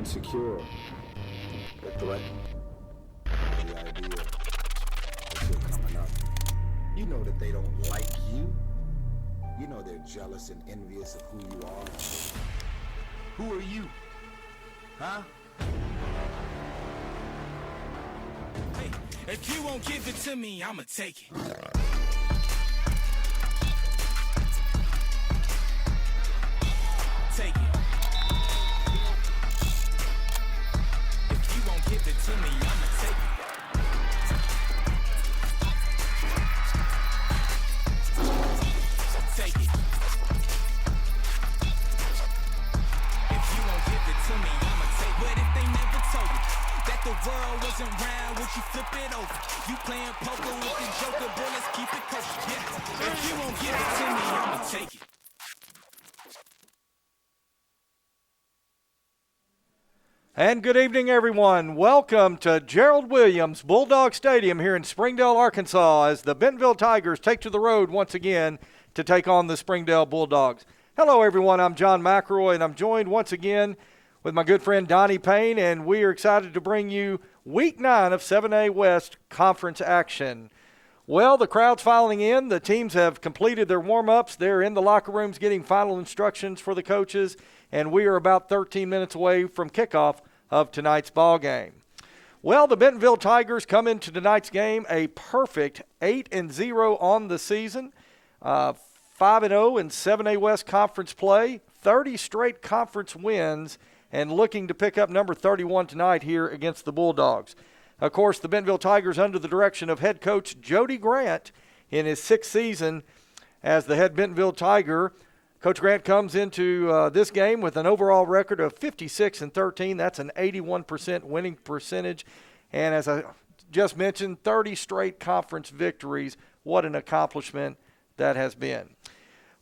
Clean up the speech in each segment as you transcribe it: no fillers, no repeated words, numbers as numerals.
insecure. They're threatened. The idea that you're coming up. You know that they don't like you. You know they're jealous and envious of who you are. Who are you? Huh? Hey, if you won't give it to me, I'ma take it. Take it. If you won't give it to me, I'ma take it. Take it. If you won't give it to me, I'ma take it. But if they never told you that the world wasn't round, would you flip it over? You playing poker with the joker, boy, let's keep it kosher. Yeah. If you won't give it to me, I'ma take it. And good evening, everyone. Welcome to Gerald Williams Bulldog Stadium here in Springdale, Arkansas, as the Bentonville Tigers take to the road once again to take on the Springdale Bulldogs. Hello, everyone. I'm John McElroy, and I'm joined once again with my good friend Donnie Payne, and we are excited to bring you Week 9 of 7A West Conference action. Well, the crowd's filing in. The teams have completed their warm-ups. They're in the locker rooms getting final instructions for the coaches, and we are about 13 minutes away from kickoff of tonight's ball game. Well, the Bentonville Tigers come into tonight's game a perfect 8-0 on the season, 5-0 in 7A West Conference play, 30 straight conference wins, and looking to pick up number 31 tonight here against the Bulldogs. Of course, the Bentonville Tigers under the direction of head coach Jody Grant in his 6th season as the head Bentonville Tiger. Coach Grant comes into this game with an overall record of 56-13. That's an 81% winning percentage. And as I just mentioned, 30 straight conference victories. What an accomplishment that has been.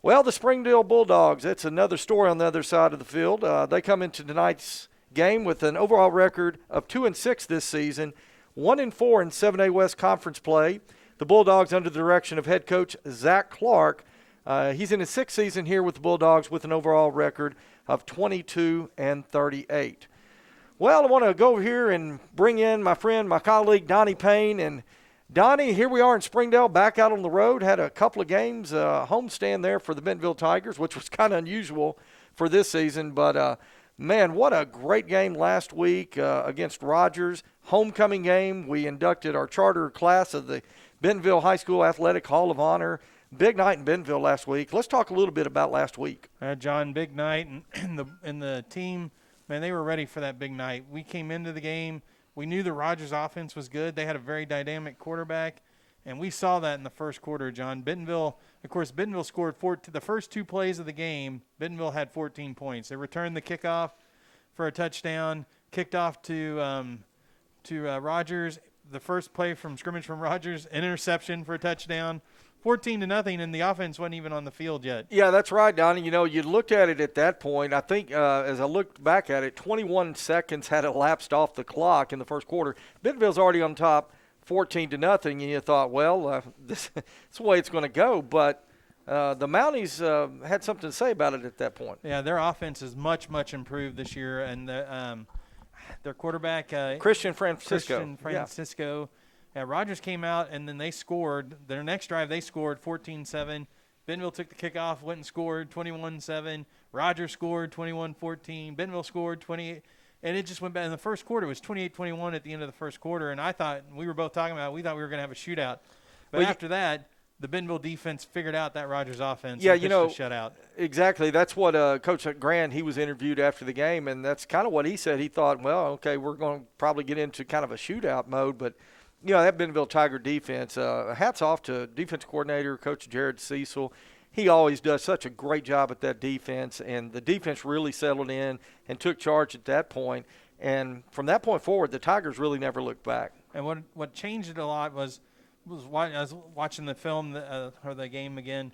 Well, the Springdale Bulldogs, that's another story on the other side of the field. They come into tonight's game with an overall record of 2-6 this season, 1-4 in 7A West Conference play. The Bulldogs under the direction of head coach Zach Clark. He's in his 6th season here with the Bulldogs with an overall record of 22-38. Well, I want to go over here and bring in my friend, my colleague, Donnie Payne. And Donnie, here we are in Springdale, back out on the road. Had a couple of games, homestand there for the Bentonville Tigers, which was kind of unusual for this season. But, man, what a great game last week against Rogers. Homecoming game. We inducted our charter class of the Bentonville High School Athletic Hall of Honor. Big night in Bentonville last week. Let's talk a little bit about last week. John, big night, and the team, man, they were ready for that big night. We came into the game. We knew the Rogers offense was good. They had a very dynamic quarterback, and we saw that in the first quarter, John. Bentonville scored the first 2 plays of the game. Bentonville had 14 points. They returned the kickoff for a touchdown, kicked off to Rogers. The first play from scrimmage from Rogers, an interception for a touchdown. 14-0, and the offense wasn't even on the field yet. Yeah, that's right, Donnie. You know, you looked at it at that point. I think as I looked back at it, 21 seconds had elapsed off the clock in the first quarter. Bentonville's already on top 14-0, and you thought, well, this is the way it's going to go. But the Mounties had something to say about it at that point. Yeah, their offense is much, much improved this year, and their quarterback Christian Francisco. Yeah. Rogers came out, and then they scored. Their next drive, they scored 14-7. Bentonville took the kickoff, went and scored 21-7. Rogers scored 21-14. Bentonville scored 28. And it just went back. In the first quarter, it was 28-21 at the end of the first quarter. And I thought, we were both talking about it, we thought we were going to have a shootout. But after that, the Bentonville defense figured out that Rogers offense and pitched a shutout. Exactly. That's what Coach Grant, he was interviewed after the game, and that's kind of what he said. He thought, well, okay, we're going to probably get into kind of a shootout mode, but – you know, that Bentonville Tiger defense, hats off to defense coordinator, Coach Jared Cecil. He always does such a great job at that defense, and the defense really settled in and took charge at that point. And from that point forward, the Tigers really never looked back. And what changed it a lot was I was watching the film or the game again.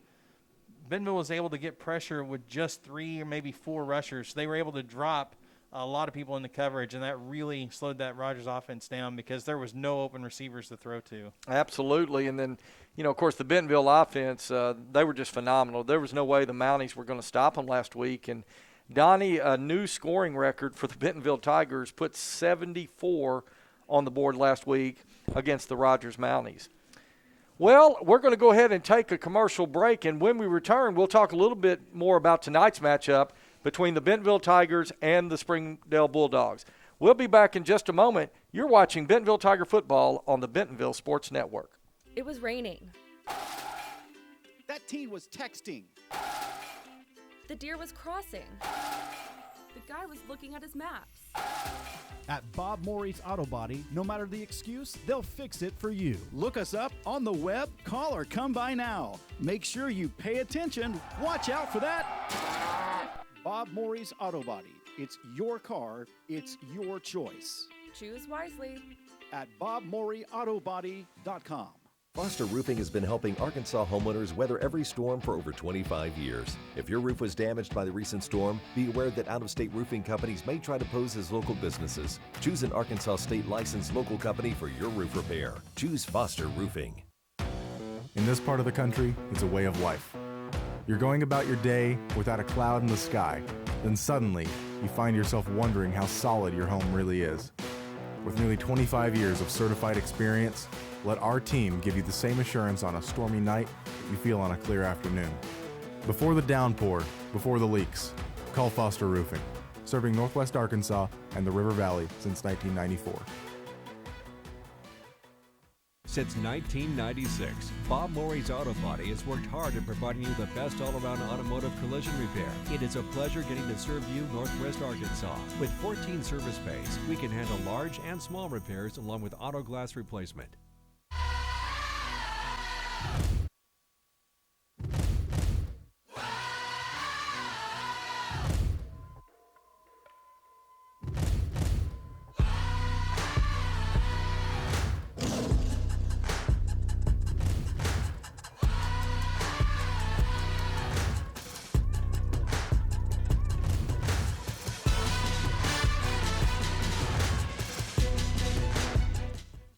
Bentonville was able to get pressure with just 3 or maybe 4 rushers. They were able to drop a lot of people in the coverage, and that really slowed that Rogers offense down because there was no open receivers to throw to. Absolutely. And then, you know, of course, the Bentonville offense, they were just phenomenal. There was no way the Mounties were going to stop them last week. And Donnie, a new scoring record for the Bentonville Tigers, put 74 on the board last week against the Rogers Mounties. Well, we're going to go ahead and take a commercial break, and when we return, we'll talk a little bit more about tonight's matchup between the Bentonville Tigers and the Springdale Bulldogs. We'll be back in just a moment. You're watching Bentonville Tiger football on the Bentonville Sports Network. It was raining. That teen was texting. The deer was crossing. The guy was looking at his maps. At Bob Morey's Auto Body, no matter the excuse, they'll fix it for you. Look us up on the web, call or come by now. Make sure you pay attention. Watch out for that. Bob Morey's Auto Body. It's your car. It's your choice. Choose wisely. At BobMoreyAutoBody.com. Foster Roofing has been helping Arkansas homeowners weather every storm for over 25 years. If your roof was damaged by the recent storm, be aware that out-of-state roofing companies may try to pose as local businesses. Choose an Arkansas state licensed local company for your roof repair. Choose Foster Roofing. In this part of the country, it's a way of life. You're going about your day without a cloud in the sky. Then suddenly, you find yourself wondering how solid your home really is. With nearly 25 years of certified experience, let our team give you the same assurance on a stormy night you feel on a clear afternoon. Before the downpour, before the leaks, call Foster Roofing, serving Northwest Arkansas and the River Valley since 1994. Since 1996, Bob Morey's Auto Body has worked hard at providing you the best all-around automotive collision repair. It is a pleasure getting to serve you Northwest Arkansas. With 14 service bays, we can handle large and small repairs along with auto glass replacement.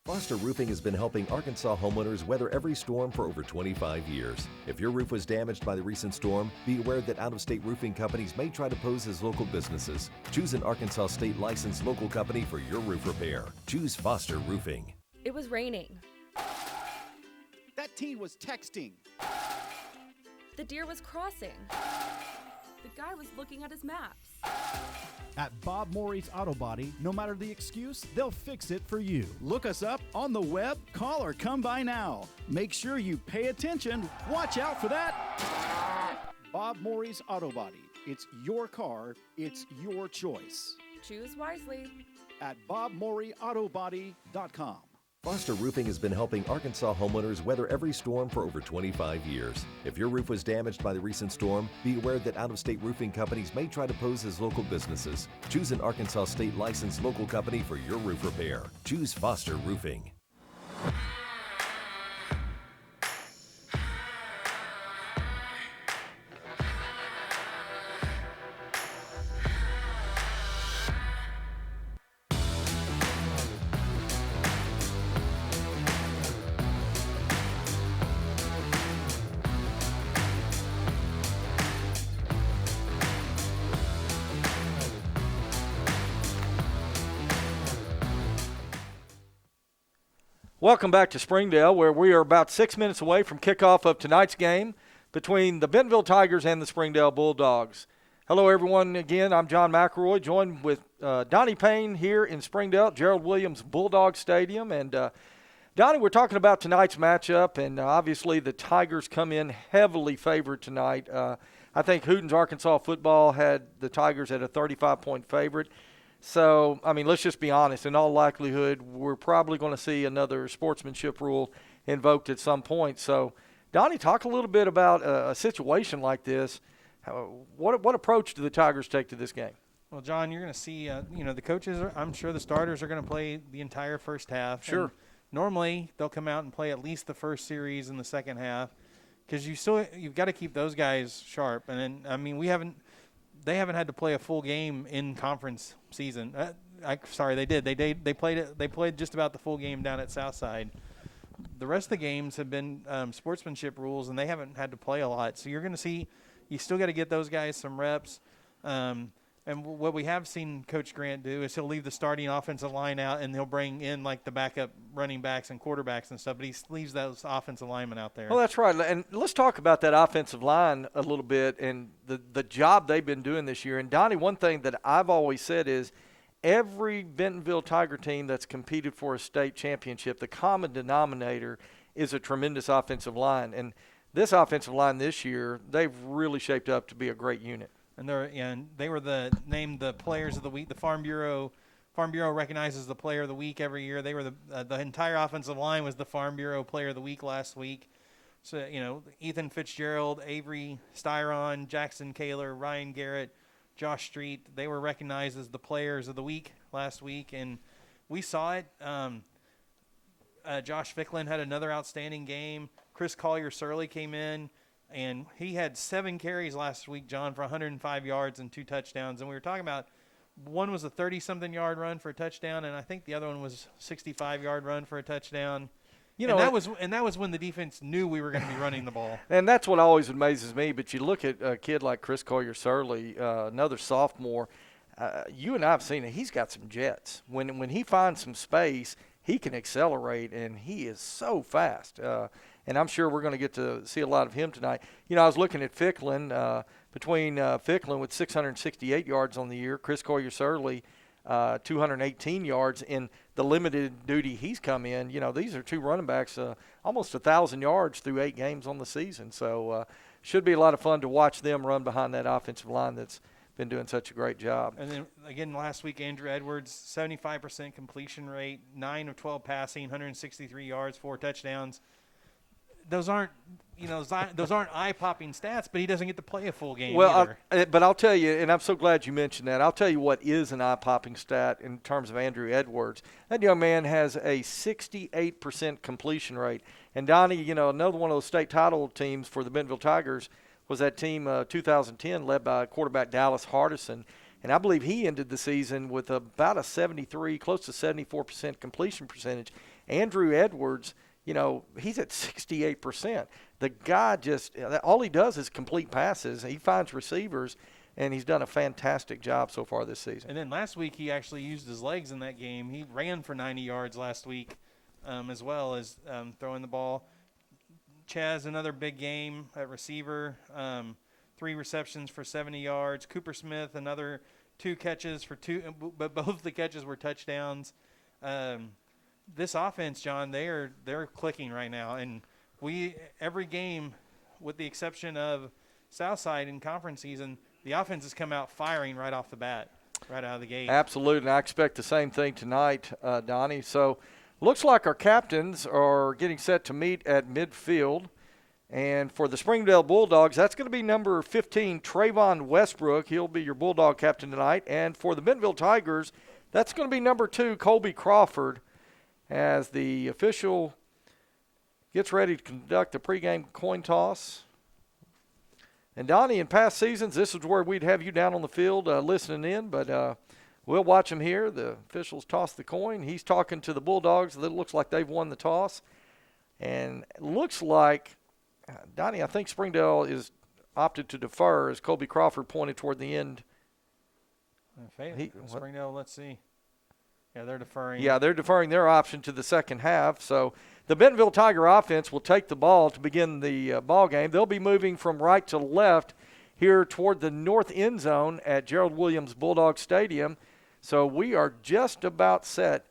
Foster Roofing has been helping Arkansas homeowners weather every storm for over 25 years. If your roof was damaged by the recent storm, be aware that out-of-state roofing companies may try to pose as local businesses. Choose an Arkansas state licensed local company for your roof repair. Choose Foster Roofing. It was raining. That teen was texting. The deer was crossing. The guy was looking at his maps. At Bob Morey's Auto Body, no matter the excuse, they'll fix it for you. Look us up on the web, call or come by now. Make sure you pay attention. Watch out for that. Bob Morey's Auto Body. It's your car. It's your choice. Choose wisely. At BobMoreyAutoBody.com. Foster Roofing has been helping Arkansas homeowners weather every storm for over 25 years. If your roof was damaged by the recent storm, be aware that out-of-state roofing companies may try to pose as local businesses. Choose an Arkansas state licensed local company for your roof repair. Choose Foster Roofing. Welcome back to Springdale, where we are about 6 minutes away from kickoff of tonight's game between the Bentonville Tigers and the Springdale Bulldogs. Hello, everyone. Again, I'm John McElroy, joined with Donnie Payne here in Springdale, Gerald Williams Bulldog Stadium. And, Donnie, we're talking about tonight's matchup, and obviously the Tigers come in heavily favored tonight. I think Hooten's Arkansas football had the Tigers at a 35-point favorite. So, I mean, let's just be honest. In all likelihood, we're probably going to see another sportsmanship rule invoked at some point. So, Donnie, talk a little bit about a situation like this. What approach do the Tigers take to this game? Well, John, you're going to see, the coaches, I'm sure the starters are going to play the entire first half. Sure. And normally, they'll come out and play at least the first series in the second half because you've got to keep those guys sharp. And then, I mean, they haven't had to play a full game in conference season. Sorry, they did. They played just about the full game down at Southside. The rest of the games have been sportsmanship rules, and they haven't had to play a lot. So you're going to see you still got to get those guys some reps. And what we have seen Coach Grant do is he'll leave the starting offensive line out, and he'll bring in like the backup running backs and quarterbacks and stuff, but he leaves those offensive linemen out there. Well, that's right. And let's talk about that offensive line a little bit and the job they've been doing this year. And, Donnie, one thing that I've always said is every Bentonville Tiger team that's competed for a state championship, the common denominator is a tremendous offensive line. And this offensive line this year, they've really shaped up to be a great unit. And they were named the Players of the Week. The Farm Bureau recognizes the Player of the Week every year. They were the entire offensive line was the Farm Bureau Player of the Week last week. So Ethan Fitzgerald, Avery Styron, Jackson Kaler, Ryan Garrett, Josh Street. They were recognized as the Players of the Week last week, and we saw it. Josh Ficklin had another outstanding game. Chris Collier-Surley came in. And he had 7 carries last week, John, for 105 yards and 2 touchdowns. And we were talking about one was a 30-something yard run for a touchdown, and I think the other one was 65-yard run for a touchdown. That was when the defense knew we were going to be running the ball. And that's what always amazes me. But you look at a kid like Chris Collier-Surley, another sophomore. You and I have seen it. He's got some jets. When he finds some space, he can accelerate, and he is so fast. And I'm sure we're going to get to see a lot of him tonight. I was looking at Ficklin, between Ficklin with 668 yards on the year, Chris Collier-Surley, 218 yards in the limited duty he's come in. These are 2 running backs, almost 1,000 yards through 8 games on the season. So should be a lot of fun to watch them run behind that offensive line that's been doing such a great job. And then, again, last week, Andrew Edwards, 75% completion rate, 9 of 12 passing, 163 yards, 4 touchdowns. Those aren't eye-popping stats, but he doesn't get to play a full game either. But I'll tell you, and I'm so glad you mentioned that, I'll tell you what is an eye-popping stat in terms of Andrew Edwards. That young man has a 68% completion rate. And, Donnie, another one of those state title teams for the Bentonville Tigers was that team 2010 led by quarterback Dallas Hardison. And I believe he ended the season with about a 73, close to 74% completion percentage. Andrew Edwards, he's at 68%. The guy all he does is complete passes. He finds receivers, and he's done a fantastic job so far this season. And then last week he actually used his legs in that game. He ran for 90 yards last week as well as throwing the ball. Chaz, another big game at receiver, 3 receptions for 70 yards. Cooper Smith, another 2 catches for 2, but both the catches were touchdowns. This offense, John, they're clicking right now, and every game, with the exception of Southside in conference season, the offense has come out firing right off the bat, right out of the gate. Absolutely, and I expect the same thing tonight, Donnie. So, looks like our captains are getting set to meet at midfield, and for the Springdale Bulldogs, that's going to be number 15, Trayvon Westbrook. He'll be your Bulldog captain tonight, and for the Bentonville Tigers, that's going to be number 2, Colby Crawford, as the official gets ready to conduct the pregame coin toss. And, Donnie, in past seasons, this is where we'd have you down on the field listening in, but we'll watch him here. The officials toss the coin. He's talking to the Bulldogs. It looks like they've won the toss. And it looks like, Donnie, I think Springdale is opted to defer as Colby Crawford pointed toward the end. Springdale, let's see. Yeah, they're deferring. Yeah, they're deferring their option to the second half. So the Bentonville Tiger offense will take the ball to begin the ball game. They'll be moving from right to left here toward the north end zone at Gerald Williams Bulldog Stadium. So we are just about set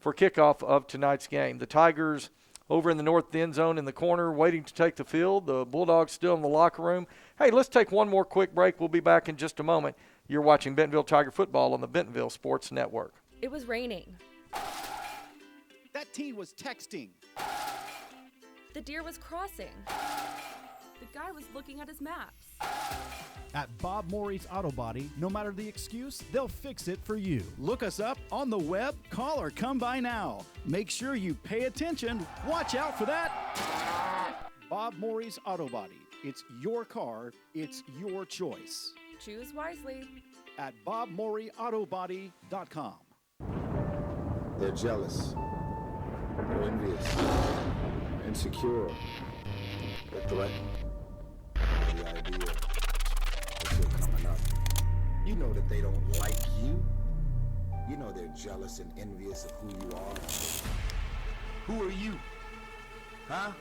for kickoff of tonight's game. The Tigers over in the north end zone in the corner waiting to take the field. The Bulldogs still in the locker room. Hey, let's take one more quick break. We'll be back in just a moment. You're watching Bentonville Tiger football on the Bentonville Sports Network. It was raining. That teen was texting. The deer was crossing. The guy was looking at his maps. At Bob Morey's Auto Body, no matter the excuse, they'll fix it for you. Look us up on the web, call or come by now. Make sure you pay attention. Watch out for that. Bob Morey's Auto Body. It's your car. It's your choice. Choose wisely. At BobMoreyAutoBody.com. They're jealous. They're envious. Insecure. They're threatened. The idea that you're coming up. that they don't like you. You know they're jealous and envious of who you are. Who are you? Huh?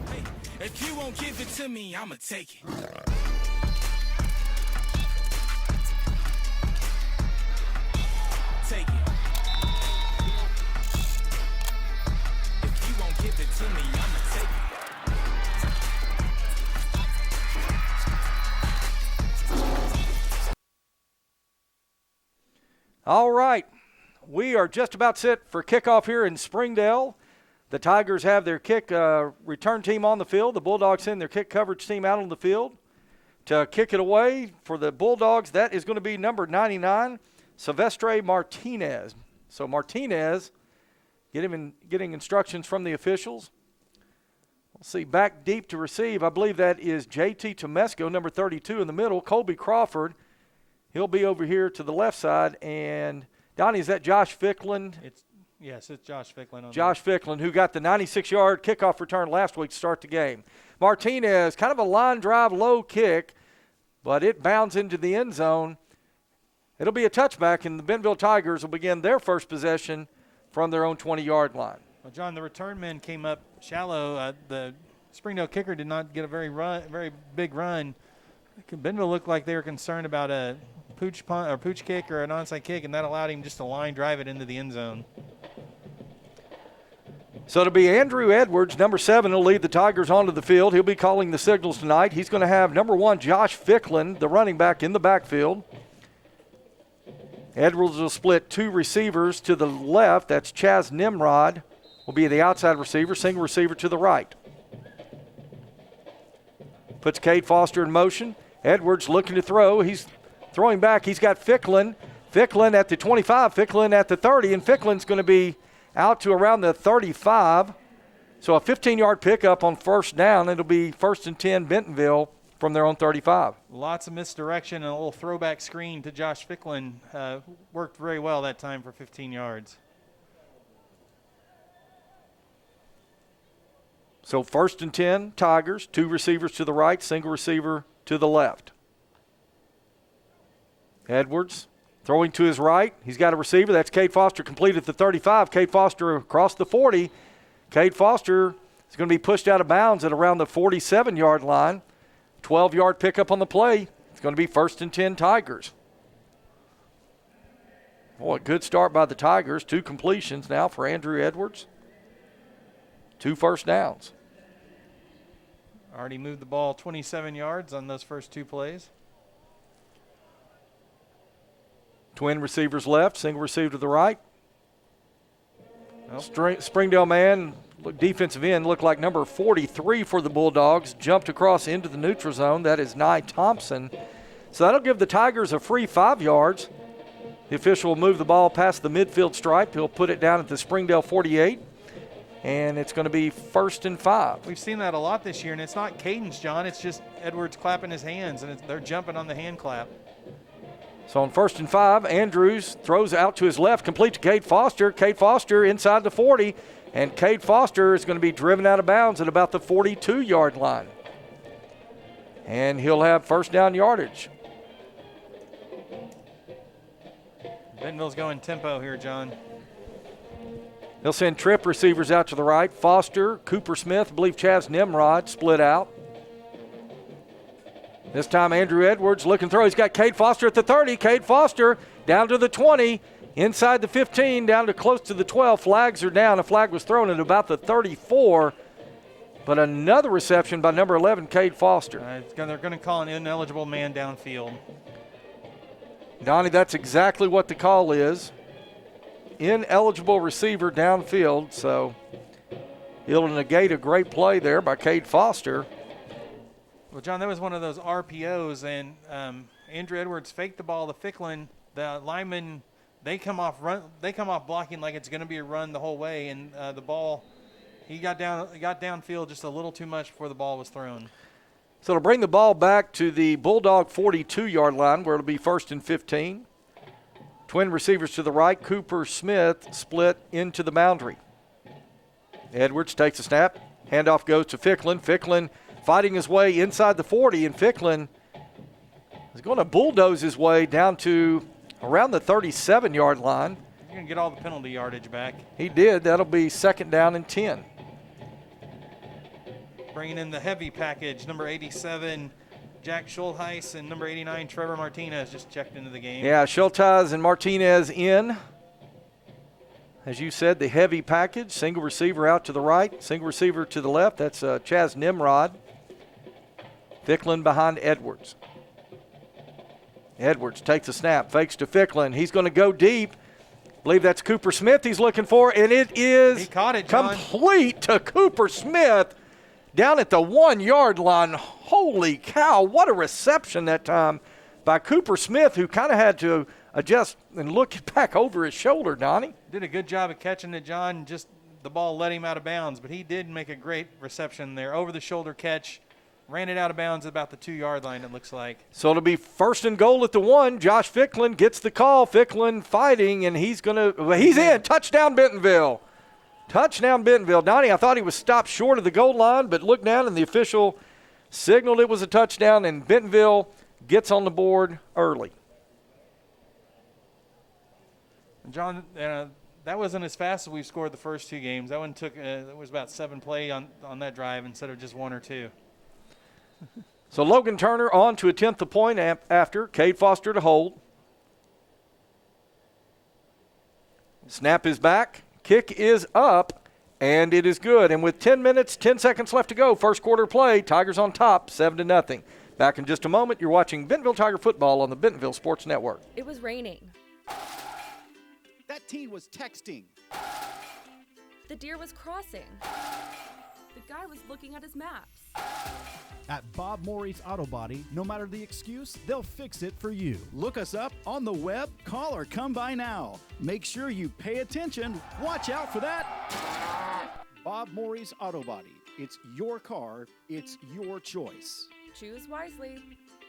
Hey, if you won't give it to me, I'ma take it. Take it. If you won't give it to me, I'ma take it. All right, we are just about set for kickoff here in Springdale. The Tigers have their kick return team on the field. The Bulldogs send their kick coverage team out on the field to kick it away for the Bulldogs. That is going to be number 99, Silvestre Martinez. So Martinez getting instructions from the officials. We'll see back deep to receive. I believe that is J.T. Tomesco, number 32 in the middle. Colby Crawford. He'll be over here to the left side. And, Donnie, is that Josh Ficklin? Yes, it's Josh Ficklin. Josh Ficklin, who got the 96-yard kickoff return last week to start the game. Martinez, kind of a line drive, low kick, but it bounds into the end zone. It'll be a touchback, and the Bentonville Tigers will begin their first possession from their own 20-yard line. Well, John, the return men came up shallow. The Springdale kicker did not get a very big run. Bentonville looked like they were concerned about a pooch punt or pooch kick or an onside kick, and that allowed him just to line drive it into the end zone. So it'll be Andrew Edwards, number 7, will lead the Tigers onto the field. He'll be calling the signals tonight. He's going to have number 1, Josh Ficklin, the running back, in the backfield. Edwards will split 2 receivers to the left. That's Chaz Nimrod will be the outside receiver, single receiver to the right. Puts Cade Foster in motion. Edwards looking to throw. He's throwing back. He's got Ficklin. Ficklin at the 25, Ficklin at the 30, and Ficklin's going to be out to around the 35. So a 15-yard pickup on first down. It'll be 1st and 10 Bentonville from their own 35. Lots of misdirection and a little throwback screen to Josh Ficklin. Worked very well that time for 15 yards. So 1st and 10 Tigers, 2 receivers to the right, single receiver to the left. Edwards throwing to his right. He's got a receiver. That's Cade Foster, complete at the 35. Cade Foster across the 40. Cade Foster is going to be pushed out of bounds at around the 47-yard line. 12-yard pickup on the play. It's going to be 1st and 10 Tigers. Boy, a good start by the Tigers. 2 completions now for Andrew Edwards. 2 first downs. Already moved the ball 27 yards on those first 2 plays. Twin receivers left, single receiver to the right. Springdale man, defensive end, looked like number 43 for the Bulldogs. Jumped across into the neutral zone. That is Nye Thompson. So that'll give the Tigers a free 5 yards. The official will move the ball past the midfield stripe. He'll put it down at the Springdale 48. And it's going to be 1st and 5. We've seen that a lot this year, and it's not cadence, John. It's just Edwards clapping his hands, and they're jumping on the hand clap. So on 1st and 5, Andrews throws out to his left, complete to Cade Foster. Cade Foster inside the 40, and Cade Foster is going to be driven out of bounds at about the 42-yard line. And he'll have first down yardage. Bentonville's going tempo here, John. They'll send trip receivers out to the right. Foster, Cooper Smith, I believe Chaz Nimrod split out. This time Andrew Edwards looking throw. He's got Cade Foster at the 30. Cade Foster down to the 20, inside the 15, down to close to the 12. Flags are down. A flag was thrown at about the 34. But another reception by number 11, Cade Foster. They're going to call an ineligible man downfield. Donnie, that's exactly what the call is. Ineligible receiver downfield, so it'll negate a great play there by Cade Foster. Well, John, that was one of those RPOs, and Andrew Edwards faked the ball to Ficklin. The linemen, they come off blocking like it's going to be a run the whole way, and the ball, he got downfield just a little too much before the ball was thrown. So it'll bring the ball back to the Bulldog 42-yard line, where it'll be 1st and 15. Twin receivers to the right. Cooper Smith split into the boundary. Edwards takes a snap. Handoff goes to Ficklin. Ficklin fighting his way inside the 40, and Ficklin He's going to bulldoze his way down to around the 37-yard line. You're going to get all the penalty yardage back. He did. That'll be 2nd down and 10. Bringing in the heavy package, number 87, Jack Schultheis, and number 89, Trevor Martinez, just checked into the game. Yeah, Schultheis and Martinez in. As you said, the heavy package. Single receiver out to the right, single receiver to the left. That's Chaz Nimrod. Ficklin behind Edwards. Edwards takes a snap, fakes to Ficklin. He's going to go deep. I believe that's Cooper Smith he's looking for, and it is he caught it, John. Complete to Cooper Smith down at the 1-yard line. Holy cow, what a reception that time by Cooper Smith, who kind of had to adjust and look back over his shoulder, Donnie. Did a good job of catching it, John. Just the ball let him out of bounds, but he did make a great reception there. Over-the-shoulder catch. Ran it out of bounds at about the 2-yard line, it looks like. So it'll be 1st and goal at the 1. Josh Ficklin gets the call. Ficklin fighting, and he's in. Touchdown, Bentonville. Touchdown, Bentonville. Donnie, I thought he was stopped short of the goal line, but looked down, and the official signaled it was a touchdown, and Bentonville gets on the board early. John, that wasn't as fast as we've scored the first 2 games. That one it was about 7 play on that drive instead of just 1 or 2. So Logan Turner on to attempt the point after. Cade Foster to hold. Snap is back. Kick is up, and it is good. And with 10 minutes, 10 seconds left to go, first quarter play, Tigers on top, 7-0. Back in just a moment, you're watching Bentonville Tiger football on the Bentonville Sports Network. It was raining. That teen was texting. The deer was crossing. The guy was looking at his maps. At Bob Morey's Auto Body, no matter the excuse, they'll fix it for you. Look us up on the web, call or come by now. Make sure you pay attention. Watch out for that. Bob Morey's Auto Body. It's your car. It's your choice. Choose wisely.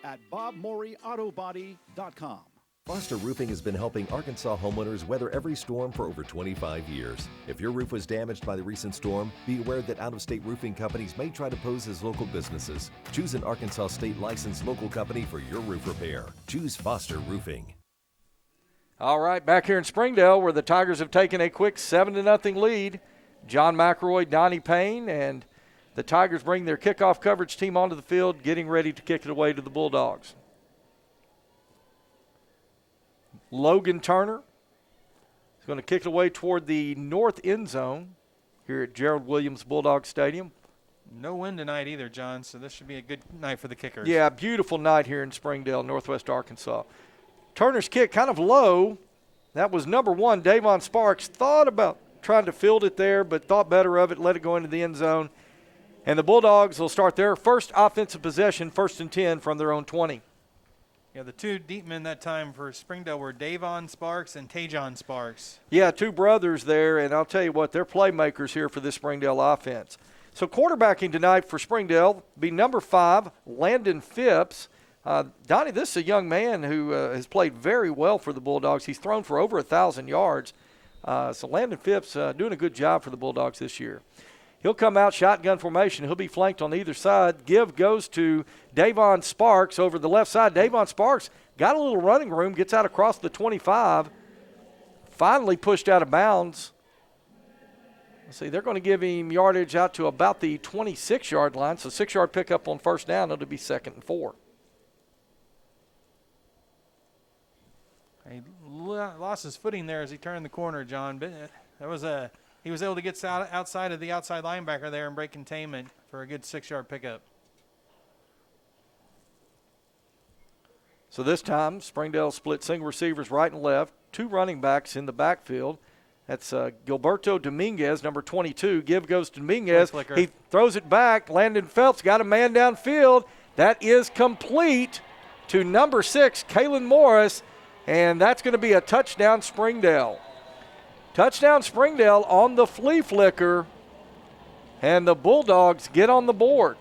At BobMoreyAutoBody.com. Foster Roofing has been helping Arkansas homeowners weather every storm for over 25 years. If your roof was damaged by the recent storm, be aware that out-of-state roofing companies may try to pose as local businesses. Choose an Arkansas state-licensed local company for your roof repair. Choose Foster Roofing. All right, back here in Springdale where the Tigers have taken a quick 7-0 lead. John McElroy, Donnie Payne, and the Tigers bring their kickoff coverage team onto the field, getting ready to kick it away to the Bulldogs. Logan Turner is going to kick it away toward the north end zone here at Gerald Williams Bulldog Stadium. No wind tonight either, John, so this should be a good night for the kickers. Yeah, beautiful night here in Springdale, northwest Arkansas. Turner's kick kind of low. That was number 1. Davon Sparks thought about trying to field it there, but thought better of it, let it go into the end zone. And the Bulldogs will start their first offensive possession, 1st and 10 from their own 20. Yeah, the 2 deep men that time for Springdale were Davon Sparks and Tajon Sparks. Yeah, 2 brothers there, and I'll tell you what, they're playmakers here for this Springdale offense. So quarterbacking tonight for Springdale be number 5, Landon Phipps. Donnie, this is a young man who has played very well for the Bulldogs. He's thrown for over 1,000 yards. So Landon Phipps doing a good job for the Bulldogs this year. He'll come out shotgun formation. He'll be flanked on either side. Give goes to Davon Sparks over the left side. Davon Sparks got a little running room, gets out across the 25, finally pushed out of bounds. Let's see, they're going to give him yardage out to about the 26-yard line, so 6-yard pickup on 1st down. It'll be 2nd and 4. He lost his footing there as he turned the corner, John. But he was able to get outside of the outside linebacker there and break containment for a good 6-yard pickup. So this time, Springdale split single receivers right and left, 2 running backs in the backfield. That's Gilberto Dominguez, number 22. Give goes to Dominguez. He throws it back. Landon Phelps got a man downfield. That is complete to number 6, Kalen Morris, and that's going to be a touchdown Springdale. Touchdown Springdale on the flea flicker, and the Bulldogs get on the board.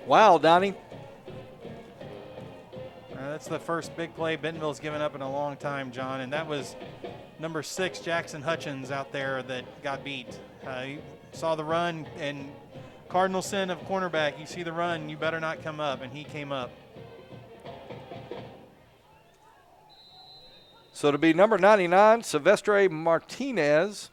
Wow, Donnie. That's the first big play Bentonville's given up in a long time, John, and that was number 6, Jackson Hutchins, out there that got beat. He saw the run and Cardinalson of cornerback, you see the run, you better not come up, and he came up. So to be number 99, Silvestre Martinez.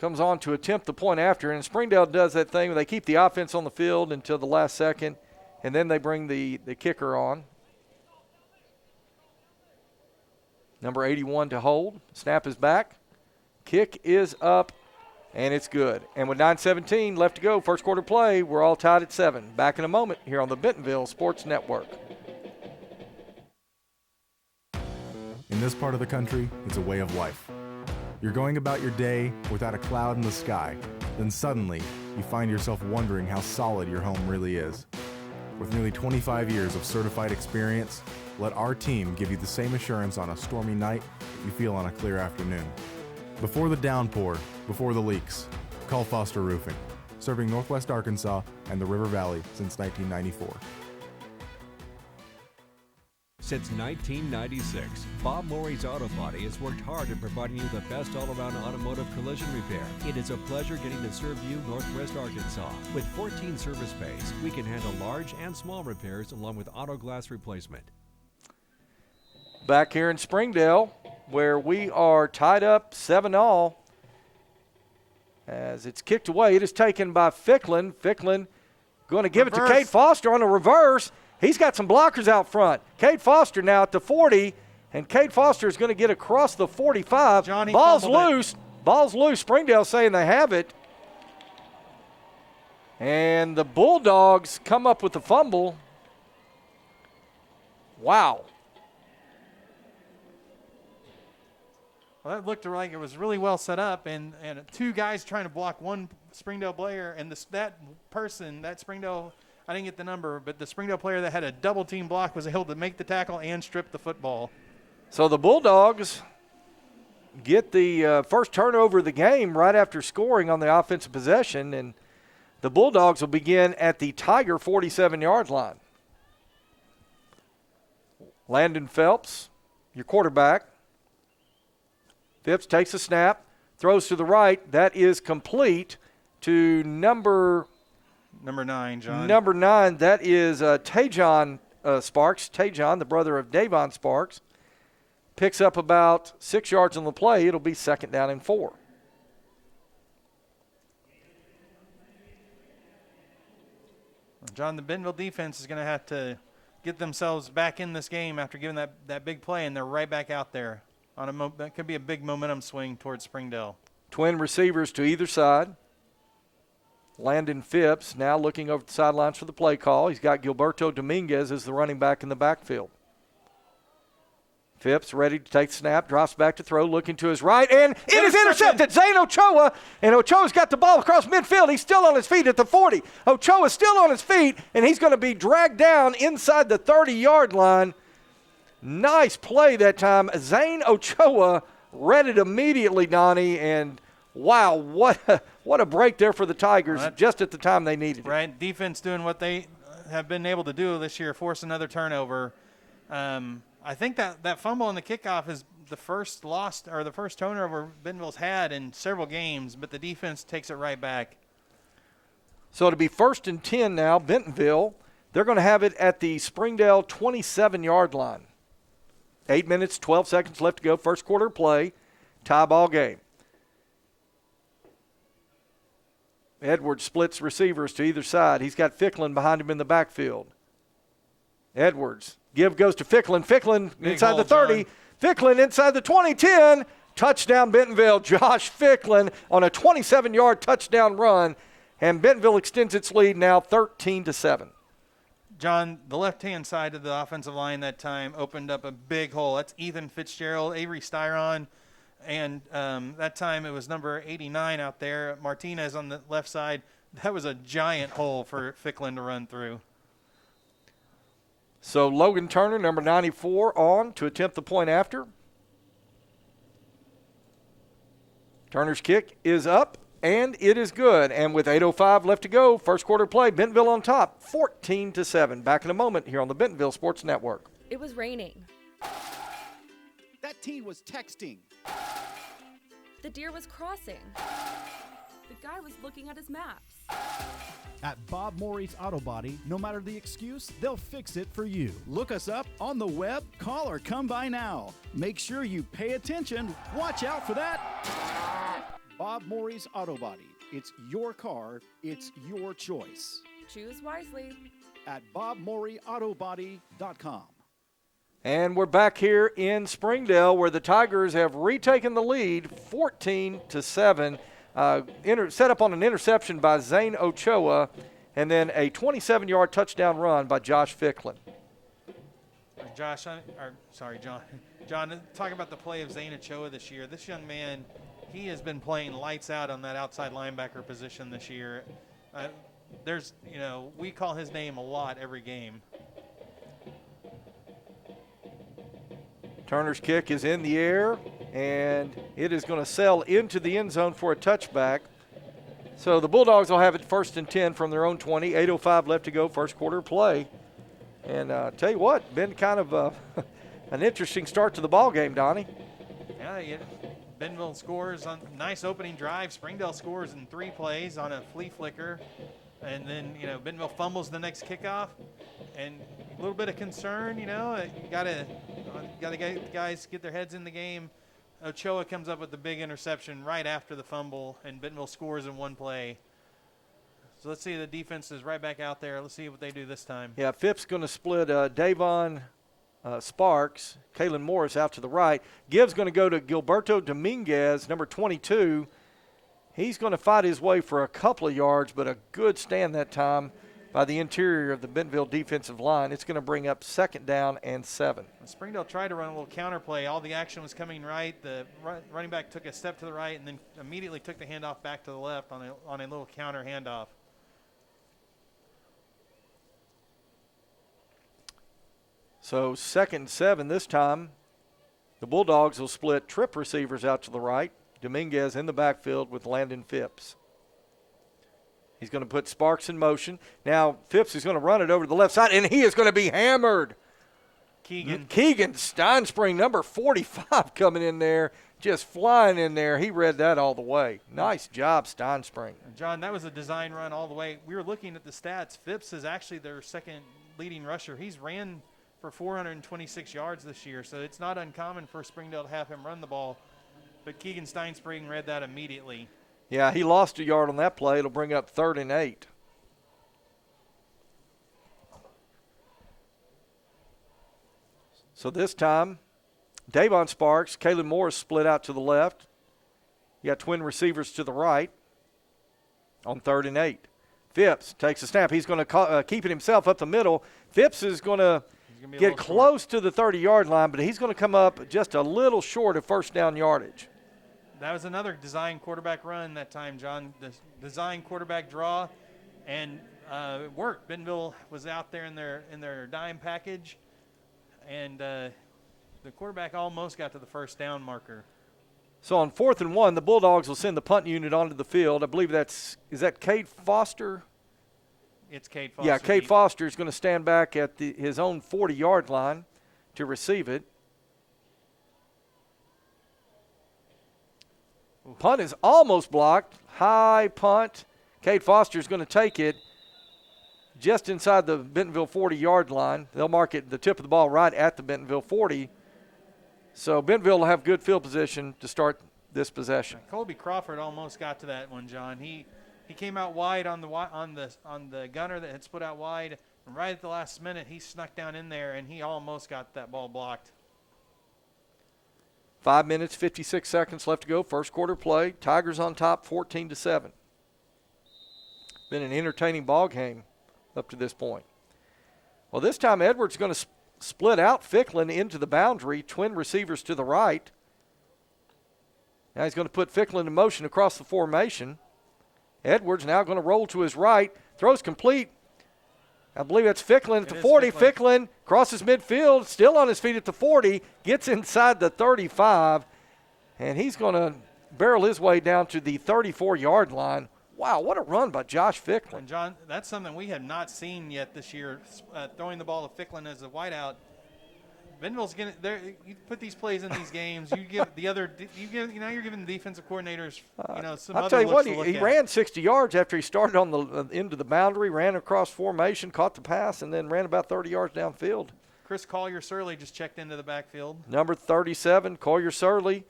Comes on to attempt the point after, and Springdale does that thing where they keep the offense on the field until the last second, and then they bring the kicker on. Number 81 to hold. Snap is back. Kick is up, and it's good. And with 9:17 left to go, first quarter play, we're all tied at 7. Back in a moment here on the Bentonville Sports Network. In this part of the country, it's a way of life. You're going about your day without a cloud in the sky. Then suddenly, you find yourself wondering how solid your home really is. With nearly 25 years of certified experience, let our team give you the same assurance on a stormy night that you feel on a clear afternoon. Before the downpour, before the leaks, call Foster Roofing, serving Northwest Arkansas and the River Valley since 1994. Since 1996, Bob Morey's Auto Body has worked hard in providing you the best all-around automotive collision repair. It is a pleasure getting to serve you Northwest Arkansas. With 14 service bays, we can handle large and small repairs along with auto glass replacement. Back here in Springdale, where we are tied up 7-all. As it's kicked away, it is taken by Ficklin. Ficklin going to give it to Cade Foster on a reverse. He's got some blockers out front. Cade Foster now at the 40, and Cade Foster is going to get across the 45. Johnny Ball's loose. Ball's loose. Springdale saying they have it. And the Bulldogs come up with the fumble. Wow. Well, that looked like it was really well set up, and two guys trying to block one Springdale player, and that Springdale, I didn't get the number, but the Springdale player that had a double team block was able to make the tackle and strip the football. So the Bulldogs get the first turnover of the game right after scoring on the offensive possession, and the Bulldogs will begin at the Tiger 47-yard line. Landon Phelps, your quarterback. Phipps takes a snap, throws to the right. That is complete to number 9, John. Number 9, that is Tajon Sparks. Tajon, the brother of Davon Sparks, picks up about 6 yards on the play. It'll be 2nd down and 4. John, the Bentonville defense is going to have to get themselves back in this game after giving that big play, and they're right back out there. That could be a big momentum swing towards Springdale. Twin receivers to either side. Landon Phipps now looking over the sidelines for the play call. He's got Gilberto Dominguez as the running back in the backfield. Phipps ready to take the snap, drops back to throw, looking to his right, and it is intercepted. Zane Ochoa, and Ochoa's got the ball across midfield. He's still on his feet at the 40. Ochoa's still on his feet, and he's going to be dragged down inside the 30-yard line. Nice play that time. Zane Ochoa read it immediately, Donnie, and wow, what a break there for the Tigers just at the time they needed it. Right, defense doing what they have been able to do this year, force another turnover. I think that fumble on the kickoff is the first lost or the first turnover Bentonville's had in several games, but the defense takes it right back. So it'll be 1st and 10 now, Bentonville. They're going to have it at the Springdale 27-yard line. 8 minutes, 12 seconds left to go. First quarter play. Tie ball game. Edwards splits receivers to either side. He's got Ficklin behind him in the backfield. Edwards. Give goes to Ficklin. Ficklin inside the 30. John. Ficklin inside the 20-10. Touchdown Bentonville. Josh Ficklin on a 27-yard touchdown run. And Bentonville extends its lead now 13-7. John, the left-hand side of the offensive line that time opened up a big hole. That's Ethan Fitzgerald, Avery Styron, and that time it was number 89 out there, Martinez on the left side. That was a giant hole for Ficklin to run through. So Logan Turner, number 94, on to attempt the point after. Turner's kick is up, and it is good. And with 8:05 left to go, first quarter play, Bentonville on top, 14-7. Back in a moment here on the Bentonville Sports Network. It was raining. That teen was texting. The deer was crossing. The guy was looking at his maps. At Bob Morey's Auto Body, no matter the excuse, they'll fix it for you. Look us up on the web, call or come by now. Make sure you pay attention. Watch out for that. Bob Morey's Auto Body. It's your car. It's your choice. Choose wisely. At BobMoreyAutoBody.com. And we're back here in Springdale where the Tigers have retaken the lead 14-7. Set up on an interception by Zane Ochoa, and then a 27-yard touchdown run by Josh Ficklin. John, talking about the play of Zane Ochoa this year. This young man, he has been playing lights out on that outside linebacker position this year. We call his name a lot every game. Turner's kick is in the air, and it is going to sail into the end zone for a touchback. So the Bulldogs will have it 1st and 10 from their own 20. 8:05 left to go, first quarter play. And tell you what, been kind of an interesting start to the ball game, Donnie. Yeah, Bentonville scores on nice opening drive. Springdale scores in 3 plays on a flea flicker. And then, Bentonville fumbles the next kickoff. And a little bit of concern, you got to get guys get their heads in the game. Ochoa comes up with the big interception right after the fumble, and Bentonville scores in 1 play. So let's see, the defense is right back out there. Let's see what they do this time. Yeah, Phipps going to split Davon Sparks, Kalen Morris out to the right. Gibbs going to go to Gilberto Dominguez, number 22. He's going to fight his way for a couple of yards, but a good stand that time by the interior of the Bentonville defensive line. It's going to bring up 2nd down and 7. Springdale tried to run a little counter play. All the action was coming right. The running back took a step to the right and then immediately took the handoff back to the left on a little counter handoff. So 2nd and 7 this time. The Bulldogs will split trip receivers out to the right. Dominguez in the backfield with Landon Phipps. He's going to put Sparks in motion. Now Phipps is going to run it over to the left side, and he is going to be hammered. Keegan Steinspring, number 45, coming in there, just flying in there. He read that all the way. Nice job, Steinspring. John, that was a design run all the way. We were looking at the stats. Phipps is actually their 2nd leading rusher. He's ran for 426 yards this year, so it's not uncommon for Springdale to have him run the ball. But Keegan Steinspring read that immediately. Yeah, he lost a yard on that play. It'll bring up 3rd and 8. So this time, Davon Sparks, Kalen Morris split out to the left. You got twin receivers to the right on 3rd and 8. Phipps takes a snap. He's going to keep it himself up the middle. Phipps is going to get close to the 30-yard line, but he's going to come up just a little short of 1st down yardage. That was another design quarterback run that time, John. The design quarterback draw, and it worked. Bentonville was out there in their dime package, and the quarterback almost got to the 1st down marker. So on 4th and 1, the Bulldogs will send the punt unit onto the field. I believe is that Cade Foster? It's Cade Foster. Yeah, Cade Foster is going to stand back at his own 40-yard line to receive it. Punt is almost blocked. High punt. Cade Foster is going to take it just inside the Bentonville 40-yard line. They'll mark it the tip of the ball right at the Bentonville 40. So Bentonville will have good field position to start this possession. Colby Crawford almost got to that one, John. He came out wide on the gunner that had split out wide, and right at the last minute he snuck down in there and he almost got that ball blocked. 5 minutes, 56 seconds left to go. First quarter play. Tigers on top, 14-7. Been an entertaining ball game up to this point. Well, this time Edwards going to split out Ficklin into the boundary. Twin receivers to the right. Now he's going to put Ficklin in motion across the formation. Edwards now going to roll to his right. Throws complete. I believe that's Ficklin at the 40. Ficklin crosses midfield, still on his feet at the 40, gets inside the 35, and he's going to barrel his way down to the 34-yard line. Wow, what a run by Josh Ficklin. And, John, that's something we have not seen yet this year, throwing the ball to Ficklin as a wideout. Bentonville's getting there. You put these plays in these games. You give the other. You're giving the defensive coordinators. Some I'll other tell you looks what. to look He at. ran 60 yards after he started on the into the boundary, ran across formation, caught the pass, and then ran about 30 yards downfield. Chris Collier-Surley just checked into the backfield. Number 37, Collier-Surley.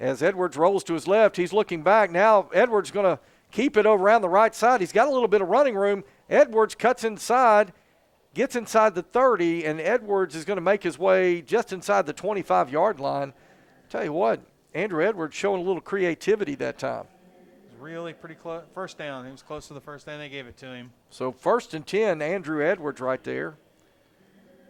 As Edwards rolls to his left, he's looking back. Now Edwards going to keep it over around the right side. He's got a little bit of running room. Edwards cuts inside, gets inside the 30, and Edwards is going to make his way just inside the 25-yard line. Tell you what, Andrew Edwards showing a little creativity that time. It was really pretty close. First down. He was close to the first down. They gave it to him. So 1st and 10, Andrew Edwards right there.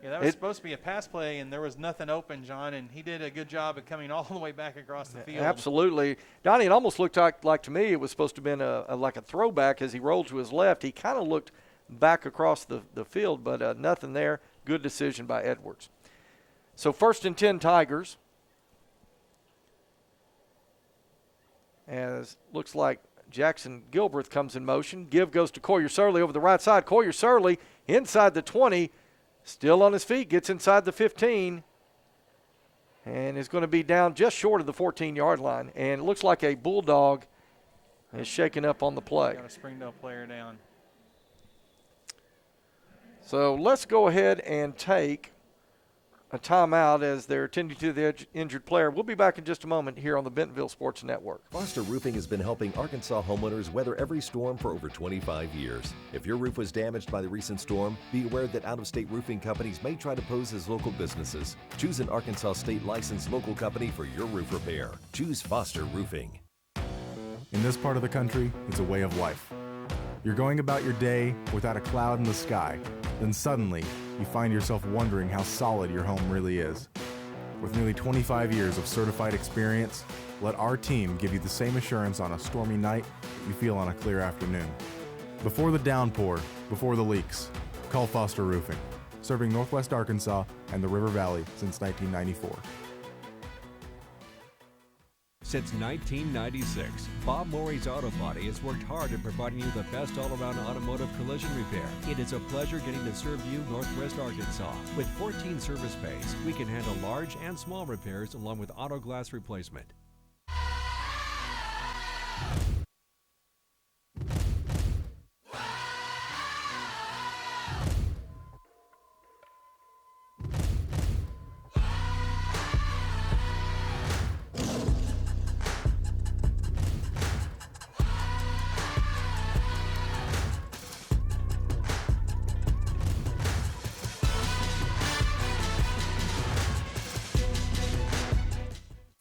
Yeah, that was supposed to be a pass play, and there was nothing open, John, and he did a good job of coming all the way back across the field. Absolutely. Donnie, it almost looked like to me it was supposed to have been like a throwback as he rolled to his left. He kind of looked back across the field, but nothing there. Good decision by Edwards. So 1st and 10 Tigers. As looks like Jackson Gilbreth comes in motion. Give goes to Collier-Surley over the right side. Collier-Surley inside the 20. Still on his feet, gets inside the 15, and is going to be down just short of the 14-yard line. And it looks like a Bulldog is shaken up on the play. Got a Springdale player down. So let's go ahead and take a timeout as they're attending to the injured player. We'll be back in just a moment here on the Bentonville Sports Network. Foster Roofing has been helping Arkansas homeowners weather every storm for over 25 years. If your roof was damaged by the recent storm, be aware that out-of-state roofing companies may try to pose as local businesses. Choose an Arkansas state licensed local company for your roof repair. Choose Foster Roofing. In this part of the country, it's a way of life. You're going about your day without a cloud in the sky. Then suddenly, you find yourself wondering how solid your home really is. With nearly 25 years of certified experience, let our team give you the same assurance on a stormy night that you feel on a clear afternoon. Before the downpour, before the leaks, call Foster Roofing, serving Northwest Arkansas and the River Valley since 1994. Since 1996, Bob Morey's Auto Body has worked hard at providing you the best all-around automotive collision repair. It is a pleasure getting to serve you Northwest Arkansas. With 14 service bays, we can handle large and small repairs along with auto glass replacement.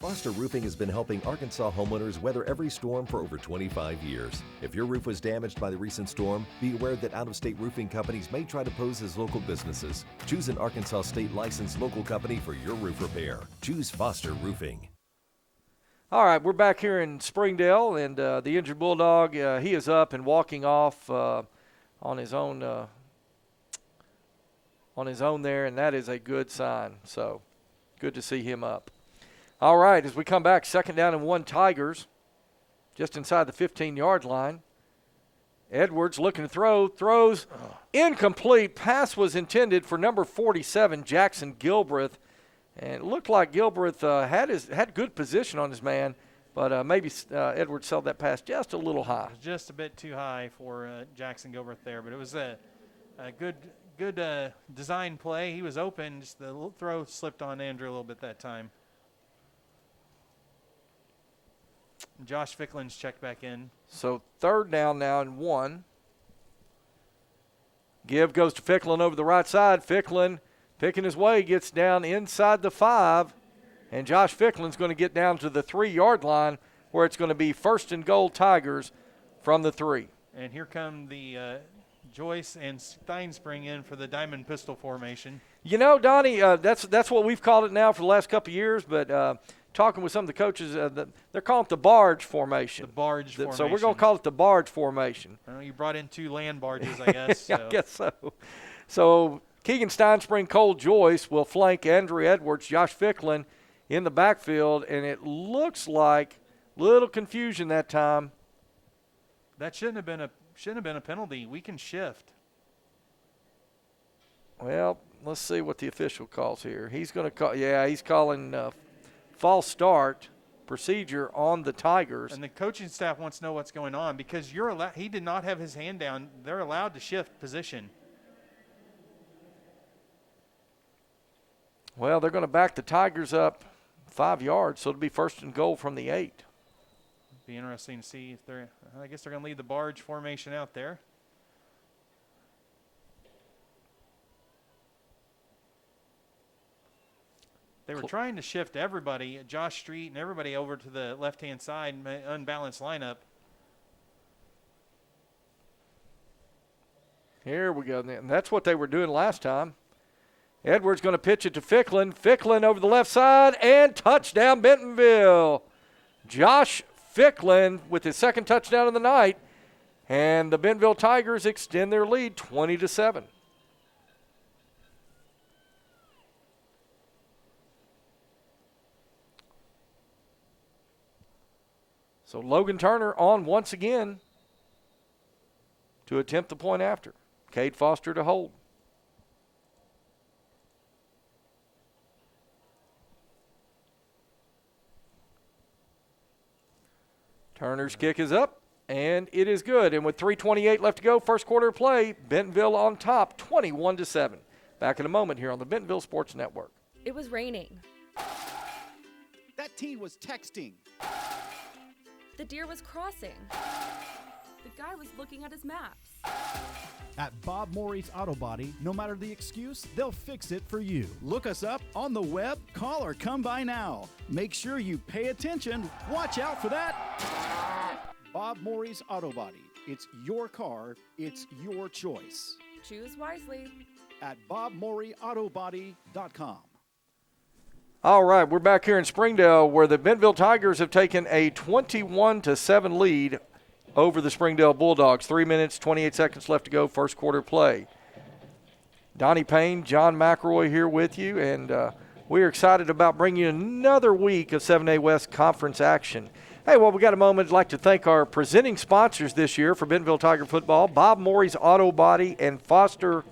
Foster Roofing has been helping Arkansas homeowners weather every storm for over 25 years. If your roof was damaged by the recent storm, be aware that out-of-state roofing companies may try to pose as local businesses. Choose an Arkansas state licensed local company for your roof repair. Choose Foster Roofing. All right, we're back here in Springdale, and the injured Bulldog, he is up and walking off on his own there, and that is a good sign. So good to see him up. All right, as we come back, 2nd down and 1 Tigers, just inside the 15-yard line. Edwards looking to throw, throws incomplete. Pass was intended for number 47, Jackson Gilbreth. And it looked like Gilbreth had good position on his man, but maybe Edwards held that pass just a little high. It was just a bit too high for Jackson Gilbreth there, but it was a good design play. He was open, just the throw slipped on Andrew a little bit that time. Josh Ficklin's checked back in. So 3rd down now and 1. Give goes to Ficklin over the right side. Ficklin picking his way, gets down inside the 5. And Josh Ficklin's going to get down to the 3-yard line where it's going to be 1st and goal Tigers from the 3. And here come the Joyce and Steinspring in for the diamond pistol formation. You know, Donnie, that's what we've called it now for the last couple of years, but talking with some of the coaches, they're calling it the barge formation. The barge formation. So we're going to call it the barge formation. I know you brought in 2 land barges, I guess. So. I guess so. So Keegan Steinspring, Cole Joyce will flank Andrew Edwards, Josh Ficklin in the backfield, and it looks like little confusion that time. That shouldn't have been a penalty. We can shift. Well, let's see what the official calls here. He's going to call. Yeah, he's calling false start procedure on the Tigers. And the coaching staff wants to know what's going on because he did not have his hand down. They're allowed to shift position. Well, they're going to back the Tigers up 5 yards, so it'll be 1st and goal from the 8. Be interesting to see if I guess they're going to leave the barge formation out there. They were trying to shift everybody, Josh Street and everybody, over to the left-hand side, unbalanced lineup. Here we go. And that's what they were doing last time. Edwards going to pitch it to Ficklin. Ficklin over the left side, and touchdown Bentonville. Josh Ficklin with his 2nd touchdown of the night, and the Bentonville Tigers extend their lead 20-7. So Logan Turner on once again to attempt the point after. Cade Foster to hold. Turner's kick is up, and it is good. And with 3:28 left to go, first quarter of play, Bentonville on top, 21-7. Back in a moment here on the Bentonville Sports Network. It was raining. That teen was texting. The deer was crossing. The guy was looking at his maps. At Bob Morey's Auto Body, no matter the excuse, they'll fix it for you. Look us up on the web, call or come by now. Make sure you pay attention. Watch out for that. Bob Morey's Auto Body. It's your car. It's your choice. Choose wisely. At BobMoreyAutoBody.com. All right, we're back here in Springdale where the Bentonville Tigers have taken a 21-7 lead over the Springdale Bulldogs. 3 minutes, 28 seconds left to go, first quarter play. Donnie Payne, John McElroy here with you, and we're excited about bringing you another week of 7A West Conference action. Hey, well, we got a moment. I'd like to thank our presenting sponsors this year for Bentonville Tiger football, Bob Morey's Auto Body and Foster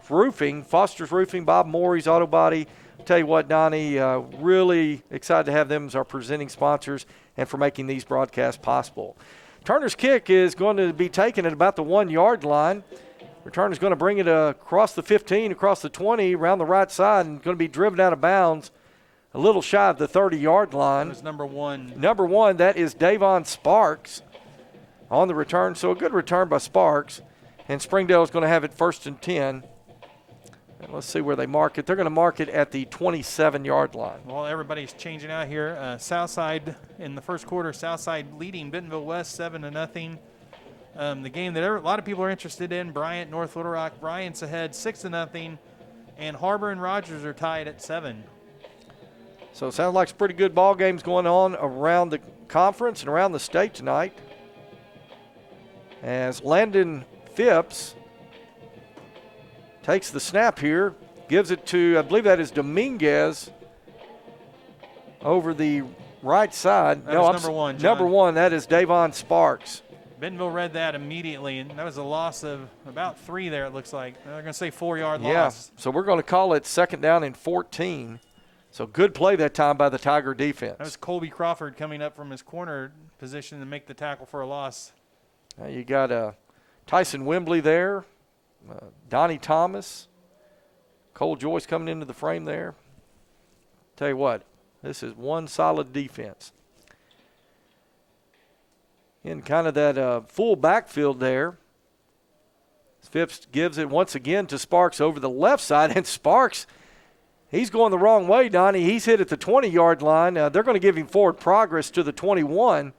Roofing. Foster's Roofing, Bob Morey's Auto Body. Tell you what, Donnie, really excited to have them as our presenting sponsors and for making these broadcasts possible. Turner's kick is going to be taken at about the 1 yard line. Returner's going to bring it across the 15, across the 20, around the right side, and going to be driven out of bounds a little shy of the 30-yard line. That was number 1. Number 1, that is Davon Sparks on the return. So a good return by Sparks. And Springdale is going to have it 1st and 10. And let's see where they mark it. They're going to mark it at the 27-yard line. Well, everybody's changing out here. Southside in the first quarter, Southside leading Bentonville West 7-0. The game that a lot of people are interested in, Bryant, North Little Rock. Bryant's ahead 6-0, and Harbor and Rogers are tied at 7. So it sounds like some pretty good ball games going on around the conference and around the state tonight. As Landon Phipps takes the snap here, gives it to, I believe that is Dominguez over the right side. That was number 1, John. Number 1, that is Davon Sparks. Bentonville read that immediately, and that was a loss of about 3 there, it looks like. They're going to say 4-yard Yeah, loss. so we're going to call it 2nd down and 14. So good play that time by the Tiger defense. That was Colby Crawford coming up from his corner position to make the tackle for a loss. You got Tyson Wembley there, Donnie Thomas, Cole Joyce coming into the frame there. Tell you what, this is one solid defense. In kind of that full backfield there, Phipps gives it once again to Sparks over the left side, and Sparks, he's going the wrong way, Donnie. He's hit at the 20-yard line. They're going to give him forward progress to the 21.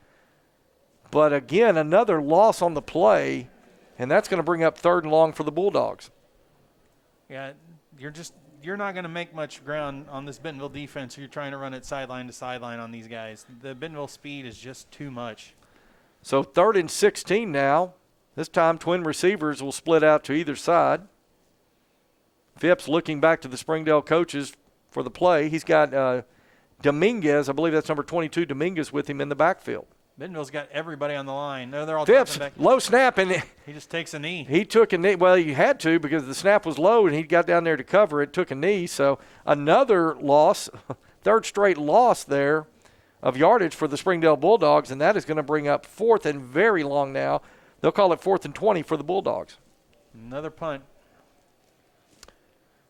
But, again, another loss on the play, and that's going to bring up 3rd and long for the Bulldogs. Yeah, you're not going to make much ground on this Bentonville defense if you're trying to run it sideline to sideline on these guys. The Bentonville speed is just too much. So 3rd and 16 now. This time twin receivers will split out to either side. Phipps looking back to the Springdale coaches for the play. He's got Dominguez, I believe that's number 22, Dominguez with him in the backfield. Bentonville's got everybody on the line. No, they're all Phipps, dropping back. low snap, and He just takes a knee. he took a knee. Well, he had to because the snap was low, and he got down there to cover it, took a knee. So another loss, third straight loss there of yardage for the Springdale Bulldogs, and that is going to bring up 4th and very long now. They'll call it 4th and 20 for the Bulldogs. Another punt.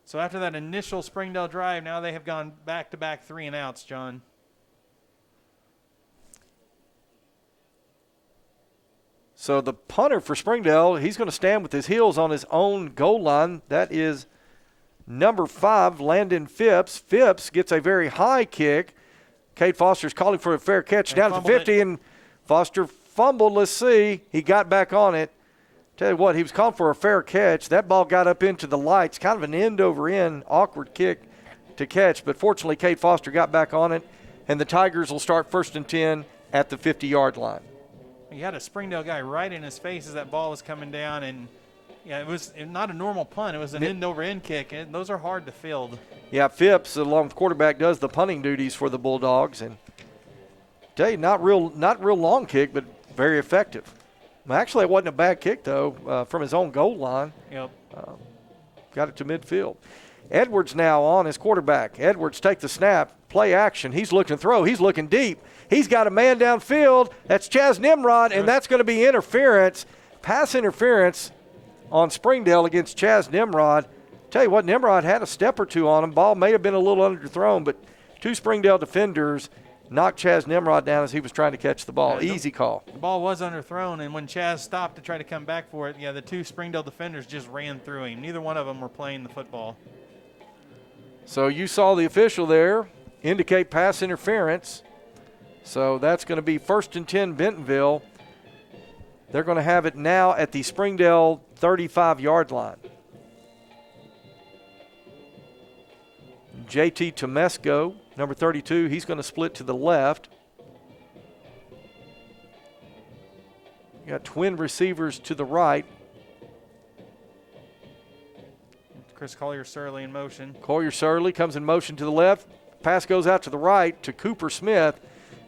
So after that initial Springdale drive, now they have gone back-to-back 3-and-outs, John. So the punter for Springdale, he's going to stand with his heels on his own goal line. That is number 5, Landon Phipps. Phipps gets a very high kick. Cade Foster's calling for a fair catch down to 50, and Foster fumbled. Let's see. He got back on it. Tell you what, he was calling for a fair catch. That ball got up into the lights, kind of an end-over-end awkward kick to catch. But fortunately, Cade Foster got back on it, and the Tigers will start 1st and 10 at the 50-yard line. He had a Springdale guy right in his face as that ball was coming down, and it was not a normal punt. It was an end-over-end kick, and those are hard to field. Yeah, Phipps, along with quarterback, does the punting duties for the Bulldogs. And tell you, not real long kick, but very effective. Actually, it wasn't a bad kick, though, from his own goal line. Yep. Got it to midfield. Edwards now on as quarterback. Edwards take the snap, play action. He's looking to throw. He's looking deep. He's got a man downfield. That's Chaz Nimrod, and that's going to be interference, pass interference on Springdale against Chaz Nimrod. Tell you what, Nimrod had a step or two on him. Ball may have been a little underthrown, but 2 Springdale defenders knocked Chaz Nimrod down as he was trying to catch the ball. Easy call. The ball was underthrown, and when Chaz stopped to try to come back for it, the 2 Springdale defenders just ran through him. Neither one of them were playing the football. So you saw the official there indicate pass interference. So that's going to be 1st and 10 Bentonville. They're going to have it now at the Springdale 35-yard line. JT Tomesco, number 32, he's going to split to the left. You got twin receivers to the right. Chris Collier-Surley in motion. Collier-Surley comes in motion to the left. Pass goes out to the right to Cooper Smith.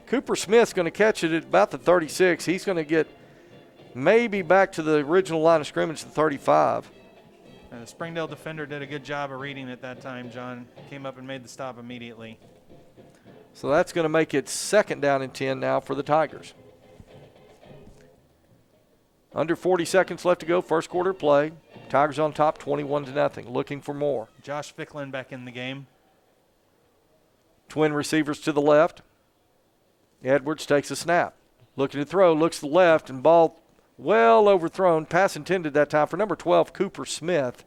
Cooper Smith's going to catch it at about the 36. He's going to get maybe back to the original line of scrimmage, the 35. And the Springdale defender did a good job of reading it that time, John. Came up and made the stop immediately. So that's going to make it 2nd down and 10 now for the Tigers. Under 40 seconds left to go, first quarter play. Tigers on top 21-0, looking for more. Josh Ficklin back in the game. Twin receivers to the left. Edwards takes a snap. Looking to throw, looks to the left, and ball well overthrown. Pass intended that time for number 12, Cooper Smith.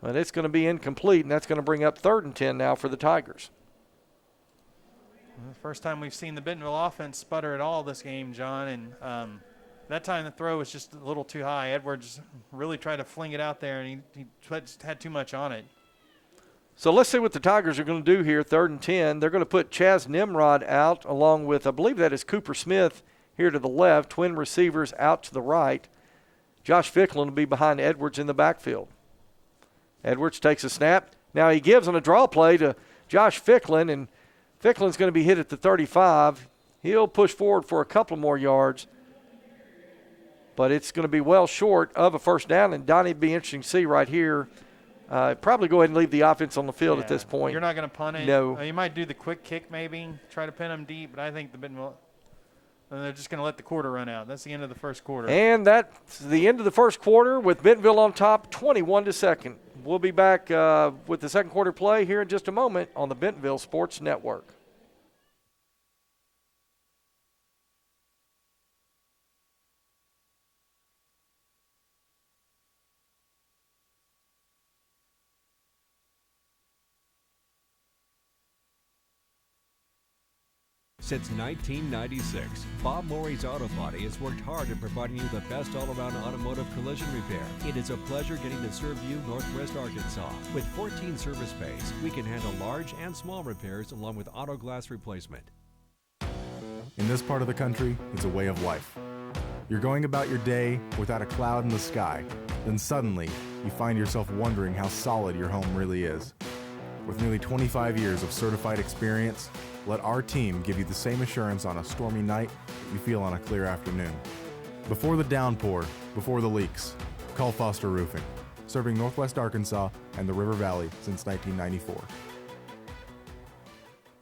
But it's going to be incomplete, and that's going to bring up 3rd and 10 now for the Tigers. Well, the first time we've seen the Bentonville offense sputter at all this game, John, and that time the throw was just a little too high. Edwards really tried to fling it out there, and he had too much on it. So let's see what the Tigers are going to do here, 3rd and 10. They're going to put Chaz Nimrod out along with, I believe that is Cooper Smith here to the left, twin receivers out to the right. Josh Ficklin will be behind Edwards in the backfield. Edwards takes a snap. Now he gives on a draw play to Josh Ficklin, and Ficklin's going to be hit at the 35. He'll push forward for a couple more yards, but it's going to be well short of a 1st down, and Donnie, it'd be interesting to see right here. Probably go ahead and leave the offense on the field at this point. You're not going to punt it. No. You might do the quick kick maybe, try to pin them deep, but I think they're just going to let the quarter run out. That's the end of the first quarter. And that's the end of the first quarter with Bentonville on top 21-2. We'll be back with the second quarter play here in just a moment on the Bentonville Sports Network. Since 1996, Bob Morey's Auto Body has worked hard at providing you the best all-around automotive collision repair. It is a pleasure getting to serve you Northwest Arkansas. With 14 service bays, we can handle large and small repairs along with auto glass replacement. In this part of the country, it's a way of life. You're going about your day without a cloud in the sky. Then suddenly, you find yourself wondering how solid your home really is. With nearly 25 years of certified experience, let our team give you the same assurance on a stormy night that you feel on a clear afternoon. Before the downpour, before the leaks, call Foster Roofing, serving Northwest Arkansas and the River Valley since 1994.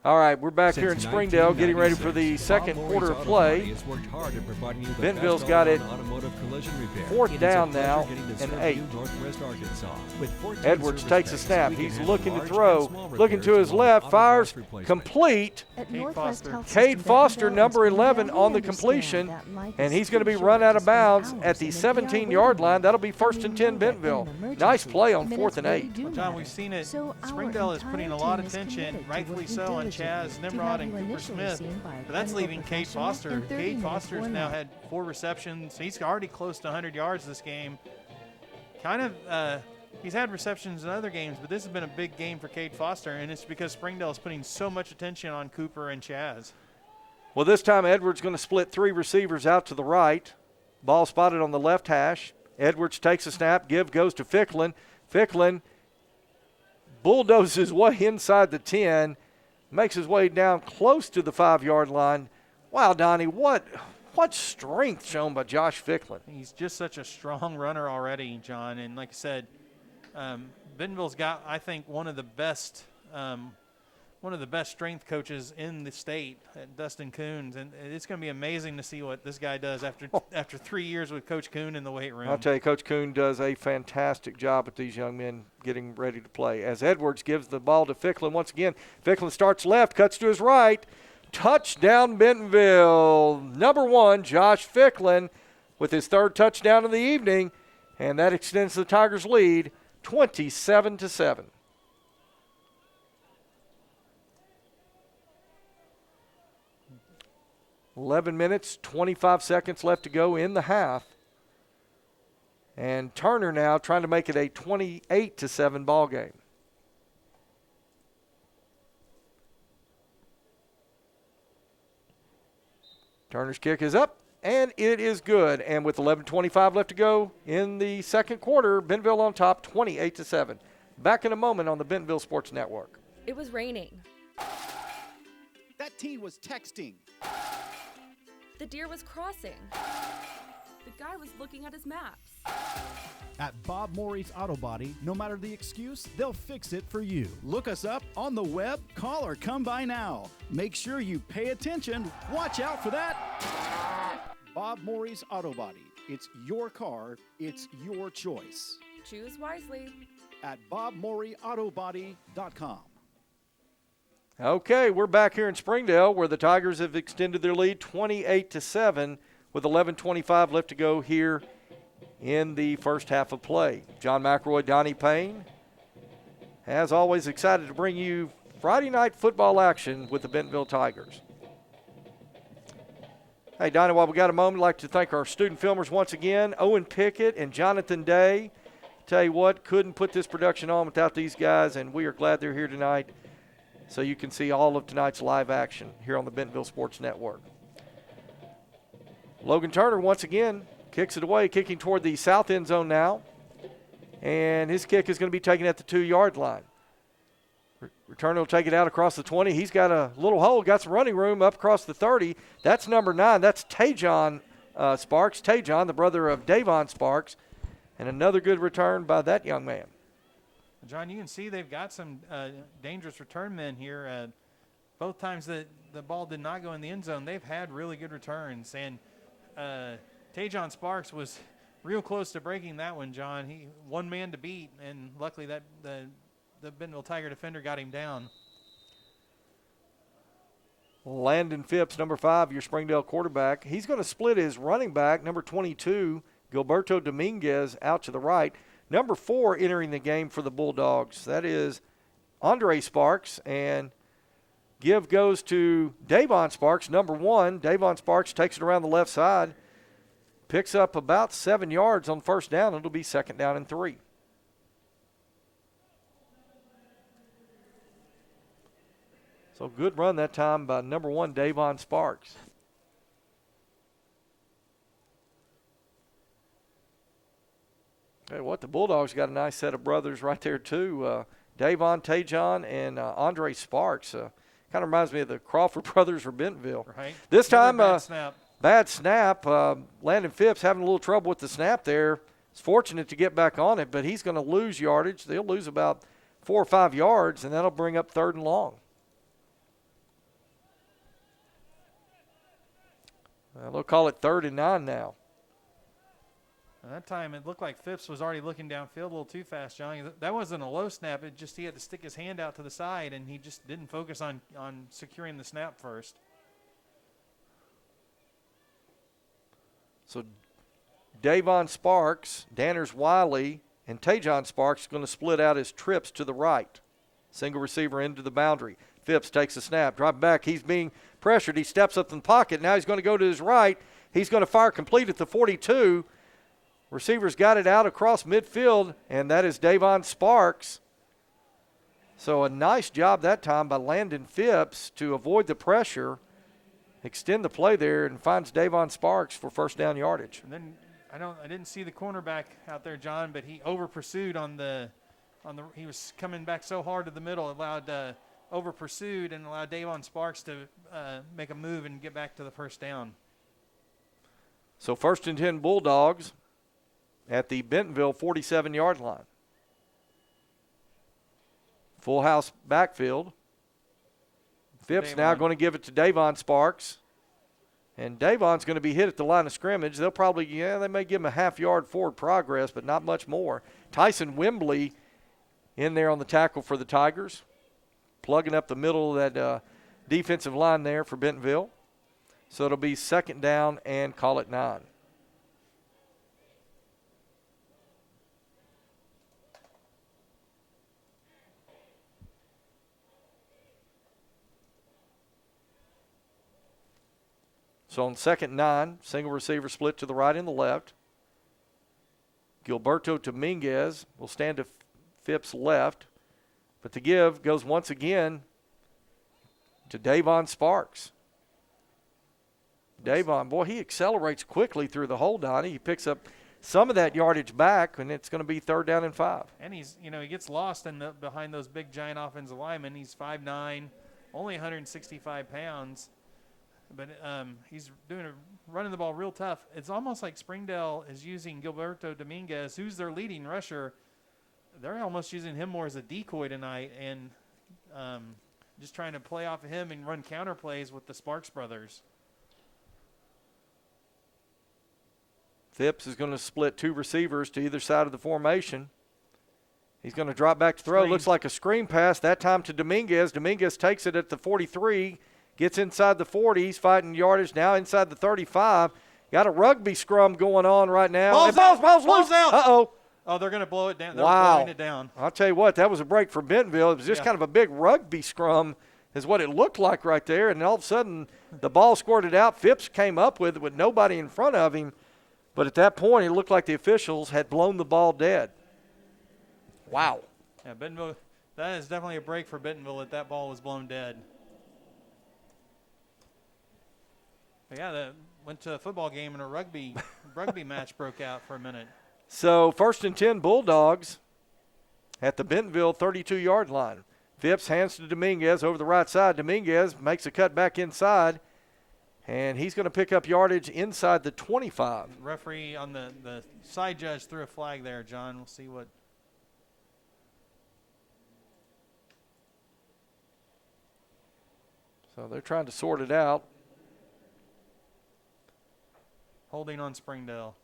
All right, we're back here in Since Springdale getting ready for the 1996, second Bob quarter Morey's of Auto Body play. has worked hard at providing you the Bentonville's best got it all-around automotive collision repair. fourth It is a down pleasure now getting to and serve 8. you, Northwest Arkansas. With 14 Edwards service takes a bays, snap. we can He's handle looking to large and throw. small Looking to repairs his along left, auto fires parts replacement. complete. Kate Foster. Cade Foster, number 11, on the completion, and he's going to be run out of bounds at the 17-yard line. That'll be 1st and 10 Bentonville. Nice play on 4th and 8. Well, John, we've seen it. Springdale is putting a lot of attention, rightfully so, on Chaz Nimrod and Cooper Smith. But that's leaving Cade Foster. Cade Foster's now had 4 receptions. He's already close to 100 yards this game. He's had receptions in other games, but this has been a big game for Cade Foster, and it's because Springdale is putting so much attention on Cooper and Chaz. Well, this time Edwards going to split 3 receivers out to the right. Ball spotted on the left hash. Edwards takes a snap. Give goes to Ficklin. Ficklin bulldozes his way inside the 10. Makes his way down close to the 5-yard line. Wow, Donnie, what strength shown by Josh Ficklin. He's just such a strong runner already, John. And like I said, Bentonville's got, I think, one of the best strength coaches in the state, Dustin Coons, and it's going to be amazing to see what this guy does after 3 years with Coach Coon in the weight room. I'll tell you, Coach Coon does a fantastic job with these young men getting ready to play. As Edwards gives the ball to Ficklin once again, Ficklin starts left, cuts to his right. Touchdown Bentonville. Number 1, Josh Ficklin, with his 3rd touchdown of the evening, and that extends the Tigers' lead 27-7. $11 minutes, 25 seconds left to go in the half. And Turner now trying to make it a 28-7 ball game. Turner's kick is up, and it is good. And with 11:25 left to go in the second quarter, Bentonville on top, 28-7. Back in a moment on the Bentonville Sports Network. It was raining. That teen was texting. The deer was crossing. The guy was looking at his maps. At Bob Morey's Auto Body, no matter the excuse, they'll fix it for you. Look us up on the web, call or come by now. Make sure you pay attention. Watch out for that. Bob Morey's Auto Body. It's your car. It's your choice. Choose wisely. At BobMoreyAutoBody.com. Okay, we're back here in Springdale where the Tigers have extended their lead 28-7 with 11:25 left to go here in the first half of play. John McElroy, Donnie Payne, as always, excited to bring you Friday night football action with the Bentonville Tigers. Hey, Donnie, while we got a moment, I'd like to thank our student filmers once again, Owen Pickett and Jonathan Day. Tell you what, couldn't put this production on without these guys, and we are glad they're here tonight so you can see all of tonight's live action here on the Bentonville Sports Network. Logan Turner once again kicks it away, kicking toward the south end zone now. And his kick is going to be taken at the 2-yard line. Returner will take it out across the 20. He's got a little hole, got some running room up across the 30. That's number 9. That's Tajon Sparks. Tajon, the brother of Davon Sparks. And another good return by that young man. John, you can see they've got some dangerous return men here. Both times that the ball did not go in the end zone, they've had really good returns. And Tajon Sparks was real close to breaking that one, John. He one man to beat, and luckily that the Bentonville Tiger defender got him down. Landon Phipps, number 5, your Springdale quarterback. He's going to split his running back, number 22, Gilberto Dominguez, out to the right. Number 4 entering the game for the Bulldogs. That is Andre Sparks, and give goes to Davon Sparks, number 1. Davon Sparks takes it around the left side, picks up about 7 yards on first down. It'll be 2nd down and 3. So good run that time by number 1, Davon Sparks. Hey, what, the Bulldogs got a nice set of brothers right there too. Davon, Tajon, and Andre Sparks. Kind of reminds me of the Crawford brothers for Bentonville. Right. This time, Bad snap. Landon Phipps having a little trouble with the snap there. He's fortunate to get back on it, but he's going to lose yardage. They'll lose about 4 or 5 yards, and that'll bring up 3rd and long. They'll call it 3rd and 9 now. At that time, it looked like Phipps was already looking downfield a little too fast, Johnny. That wasn't a low snap. It just he had to stick his hand out to the side, and he just didn't focus on securing the snap first. So Davon Sparks, Danners Wiley, and Tajon Sparks are going to split out his trips to the right. Single receiver into the boundary. Phipps takes a snap, drop back. He's being pressured. He steps up in the pocket. Now he's going to go to his right. He's going to fire complete at the 42. Receiver's got it out across midfield, and that is Davon Sparks. So a nice job that time by Landon Phipps to avoid the pressure, extend the play there, and finds Davon Sparks for 1st down yardage. And then I didn't see the cornerback out there, John, but he over pursued he was coming back so hard to the middle, allowed over pursued and allowed Davon Sparks to make a move and get back to the 1st down. So 1st and 10 Bulldogs at the Bentonville 47-yard line. Full house backfield. Phipps now going to give it to Davon Sparks. And Davon's going to be hit at the line of scrimmage. They'll probably, they may give him a half-yard forward progress, but not much more. Tyson Wembley in there on the tackle for the Tigers, plugging up the middle of that defensive line there for Bentonville. So it'll be 2nd down and call it 9. So on 2nd and 9, single receiver split to the right and the left. Gilberto Dominguez will stand to Phipps' left, but the give goes once again to Davon Sparks. Davon, boy, he accelerates quickly through the hole, Donnie. He picks up some of that yardage back, and it's going to be 3rd down and 5. And he gets lost behind those big, giant offensive linemen. He's 5'9", only 165 pounds. But he's running the ball real tough. It's almost like Springdale is using Gilberto Dominguez, who's their leading rusher. They're almost using him more as a decoy tonight and just trying to play off of him and run counter plays with the Sparks brothers. Phipps is going to split 2 receivers to either side of the formation. He's going to drop back to throw. Looks like a screen pass, that time to Dominguez. Dominguez takes it at the 43. Gets inside the 40. He's fighting yardage now inside the 35. Got a rugby scrum going on right now. Ball's loose out. Uh-oh. Oh, they're going to blow it down. They're wow. blowing it down. I'll tell you what, that was a break for Bentonville. It was just kind of a big rugby scrum is what it looked like right there. And all of a sudden, the ball squirted out. Phipps came up with it with nobody in front of him. But at that point, it looked like the officials had blown the ball dead. Wow. Yeah, Bentonville, that is definitely a break for Bentonville that ball was blown dead. But yeah, went to a football game and a rugby match broke out for a minute. So 1st and 10 Bulldogs at the Bentonville 32-yard line. Phipps hands to Dominguez over the right side. Dominguez makes a cut back inside, and he's going to pick up yardage inside the 25. Referee on the side judge threw a flag there, John. We'll see what. So they're trying to sort it out. Holding on Springdale.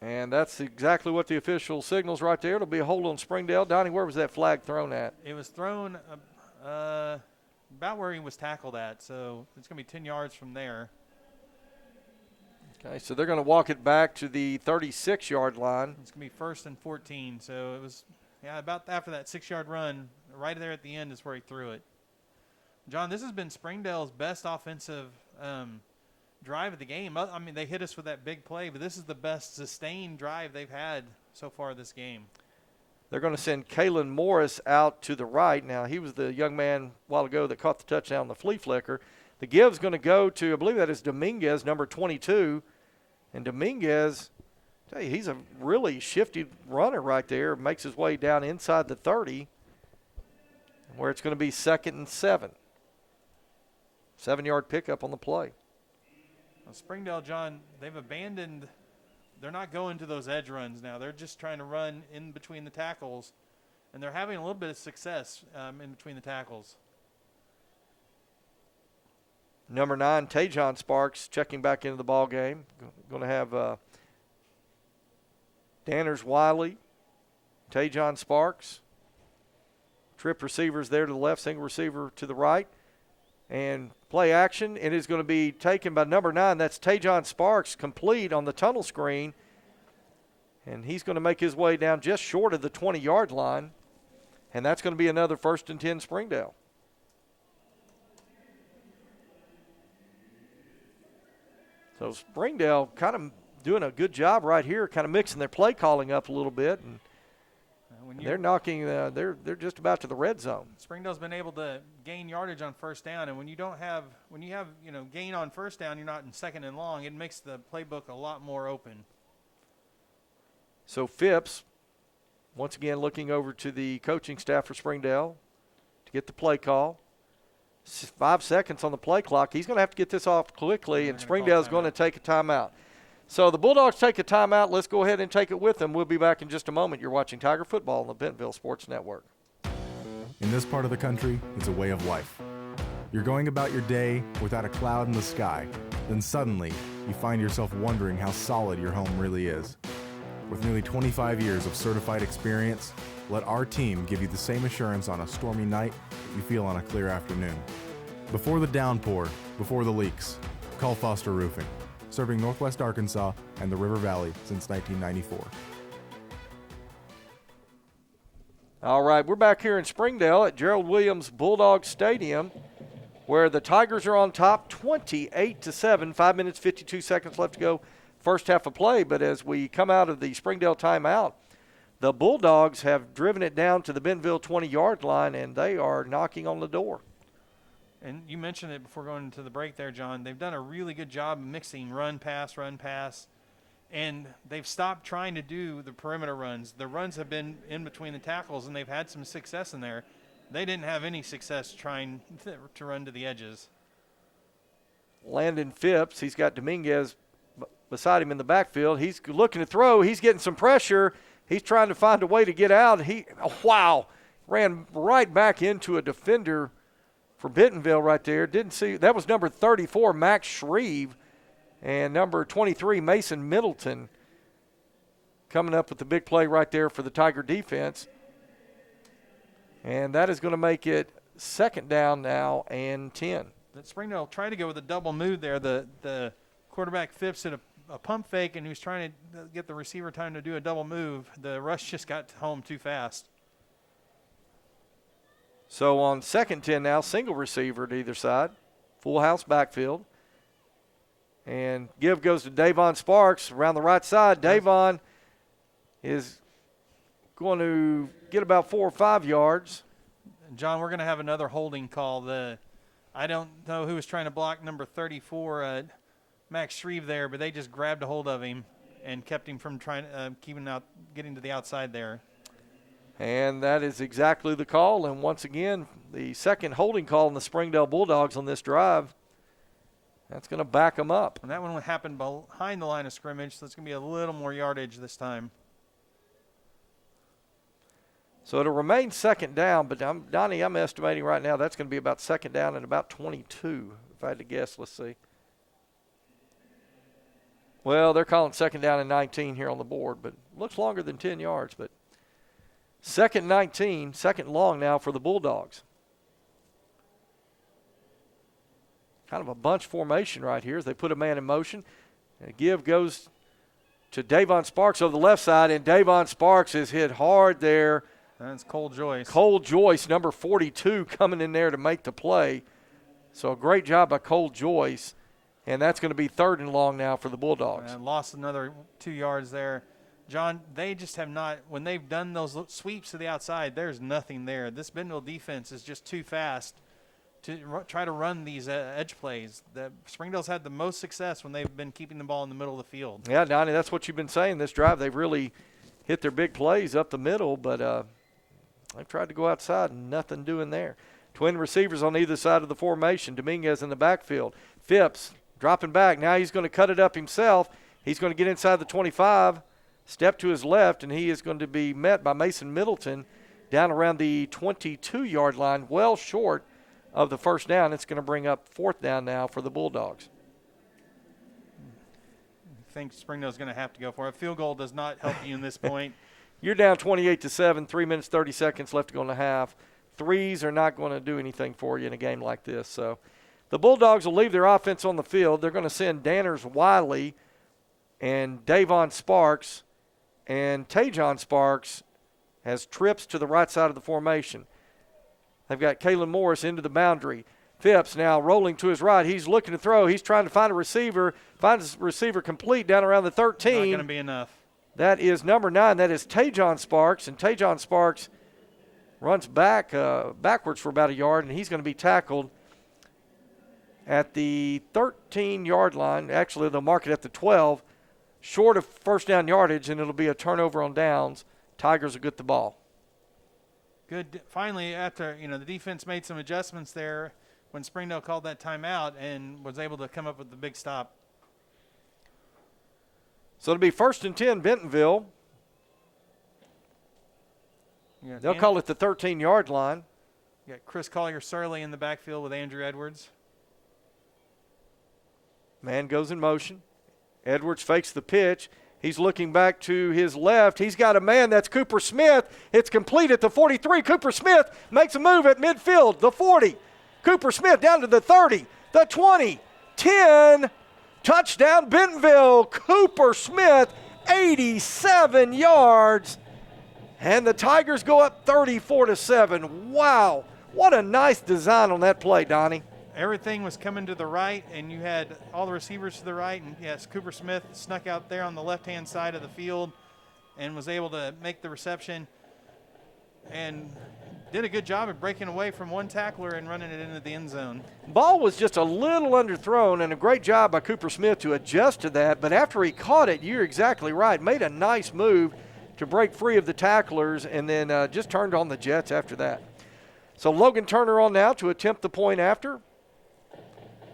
And that's exactly what the official signals right there. It'll be a hold on Springdale. Donnie, where was that flag thrown at? It was thrown about where he was tackled at, so it's going to be 10 yards from there. Okay, so they're going to walk it back to the 36-yard line. It's going to be 1st and 14, so it was, about after that 6-yard run, right there at the end is where he threw it. John, this has been Springdale's best offensive drive of the game. I mean, they hit us with that big play, but this is the best sustained drive they've had so far this game. They're going to send Kalen Morris out to the right. Now, he was the young man a while ago that caught the touchdown on the flea flicker. The give's going to go to, I believe that is Dominguez, number 22. And Dominguez, I tell you, he's a really shifty runner right there. Makes his way down inside the 30. where it's going to be 2nd and 7. 7-yard pickup on the play. Well, Springdale, John, they've abandoned – they're not going to those edge runs now. They're just trying to run in between the tackles, and they're having a little bit of success in between the tackles. Number 9, Tajon Sparks, checking back into the ball game. Going to have Danners Wiley, Tajon Sparks. Trip receivers there to the left, single receiver to the right. And play action. It is going to be taken by number 9. That's Tajon Sparks, complete on the tunnel screen. And he's going to make his way down just short of the 20-yard line. And that's going to be another 1st and 10 Springdale. So Springdale kind of doing a good job right here, kind of mixing their play calling up a little bit. And they're knocking, they're just about to the red zone. Springdale's been able to gain yardage on 1st down, and when you have gain on 1st down, you're not in 2nd and long. It makes the playbook a lot more open. So Phipps, once again, looking over to the coaching staff for Springdale to get the play call. 5 seconds on the play clock. He's going to have to get this off quickly, and Springdale's going to take a timeout. So the Bulldogs take a timeout. Let's go ahead and take it with them. We'll be back in just a moment. You're watching Tiger Football on the Bentonville Sports Network. In this part of the country, it's a way of life. You're going about your day without a cloud in the sky. Then suddenly, you find yourself wondering how solid your home really is. With nearly 25 years of certified experience, let our team give you the same assurance on a stormy night that you feel on a clear afternoon. Before the downpour, before the leaks, call Foster Roofing, serving Northwest Arkansas and the River Valley since 1994. All right, we're back here in Springdale at Gerald Williams Bulldog Stadium, where the Tigers are on top 28-7, 5 minutes, 52 seconds left to go, first half of play. But as we come out of the Springdale timeout, the Bulldogs have driven it down to the Bentonville 20-yard line, and they are knocking on the door. And you mentioned it before going into the break there, John. They've done a really good job mixing run, pass, and they've stopped trying to do the perimeter runs. The runs have been in between the tackles, and they've had some success in there. They didn't have any success trying to run to the edges. Landon Phipps, he's got Dominguez beside him in the backfield. He's looking to throw. He's getting some pressure. He's trying to find a way to get out. Ran right back into a defender for Bentonville right there. Didn't see, that was number 34, Max Shreve, and number 23, Mason Middleton, coming up with the big play right there for the Tiger defense. And that is going to make it 2nd down now and 10. That Springdale tried to go with a double move there. The quarterback Phipps did a pump fake, and he was trying to get the receiver time to do a double move. The rush just got home too fast. So on 2nd and 10 now, single receiver to either side, full house backfield. And give goes to Davon Sparks around the right side. Davon is going to get about 4 or 5 yards. John, we're going to have another holding call. I don't know who was trying to block number 34, Max Shreve there, but they just grabbed a hold of him and kept him from getting to the outside there. And that is exactly the call. And once again, the second holding call in the Springdale Bulldogs on this drive. That's going to back them up. And that one happened behind the line of scrimmage, so it's going to be a little more yardage this time. So it'll remain 2nd down, but Donnie, I'm estimating right now that's going to be about 2nd down and about 22, if I had to guess. Let's see. Well, they're calling 2nd down and 19 here on the board, but looks longer than 10 yards. But 2nd 19, 2nd long now for the Bulldogs. Kind of a bunch formation right here as they put a man in motion. And a give goes to Davon Sparks over the left side, and Davon Sparks is hit hard there. That's Cole Joyce. Cole Joyce, number 42, coming in there to make the play. So a great job by Cole Joyce. And that's going to be 3rd and long now for the Bulldogs. And lost another 2 yards there. John, they just have not, when they've done those sweeps to the outside, there's nothing there. This Bentonville defense is just too fast to try to run these edge plays. Springdale's had the most success when they've been keeping the ball in the middle of the field. Yeah, Donnie, that's what you've been saying this drive. They've really hit their big plays up the middle, but They've tried to go outside and nothing doing there. Twin receivers on either side of the formation. Dominguez in the backfield. Phipps dropping back. Now he's going to cut it up himself. He's going to get inside the 25, step to his left, and he is going to be met by Mason Middleton down around the 22-yard line, well short of the first down. It's going to bring up fourth down now for the Bulldogs. I think Springdale's going to have to go for it. A field goal does not help you in this point. You're down 28-7, 3 minutes, 30 seconds left to go in the half. Threes are not going to do anything for you in a game like this. So the Bulldogs will leave their offense on the field. They're going to send Danners Wiley and Davon Sparks, and Tajon Sparks has trips to the right side of the formation. They've got Kalen Morris into the boundary. Phipps now rolling to his right. He's looking to throw. He's trying to find a receiver. Finds a receiver complete down around the 13. Not going to be enough. That is number 9. That is Tajon Sparks, and Tajon Sparks runs backwards for about a yard, and he's going to be tackled at the 13-yard line. Actually, they'll mark it at the 12, short of first down yardage, and it'll be a turnover on downs. Tigers will get the ball. Good. Finally, after the defense made some adjustments there when Springdale called that timeout and was able to come up with the big stop. So it'll be 1st and 10, Bentonville. They'll call it the 13-yard line. You got Chris Collier-Surley in the backfield with Andrew Edwards. Man goes in motion. Edwards fakes the pitch. He's looking back to his left. He's got a man. That's Cooper Smith. It's complete at the 43. Cooper Smith makes a move at midfield, the 40. Cooper Smith down to the 30, the 20, 10. Touchdown, Bentonville. Cooper Smith, 87 yards. And the Tigers go up 34-7. Wow, what a nice design on that play, Donnie. Everything was coming to the right, and you had all the receivers to the right. And, yes, Cooper Smith snuck out there on the left-hand side of the field and was able to make the reception and did a good job of breaking away from one tackler and running it into the end zone. Ball was just a little underthrown, and a great job by Cooper Smith to adjust to that. But after he caught it, you're exactly right, made a nice move to break free of the tacklers, and then just turned on the Jets after that. So Logan Turner on now to attempt the point after.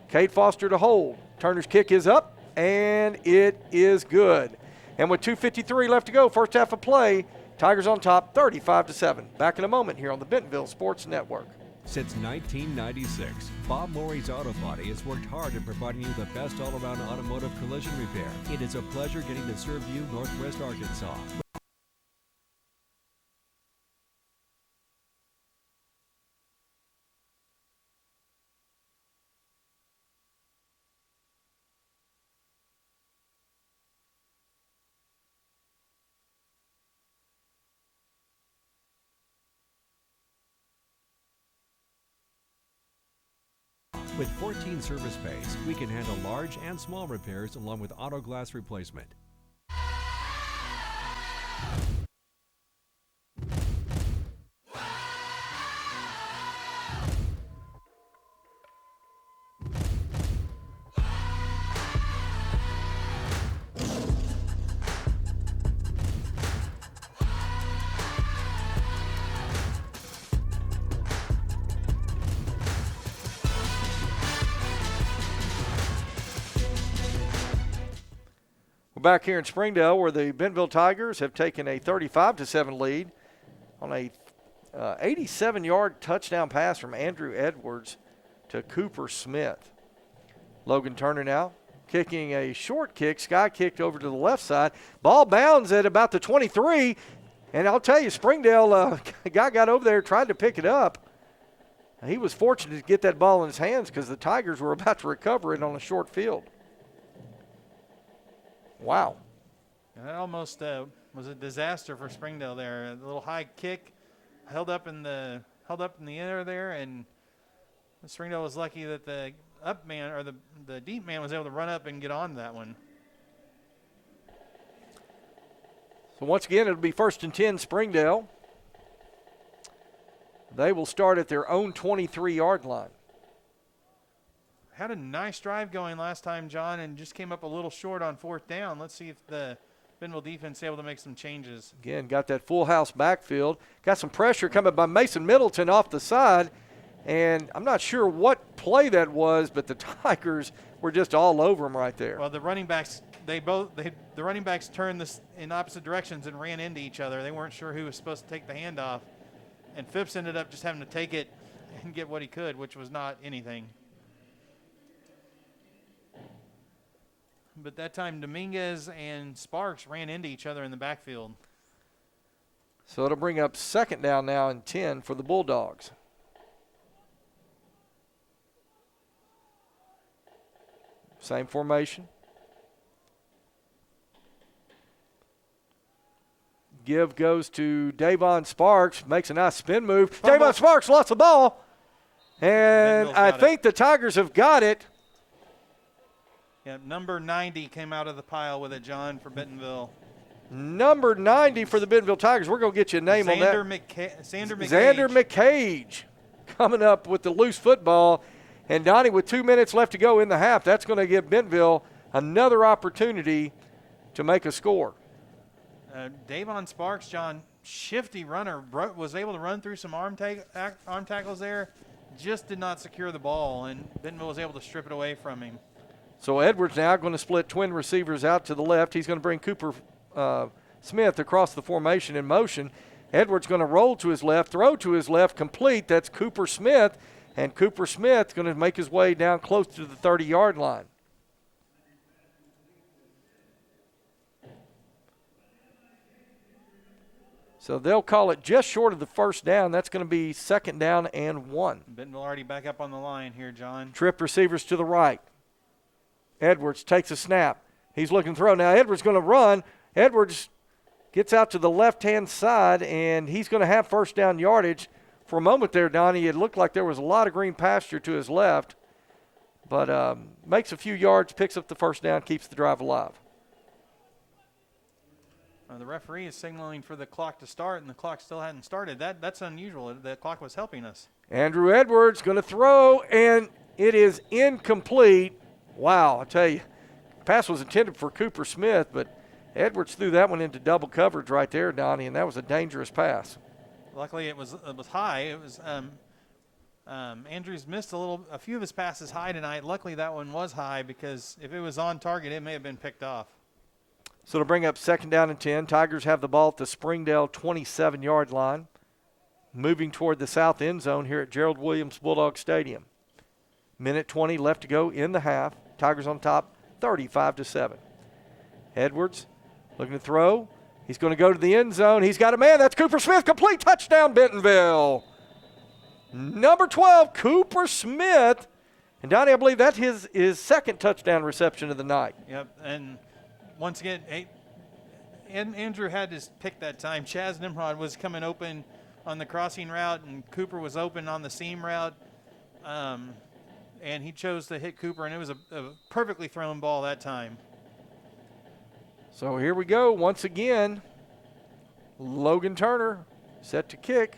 Cade Foster to hold. Turner's kick is up, and it is good. And with 2:53 left to go, first half of play, Tigers on top, 35-7. Back in a moment here on the Bentonville Sports Network. Since 1996, Bob Morey's Auto Body has worked hard at providing you the best all-around automotive collision repair. It is a pleasure getting to serve you, Northwest Arkansas. With 14 service bays, we can handle large and small repairs along with auto glass replacement. We're back here in Springdale where the Bentonville Tigers have taken a 35-7 lead on a 87-yard touchdown pass from Andrew Edwards to Cooper Smith. Logan Turner now kicking a short kick, sky kicked over to the left side. Ball bounds at about the 23, and I'll tell you, Springdale, a guy got over there, tried to pick it up. He was fortunate to get that ball in his hands because the Tigers were about to recover it on a short field. Wow. That almost was a disaster for Springdale there. A little high kick held up in the air there, and Springdale was lucky that the up man or the deep man was able to run up and get on that one. So once again, it'll be 1st and 10 Springdale. They will start at their own 23-yard line. Had a nice drive going last time, John, and just came up a little short on 4th down. Let's see if the Bentonville defense able to make some changes. Again, got that full house backfield. Got some pressure coming by Mason Middleton off the side. And I'm not sure what play that was, but the Tigers were just all over him right there. Well, the running backs, the running backs turned this in opposite directions and ran into each other. They weren't sure who was supposed to take the handoff. And Phipps ended up just having to take it and get what he could, which was not anything. But that time, Dominguez and Sparks ran into each other in the backfield. So it'll bring up second down now and 10 for the Bulldogs. Same formation. Give goes to Davon Sparks. Makes a nice spin move. Fumble. Davon Sparks lost the ball. And Bentonville's I got think the Tigers have got it. Yeah, number 90 came out of the pile with it, John, for Bentonville. Number 90 for the Bentonville Tigers. We're going to get you a name on that. Xander McCage. Xander McCage coming up with the loose football. And Donnie, with 2 minutes left to go in the half, that's going to give Bentonville another opportunity to make a score. Davon Sparks, John, shifty runner, was able to run through some arm tackles there, just did not secure the ball, and Bentonville was able to strip it away from him. So Edwards now going to split twin receivers out to the left. He's going to bring Cooper Smith across the formation in motion. Edwards going to roll to his left, throw to his left, complete. That's Cooper Smith, and Cooper Smith going to make his way down close to the 30-yard line. So they'll call it just short of the first down. That's going to be second down and 1. Bentonville already back up on the line here, John. Trip receivers to the right. Edwards takes a snap. He's looking to throw. Now Edwards going to run. Edwards gets out to the left-hand side, and he's going to have first down yardage. For a moment there, Donnie, it looked like there was a lot of green pasture to his left, but makes a few yards, picks up the first down, keeps the drive alive. The referee is signaling for the clock to start, and the clock still hadn't started. That's unusual. The clock was helping us. Andrew Edwards going to throw, and it is incomplete. Wow, I tell you, pass was intended for Cooper Smith, but Edwards threw that one into double coverage right there, Donnie, and that was a dangerous pass. Luckily, it was high. It was Andrews missed a few of his passes high tonight. Luckily, that one was high, because if it was on target, it may have been picked off. So to bring up second down and 10, Tigers have the ball at the Springdale 27-yard line, moving toward the south end zone here at Gerald Williams Bulldog Stadium. Minute 20 left to go in the half. Tigers on top, 35-7. Edwards looking to throw. He's going to go to the end zone. He's got a man. That's Cooper Smith. Complete touchdown, Bentonville. Number 12, Cooper Smith. And Donnie, I believe that's his second touchdown reception of the night. Yep, and once again, Andrew had his pick that time. Chaz Nimrod was coming open on the crossing route, and Cooper was open on the seam route. And he chose to hit Cooper, and it was a perfectly thrown ball that time. So here we go once again. Logan Turner set to kick.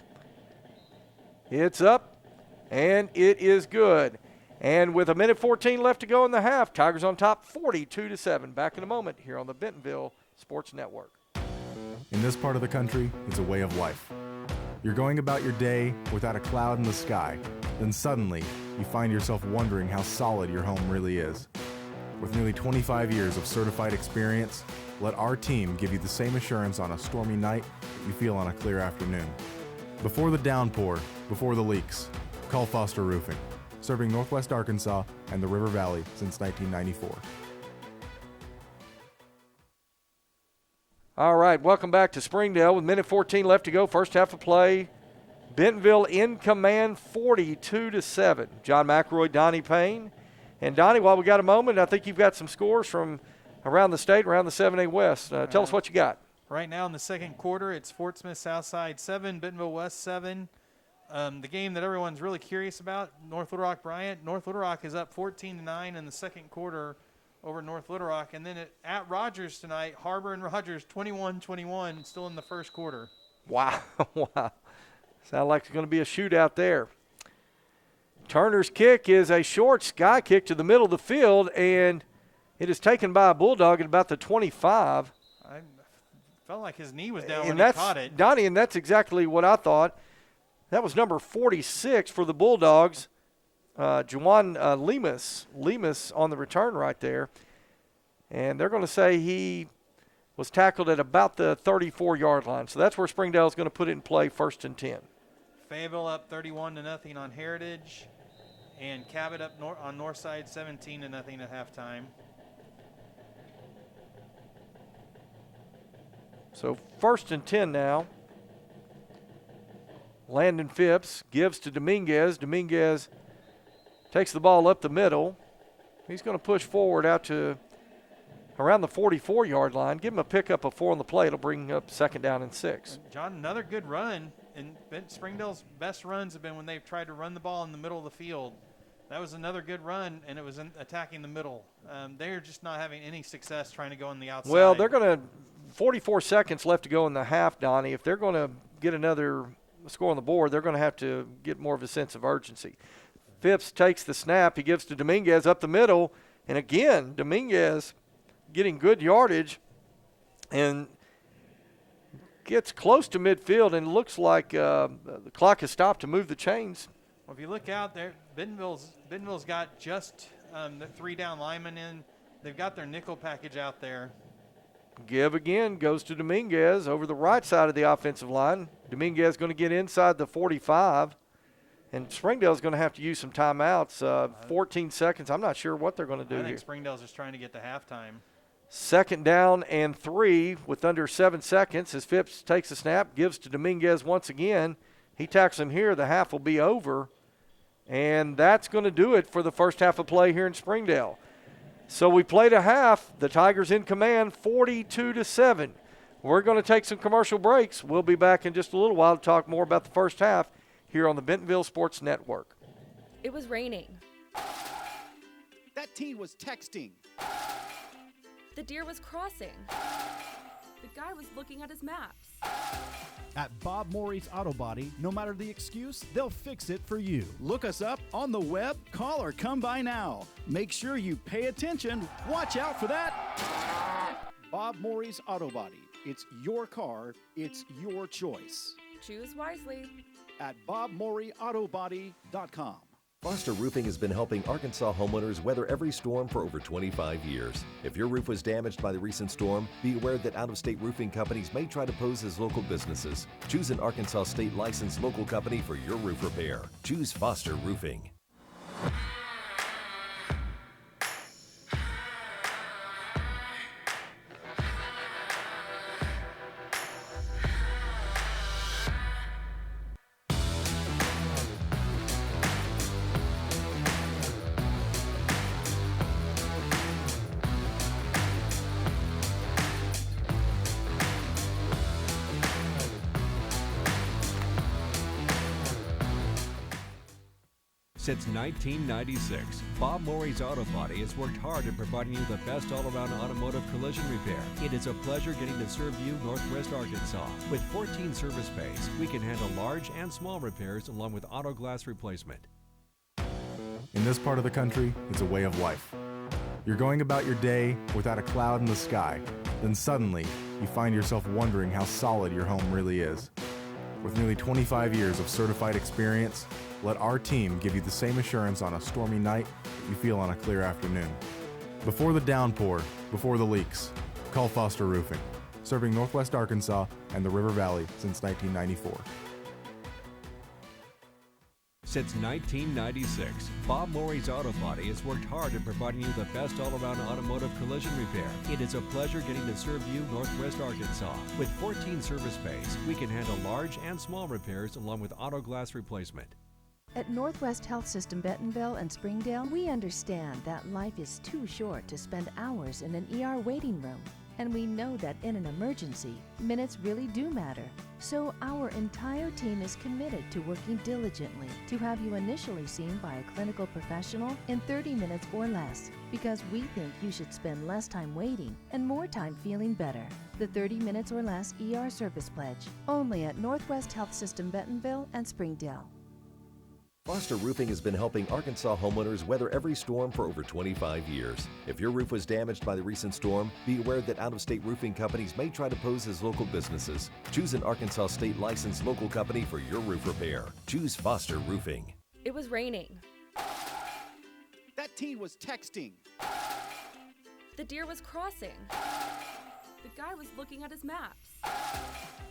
It's up, and it is good. And with a minute 14 left to go in the half, Tigers on top 42-7. Back in a moment here on the Bentonville Sports Network. In this part of the country, it's a way of life. You're going about your day without a cloud in the sky. Then suddenly, you find yourself wondering how solid your home really is. With nearly 25 years of certified experience, let our team give you the same assurance on a stormy night that you feel on a clear afternoon. Before the downpour, before the leaks, call Foster Roofing, serving Northwest Arkansas and the River Valley since 1994. All right, welcome back to Springdale with minute 14 left to go. First half of play. Bentonville in command 42-7. John McElroy, Donnie Payne. And Donnie, while we got a moment, I think you've got some scores from around the state, around the 7A West. Tell us what you got. Right now in the second quarter, it's Fort Smith Southside 7, Bentonville West 7. The game that everyone's really curious about, North Little Rock Bryant. North Little Rock is up 14-9 in the second quarter over North Little Rock. And then at Rogers tonight, Harbor and Rogers 21-21, still in the first quarter. Wow. Wow. Sounds like it's going to be a shootout there. Turner's kick is a short sky kick to the middle of the field, and it is taken by a Bulldog at about the 25. Felt like his knee was down And when he caught it. Donnie, and that's exactly what I thought. That was number 46 for the Bulldogs, Juwan Lemus on the return right there. And they're going to say he was tackled at about the 34-yard line. So that's where Springdale's going to put it in play, 1st and 10. Fayetteville up 31-0 on Heritage, and Cabot up on Northside 17-0 at halftime. So 1st and 10 now. Landon Phipps gives to Dominguez. Dominguez takes the ball up the middle. He's going to push forward out to around the 44-yard line. Give him a pickup of 4 on the play. It'll bring up 2nd down and 6. John, another good run. And Springdale's best runs have been when they've tried to run the ball in the middle of the field. That was another good run, and it was attacking the middle. They're just not having any success trying to go on the outside. Well, they're going to 44 seconds left to go in the half, Donnie. If they're going to get another score on the board, they're going to have to get more of a sense of urgency. Phipps takes the snap. He gives to Dominguez up the middle. And again, Dominguez getting good yardage and gets close to midfield, and looks like the clock has stopped to move the chains. Well, if you look out there, Bentonville's got just the 3 down linemen in. They've got their nickel package out there. Give again, goes to Dominguez over the right side of the offensive line. Dominguez going to get inside the 45, and Springdale's going to have to use some timeouts. 14 seconds. I'm not sure what they're going to do I think here. Springdale's just trying to get to halftime. 2nd down and 3 with under 7 seconds as Phipps takes the snap, gives to Dominguez once again. He tackles him here. The half will be over, and that's going to do it for the first half of play here in Springdale. So we played a half. The Tigers in command, 42-7. We're going to take some commercial breaks. We'll be back in just a little while to talk more about the first half here on the Bentonville Sports Network. It was raining. That teen was texting. The deer was crossing. The guy was looking at his maps. At Bob Morey's Auto Body, no matter the excuse, they'll fix it for you. Look us up on the web, call or come by now. Make sure you pay attention. Watch out for that. Bob Morey's Auto Body. It's your car. It's your choice. Choose wisely. At BobMoreyAutoBody.com. Foster Roofing has been helping Arkansas homeowners weather every storm for over 25 years. If your roof was damaged by the recent storm, be aware that out-of-state roofing companies may try to pose as local businesses. Choose an Arkansas state licensed local company for your roof repair. Choose Foster Roofing. Since 1996, Bob Morey's Auto Body has worked hard at providing you the best all-around automotive collision repair. It is a pleasure getting to serve you Northwest Arkansas. With 14 service bays, we can handle large and small repairs along with auto glass replacement. In this part of the country, it's a way of life. You're going about your day without a cloud in the sky. Then suddenly, you find yourself wondering how solid your home really is. With nearly 25 years of certified experience, let our team give you the same assurance on a stormy night that you feel on a clear afternoon. Before the downpour, before the leaks, call Foster Roofing, serving Northwest Arkansas and the River Valley since 1994. Since 1996, Bob Morey's Auto Body has worked hard at providing you the best all-around automotive collision repair. It is a pleasure getting to serve you Northwest Arkansas. With 14 service bays, we can handle large and small repairs along with auto glass replacement. At Northwest Health System Bentonville and Springdale, we understand that life is too short to spend hours in an ER waiting room. And we know that in an emergency, minutes really do matter. So our entire team is committed to working diligently to have you initially seen by a clinical professional in 30 minutes or less, because we think you should spend less time waiting and more time feeling better. The 30 minutes or less ER service pledge, only at Northwest Health System Bentonville and Springdale. Foster Roofing has been helping Arkansas homeowners weather every storm for over 25 years. If your roof was damaged by the recent storm, be aware that out-of-state roofing companies may try to pose as local businesses. Choose an Arkansas state licensed local company for your roof repair. Choose Foster Roofing. It was raining. That teen was texting. The deer was crossing. The guy was looking at his maps.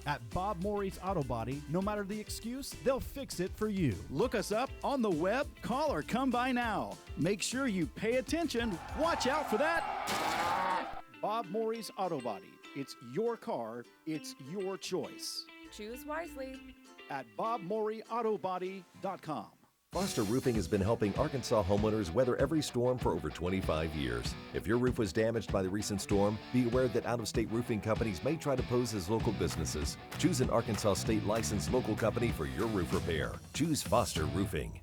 At Bob Morey's Auto Body, no matter the excuse, they'll fix it for you. Look us up on the web, call or come by now. Make sure you pay attention. Watch out for that. Bob Morey's Auto Body. It's your car, it's your choice. Choose wisely. At BobMoreyAutoBody.com. Foster Roofing has been helping Arkansas homeowners weather every storm for over 25 years. If your roof was damaged by the recent storm, be aware that out-of-state roofing companies may try to pose as local businesses. Choose an Arkansas state licensed local company for your roof repair. Choose Foster Roofing.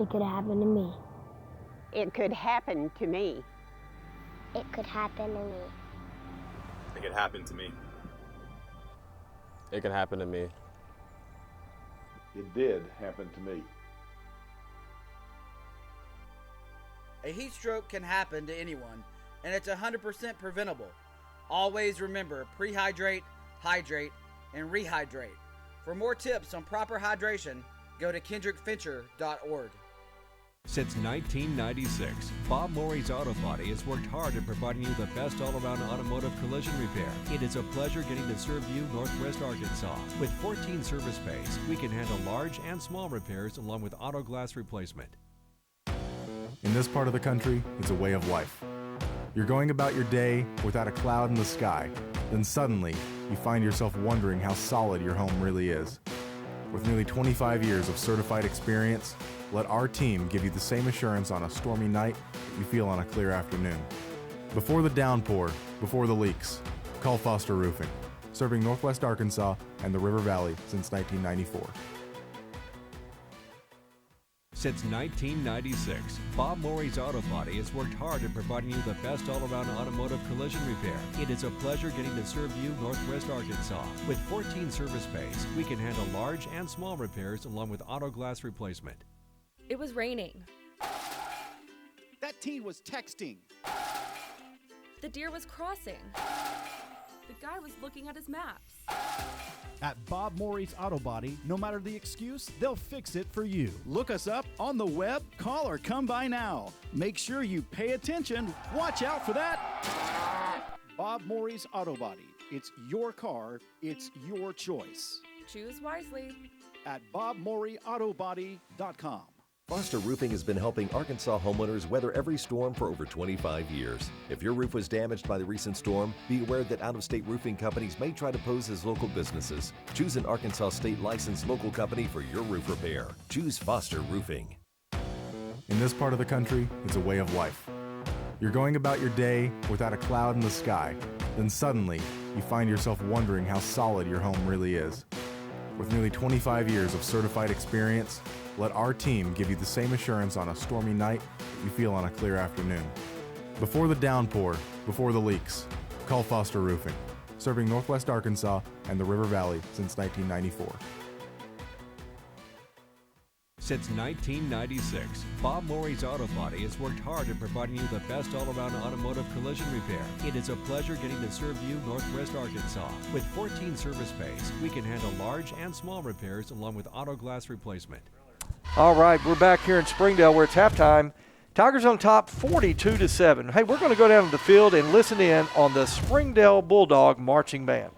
It could happen to me. It could happen to me. It could happen to me. It could happen to me. It could happen to me. It did happen to me. A heat stroke can happen to anyone, and it's 100% preventable. Always remember, prehydrate, hydrate, and rehydrate. For more tips on proper hydration, go to kendrickfincher.org. Since 1996, Bob Morey's Auto Body has worked hard at providing you the best all-around automotive collision repair. It is a pleasure getting to serve you Northwest Arkansas. With 14 service bays, we can handle large and small repairs along with auto glass replacement. In this part of the country, it's a way of life. You're going about your day without a cloud in the sky. Then suddenly, you find yourself wondering how solid your home really is. With nearly 25 years of certified experience, let our team give you the same assurance on a stormy night that you feel on a clear afternoon. Before the downpour, before the leaks, call Foster Roofing, serving Northwest Arkansas and the River Valley since 1994. Since 1996, Bob Morey's Auto Body has worked hard at providing you the best all-around automotive collision repair. It is a pleasure getting to serve you Northwest Arkansas. With 14 service bays, we can handle large and small repairs along with auto glass replacement. It was raining. That teen was texting. The deer was crossing. The guy was looking at his maps. At Bob Morey's Auto Body, no matter the excuse, they'll fix it for you. Look us up on the web, call or come by now. Make sure you pay attention. Watch out for that. Bob Morey's Auto Body. It's your car, it's your choice. Choose wisely. At BobMoreyAutoBody.com. Foster Roofing has been helping Arkansas homeowners weather every storm for over 25 years. If your roof was damaged by the recent storm, be aware that out-of-state roofing companies may try to pose as local businesses. Choose an Arkansas state licensed local company for your roof repair. Choose Foster Roofing. In this part of the country, it's a way of life. You're going about your day without a cloud in the sky. Then suddenly, you find yourself wondering how solid your home really is. With nearly 25 years of certified experience, let our team give you the same assurance on a stormy night that you feel on a clear afternoon. Before the downpour, before the leaks, call Foster Roofing, serving Northwest Arkansas and the River Valley since 1994. Since 1996, Bob Morey's Auto Body has worked hard at providing you the best all-around automotive collision repair. It is a pleasure getting to serve you Northwest Arkansas. With 14 service bays, we can handle large and small repairs along with auto glass replacement. All right, we're back here in Springdale where it's halftime. Tigers on top 42-7. Hey, we're going to go down to the field and listen in on the Springdale Bulldog Marching Band.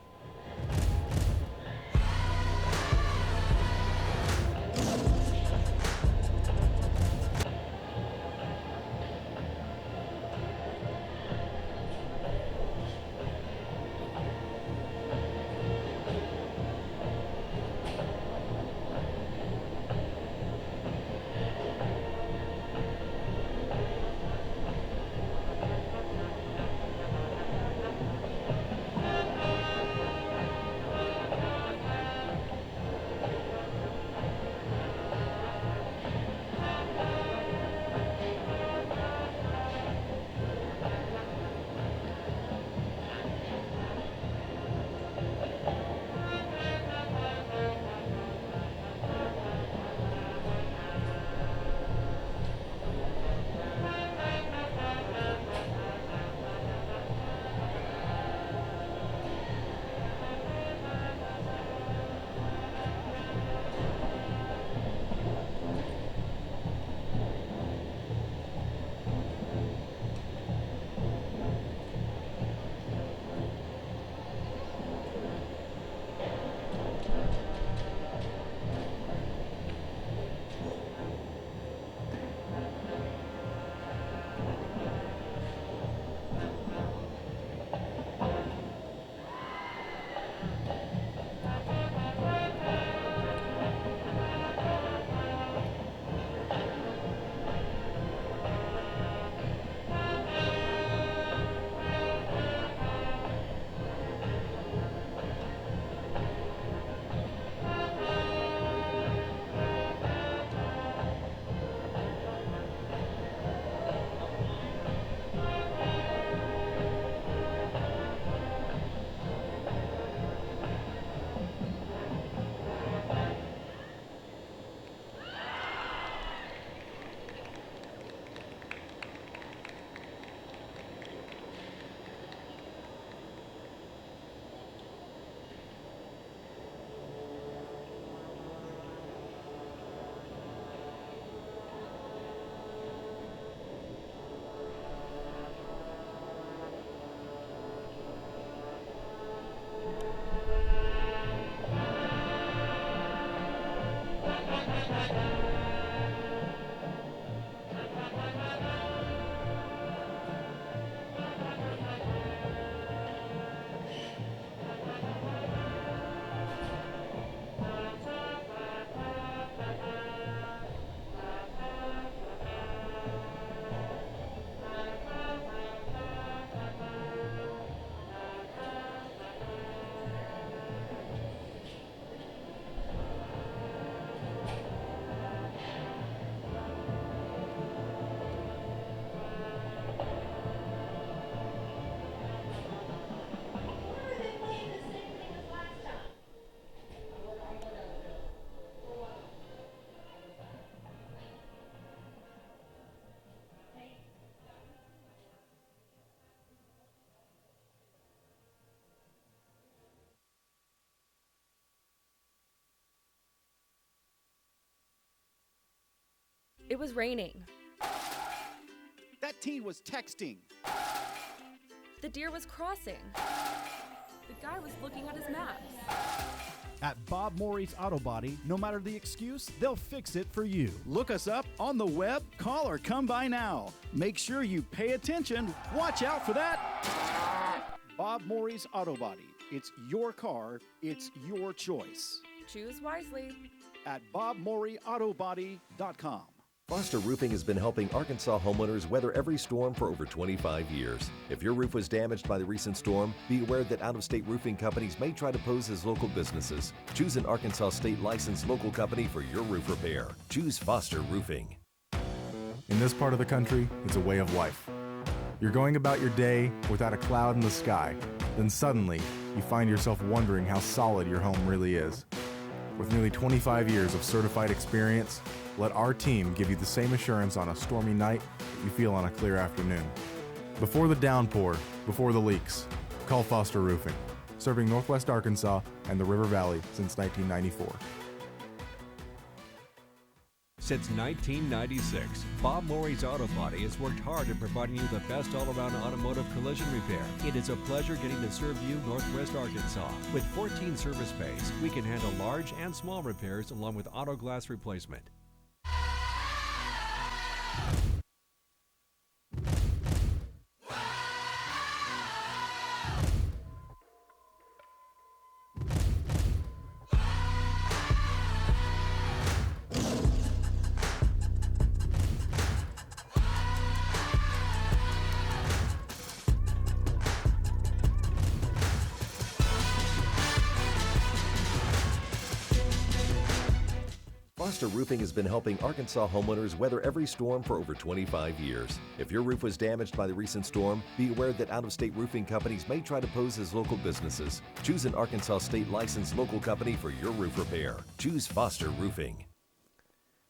It was raining. That teen was texting. The deer was crossing. The guy was looking at his maps. At Bob Morey's Auto Body, no matter the excuse, they'll fix it for you. Look us up on the web, call or come by now. Make sure you pay attention. Watch out for that. Bob Morey's Auto Body. It's your car, it's your choice. Choose wisely. At BobMoreyAutoBody.com. Foster Roofing has been helping Arkansas homeowners weather every storm for over 25 years. If your roof was damaged by the recent storm, be aware that out-of-state roofing companies may try to pose as local businesses. Choose an Arkansas state-licensed local company for your roof repair. Choose Foster Roofing. In this part of the country, it's a way of life. You're going about your day without a cloud in the sky. Then suddenly, you find yourself wondering how solid your home really is. With nearly 25 years of certified experience, let our team give you the same assurance on a stormy night that you feel on a clear afternoon. Before the downpour, before the leaks, call Foster Roofing, serving Northwest Arkansas and the River Valley since 1994. Since 1996, Bob Morey's Auto Body has worked hard at providing you the best all-around automotive collision repair. It is a pleasure getting to serve you Northwest Arkansas. With 14 service bays, we can handle large and small repairs along with auto glass replacement. Foster Roofing has been helping Arkansas homeowners weather every storm for over 25 years. If your roof was damaged by the recent storm, be aware that out-of-state roofing companies may try to pose as local businesses. Choose an Arkansas state-licensed local company for your roof repair. Choose Foster Roofing.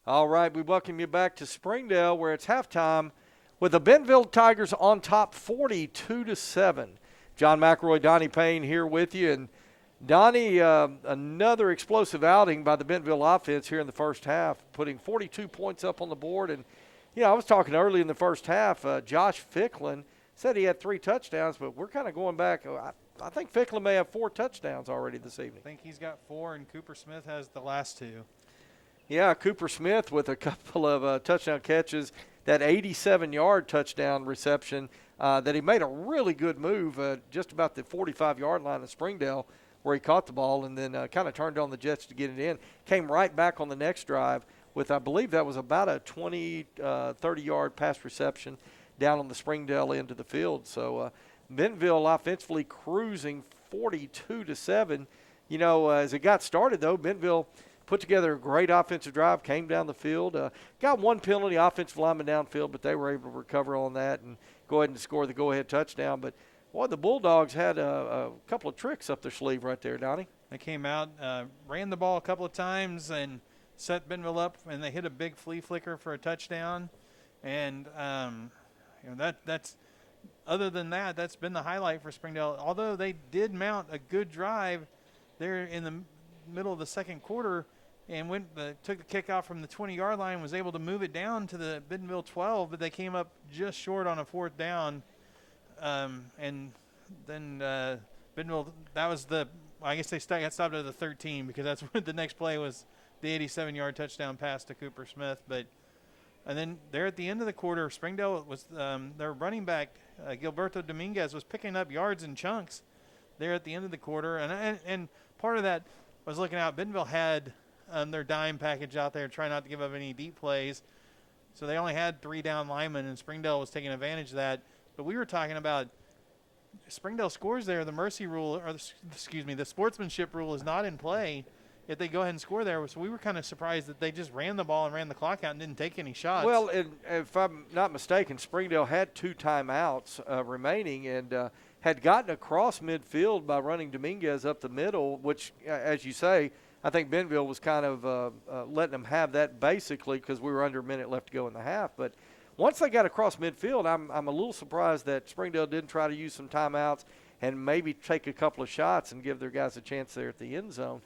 All right, we welcome you back to Springdale, where it's halftime with the Bentonville Tigers on top 42-7. John McElroy, Donnie Payne here with you. And Donnie, another explosive outing by the Bentonville offense here in the first half, putting 42 points up on the board. And, I was talking early in the first half, Josh Ficklin said he had 3 touchdowns, but we're kind of going back. I think Ficklin may have 4 touchdowns already this evening. I think he's got 4, and Cooper Smith has the last 2. Yeah, Cooper Smith with a couple of touchdown catches, that 87-yard touchdown reception that he made a really good move just about the 45-yard line of Springdale, where he caught the ball and then kind of turned on the Jets to get it in. Came right back on the next drive with, I believe that was about a 20, 30-yard pass reception down on the Springdale end of the field. So Bentonville offensively cruising 42-7. As it got started, though, Bentonville put together a great offensive drive, came down the field, got 1 penalty, offensive lineman downfield, but they were able to recover on that and go ahead and score the go-ahead touchdown. But boy, the Bulldogs had a couple of tricks up their sleeve right there, Donnie. They came out, ran the ball a couple of times and set Bentonville up, and they hit a big flea flicker for a touchdown. And that's other than that, that's been the highlight for Springdale. Although they did mount a good drive there in the middle of the second quarter and took the kickoff from the 20-yard line, was able to move it down to the Bentonville 12, but they came up just short on a 4th down. And then Bentonville, that was I guess they got stopped at the 13, because that's when the next play was the 87-yard touchdown pass to Cooper Smith. And then there at the end of the quarter, Springdale was their running back, Gilberto Dominguez, was picking up yards in chunks there at the end of the quarter. And part of that was looking out. Bentonville had their dime package out there, trying not to give up any deep plays. So they only had 3 down linemen, and Springdale was taking advantage of that. But we were talking about Springdale scores there. The mercy rule, or the sportsmanship rule is not in play if they go ahead and score there. So we were kind of surprised that they just ran the ball and ran the clock out and didn't take any shots. Well, if I'm not mistaken, Springdale had 2 timeouts remaining and had gotten across midfield by running Dominguez up the middle, which, as you say, I think Bentonville was kind of letting them have that basically because we were under a minute left to go in the half. But once they got across midfield, I'm a little surprised that Springdale didn't try to use some timeouts and maybe take a couple of shots and give their guys a chance there at the end zone.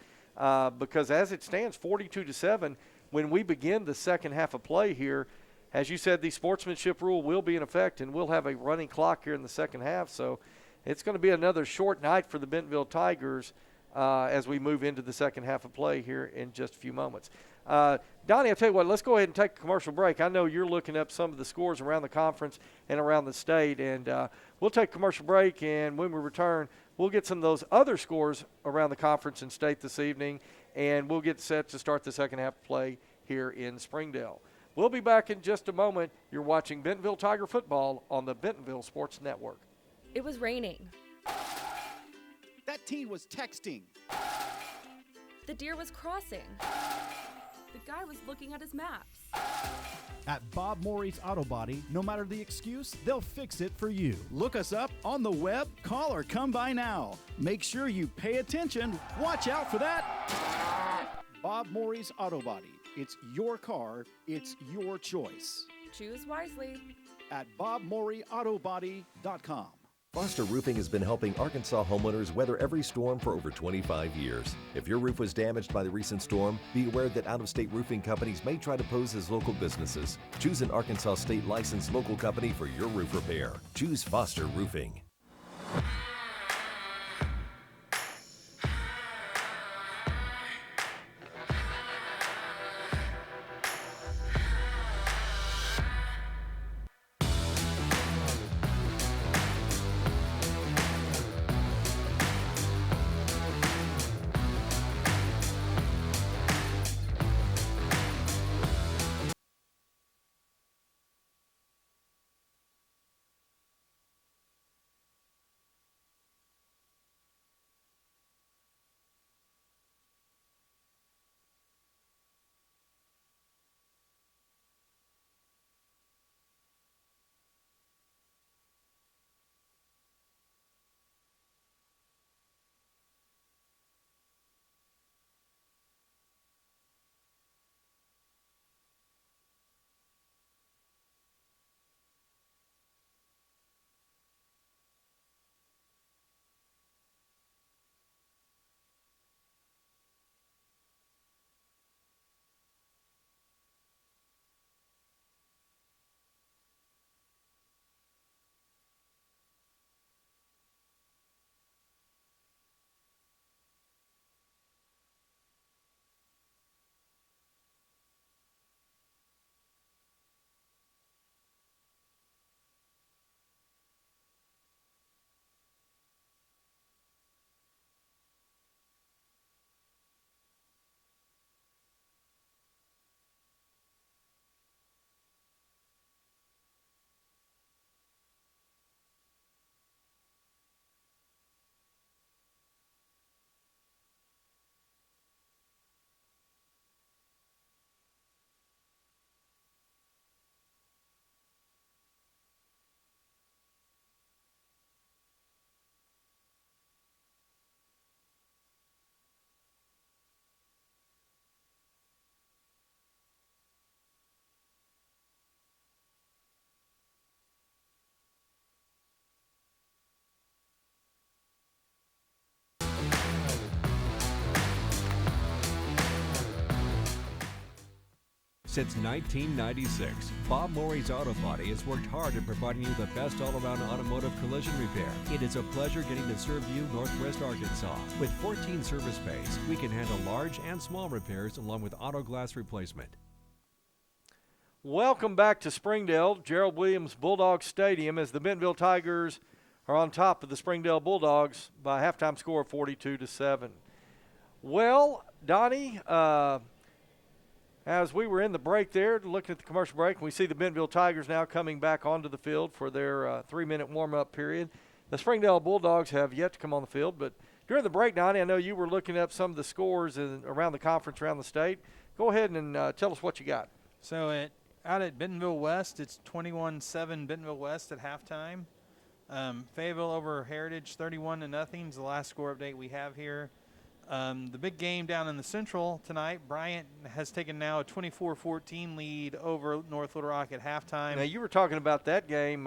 Because as it stands, 42-7, when we begin the second half of play here, as you said, the sportsmanship rule will be in effect, and we'll have a running clock here in the second half. So it's going to be another short night for the Bentonville Tigers as we move into the second half of play here in just a few moments. Donnie, I'll tell you what, let's go ahead and take a commercial break. I know you're looking up some of the scores around the conference and around the state, and we'll take a commercial break, and when we return, we'll get some of those other scores around the conference and state this evening, and we'll get set to start the second half of play here in Springdale. We'll be back in just a moment. You're watching Bentonville Tiger football on the Bentonville Sports Network. It was raining. That teen was texting. The deer was crossing. The guy was looking at his maps. At Bob Morey's Auto Body, no matter the excuse, they'll fix it for you. Look us up on the web, call or come by now. Make sure you pay attention. Watch out for that. Bob Morey's Auto Body. It's your car. It's your choice. Choose wisely. At BobMoreyAutoBody.com. Foster Roofing has been helping Arkansas homeowners weather every storm for over 25 years. If your roof was damaged by the recent storm, be aware that out-of-state roofing companies may try to pose as local businesses. Choose an Arkansas state-licensed local company for your roof repair. Choose Foster Roofing. Since 1996, Bob Morey's Auto Body has worked hard at providing you the best all-around automotive collision repair. It is a pleasure getting to serve you Northwest Arkansas. With 14 service bays, we can handle large and small repairs along with auto glass replacement. Welcome back to Springdale, Gerald Williams Bulldog Stadium, as the Bentonville Tigers are on top of the Springdale Bulldogs by a halftime score of 42-7. Well, Donnie, as we were in the break there, looking at the commercial break, and we see the Bentonville Tigers now coming back onto the field for their 3-minute warm-up period. The Springdale Bulldogs have yet to come on the field, but during the break, Donnie, I know you were looking up some of the scores around the conference, around the state. Go ahead and tell us what you got. So out at Bentonville West, it's 21-7 Bentonville West at halftime. Fayetteville over Heritage, 31-0 is the last score update we have here. The big game down in the Central tonight, Bryant has taken now a 24-14 lead over North Little Rock at halftime. Now, you were talking about that game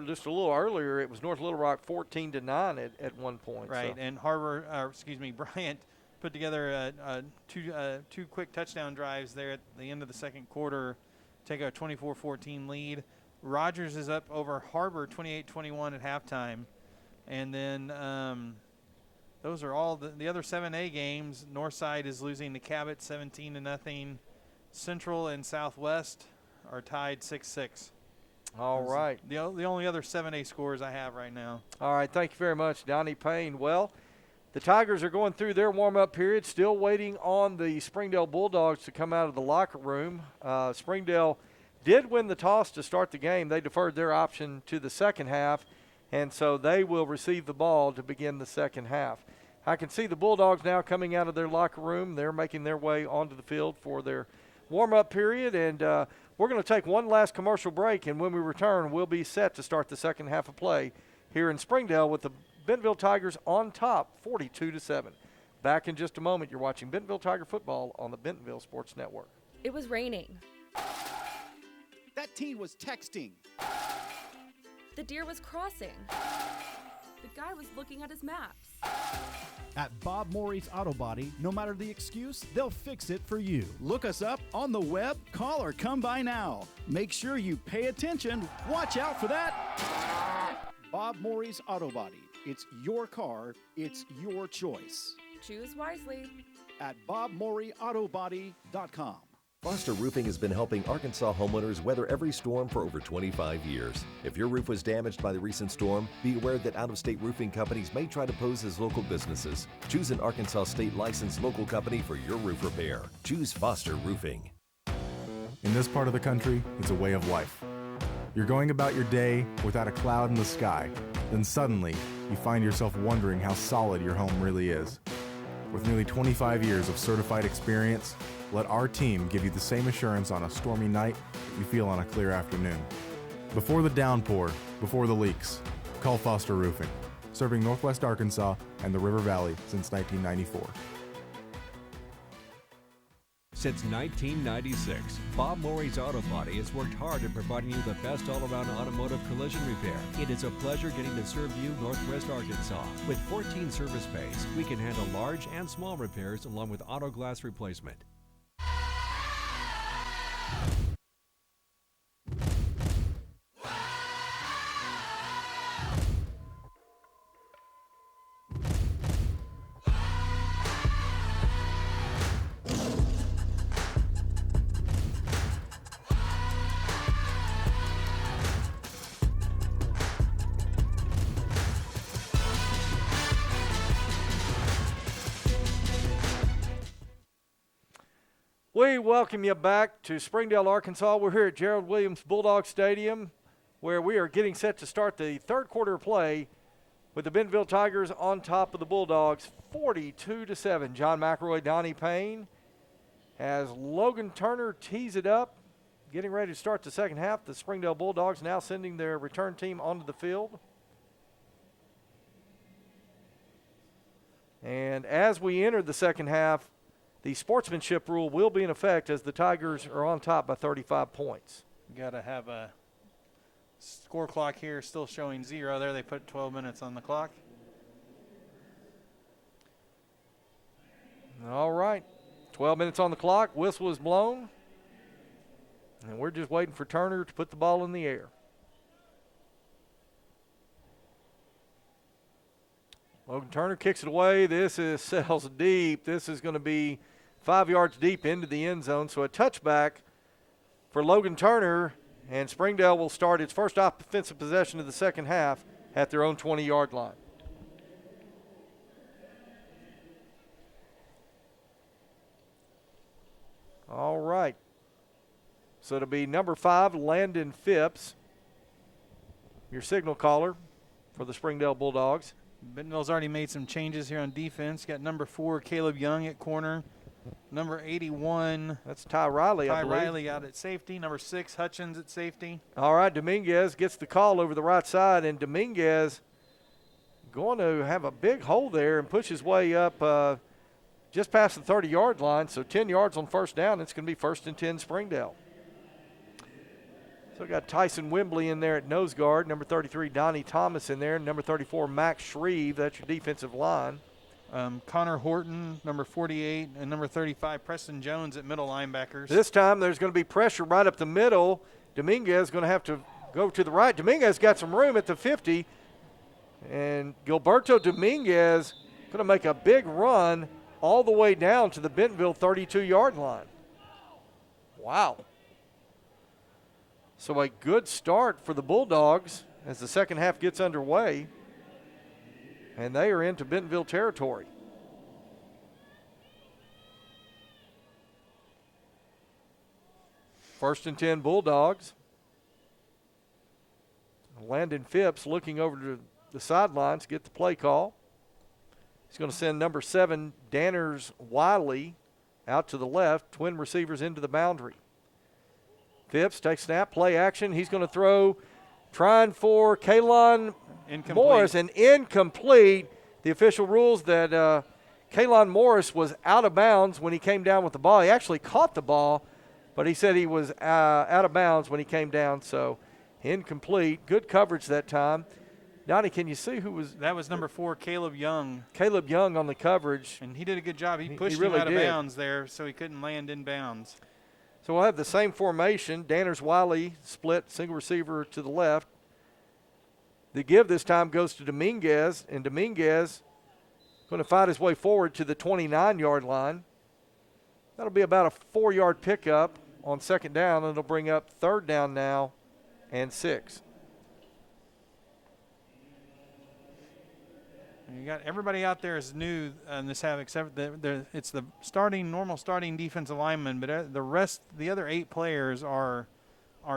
just a little earlier. It was North Little Rock 14-9 at one point. Right, so. and Bryant put together two quick touchdown drives there at the end of the second quarter, take a 24-14 lead. Rogers is up over Harbor 28-21 at halftime. And then those are all the other 7A games. Northside is losing to Cabot 17-0. Central and Southwest are tied 6-6. All right. The only other 7A scores I have right now. All right, thank you very much, Donnie Payne. Well, the Tigers are going through their warm-up period, still waiting on the Springdale Bulldogs to come out of the locker room. Springdale did win the toss to start the game. They deferred their option to the second half, and so they will receive the ball to begin the second half. I can see the Bulldogs now coming out of their locker room. They're making their way onto the field for their warm-up period, and we're going to take one last commercial break, and when we return, we'll be set to start the second half of play here in Springdale with the Bentonville Tigers on top, 42-7. Back in just a moment. You're watching Bentonville Tiger football on the Bentonville Sports Network. It was raining. That teen was texting. The deer was crossing. The guy was looking at his maps. At Bob Morey's Auto Body, no matter the excuse, they'll fix it for you. Look us up on the web, call or come by now. Make sure you pay attention. Watch out for that. Bob Morey's Auto Body. It's your car. It's your choice. Choose wisely. At BobMoreyAutoBody.com. Foster Roofing has been helping Arkansas homeowners weather every storm for over 25 years. If your roof was damaged by the recent storm, be aware that out-of-state roofing companies may try to pose as local businesses. Choose an Arkansas state licensed local company for your roof repair. Choose Foster Roofing. In this part of the country, it's a way of life. You're going about your day without a cloud in the sky. Then suddenly, you find yourself wondering how solid your home really is. With nearly 25 years of certified experience, let our team give you the same assurance on a stormy night that you feel on a clear afternoon. Before the downpour, before the leaks, call Foster Roofing, serving Northwest Arkansas and the River Valley since 1994. Since 1996, Bob Morey's Auto Body has worked hard at providing you the best all-around automotive collision repair. It is a pleasure getting to serve you Northwest Arkansas. With 14 service bays, we can handle large and small repairs along with auto glass replacement. We welcome you back to Springdale, Arkansas. We're here at Gerald Williams Bulldog Stadium, where we are getting set to start the third quarter of play with the Bentonville Tigers on top of the Bulldogs, 42-7. John McElroy, Donnie Payne, as Logan Turner tees it up, getting ready to start the second half. The Springdale Bulldogs now sending their return team onto the field. And as we enter the second half, the sportsmanship rule will be in effect as the Tigers are on top by 35 points. Got to have a score clock here still showing 0 there. They put 12 minutes on the clock. All right. 12 minutes on the clock. Whistle is blown. And we're just waiting for Turner to put the ball in the air. Logan Turner kicks it away. This is sails deep. This is going to be 5 yards deep into the end zone. So a touchback for Logan Turner, and Springdale will start its first offensive possession of the second half at their own 20-yard line. All right. So it'll be number 5, Landon Phipps, your signal caller for the Springdale Bulldogs. Bentonville's already made some changes here on defense. Got number 4, Caleb Young at corner. Number 81. That's Ty Riley, I believe. Ty Riley out at safety. Number 6, Hutchins at safety. All right, Dominguez gets the call over the right side, and Dominguez going to have a big hole there and push his way up just past the 30-yard line. So 10 yards on first down. It's going to be 1st and 10 Springdale. So we got Tyson Wembley in there at nose guard. Number 33, Donnie Thomas in there. Number 34, Max Shreve. That's your defensive line. Connor Horton, number 48, and number 35, Preston Jones at middle linebackers. This time there's going to be pressure right up the middle. Dominguez going to have to go to the right. Dominguez got some room at the 50, and Gilberto Dominguez going to make a big run all the way down to the Bentonville 32-yard line. Wow. So a good start for the Bulldogs as the second half gets underway, and they are into Bentonville territory. First and 10 Bulldogs. Landon Phipps looking over to the sidelines to get the play call. He's going to send number 7, Danners Wiley, out to the left, twin receivers into the boundary. Phipps takes snap, play action. He's going to throw, trying for Kalon Morris, and incomplete. The official rules that Kalon Morris was out of bounds when he came down with the ball. He actually caught the ball, but he said he was out of bounds when he came down, so incomplete. Good coverage that time. Donnie, can you see who was? That was number 4, Caleb Young. Caleb Young on the coverage. And he did a good job. He pushed really him out did. of bounds there, so he couldn't land in bounds. So we'll have the same formation. Danners Wiley split, single receiver to the left. The give this time goes to Dominguez, and Dominguez going to fight his way forward to the 29-yard line. That'll be about a 4-yard pickup on second down, and it'll bring up third down now and 6. You got everybody out there is new in this half, except it's the normal starting defensive lineman, but the other 8 players are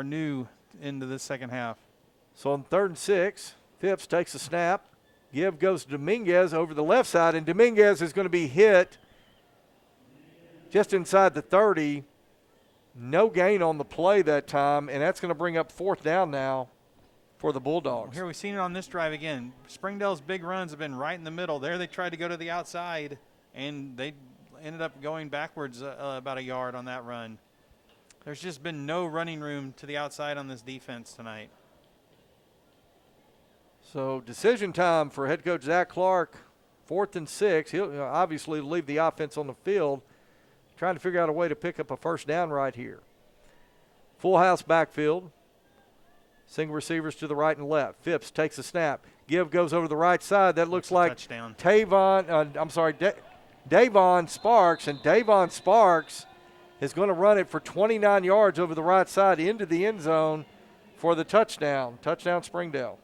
new into the second half. So on 3rd and 6, Phipps takes a snap. Give goes to Dominguez over the left side, and Dominguez is going to be hit just inside the 30. No gain on the play that time, and that's going to bring up 4th down now for the Bulldogs. Here we've seen it on this drive again. Springdale's big runs have been right in the middle. There they tried to go to the outside, and they ended up going backwards about a yard on that run. There's just been no running room to the outside on this defense tonight. So decision time for head coach Zach Clark. 4th and 6. He'll obviously leave the offense on the field, trying to figure out a way to pick up a first down right here. Full house backfield. Single receivers to the right and left. Phipps takes a snap. Give goes over the right side. That looks like touchdown. Davon Sparks. And Davon Sparks is going to run it for 29 yards over the right side into the end zone for the touchdown. Touchdown Springdale.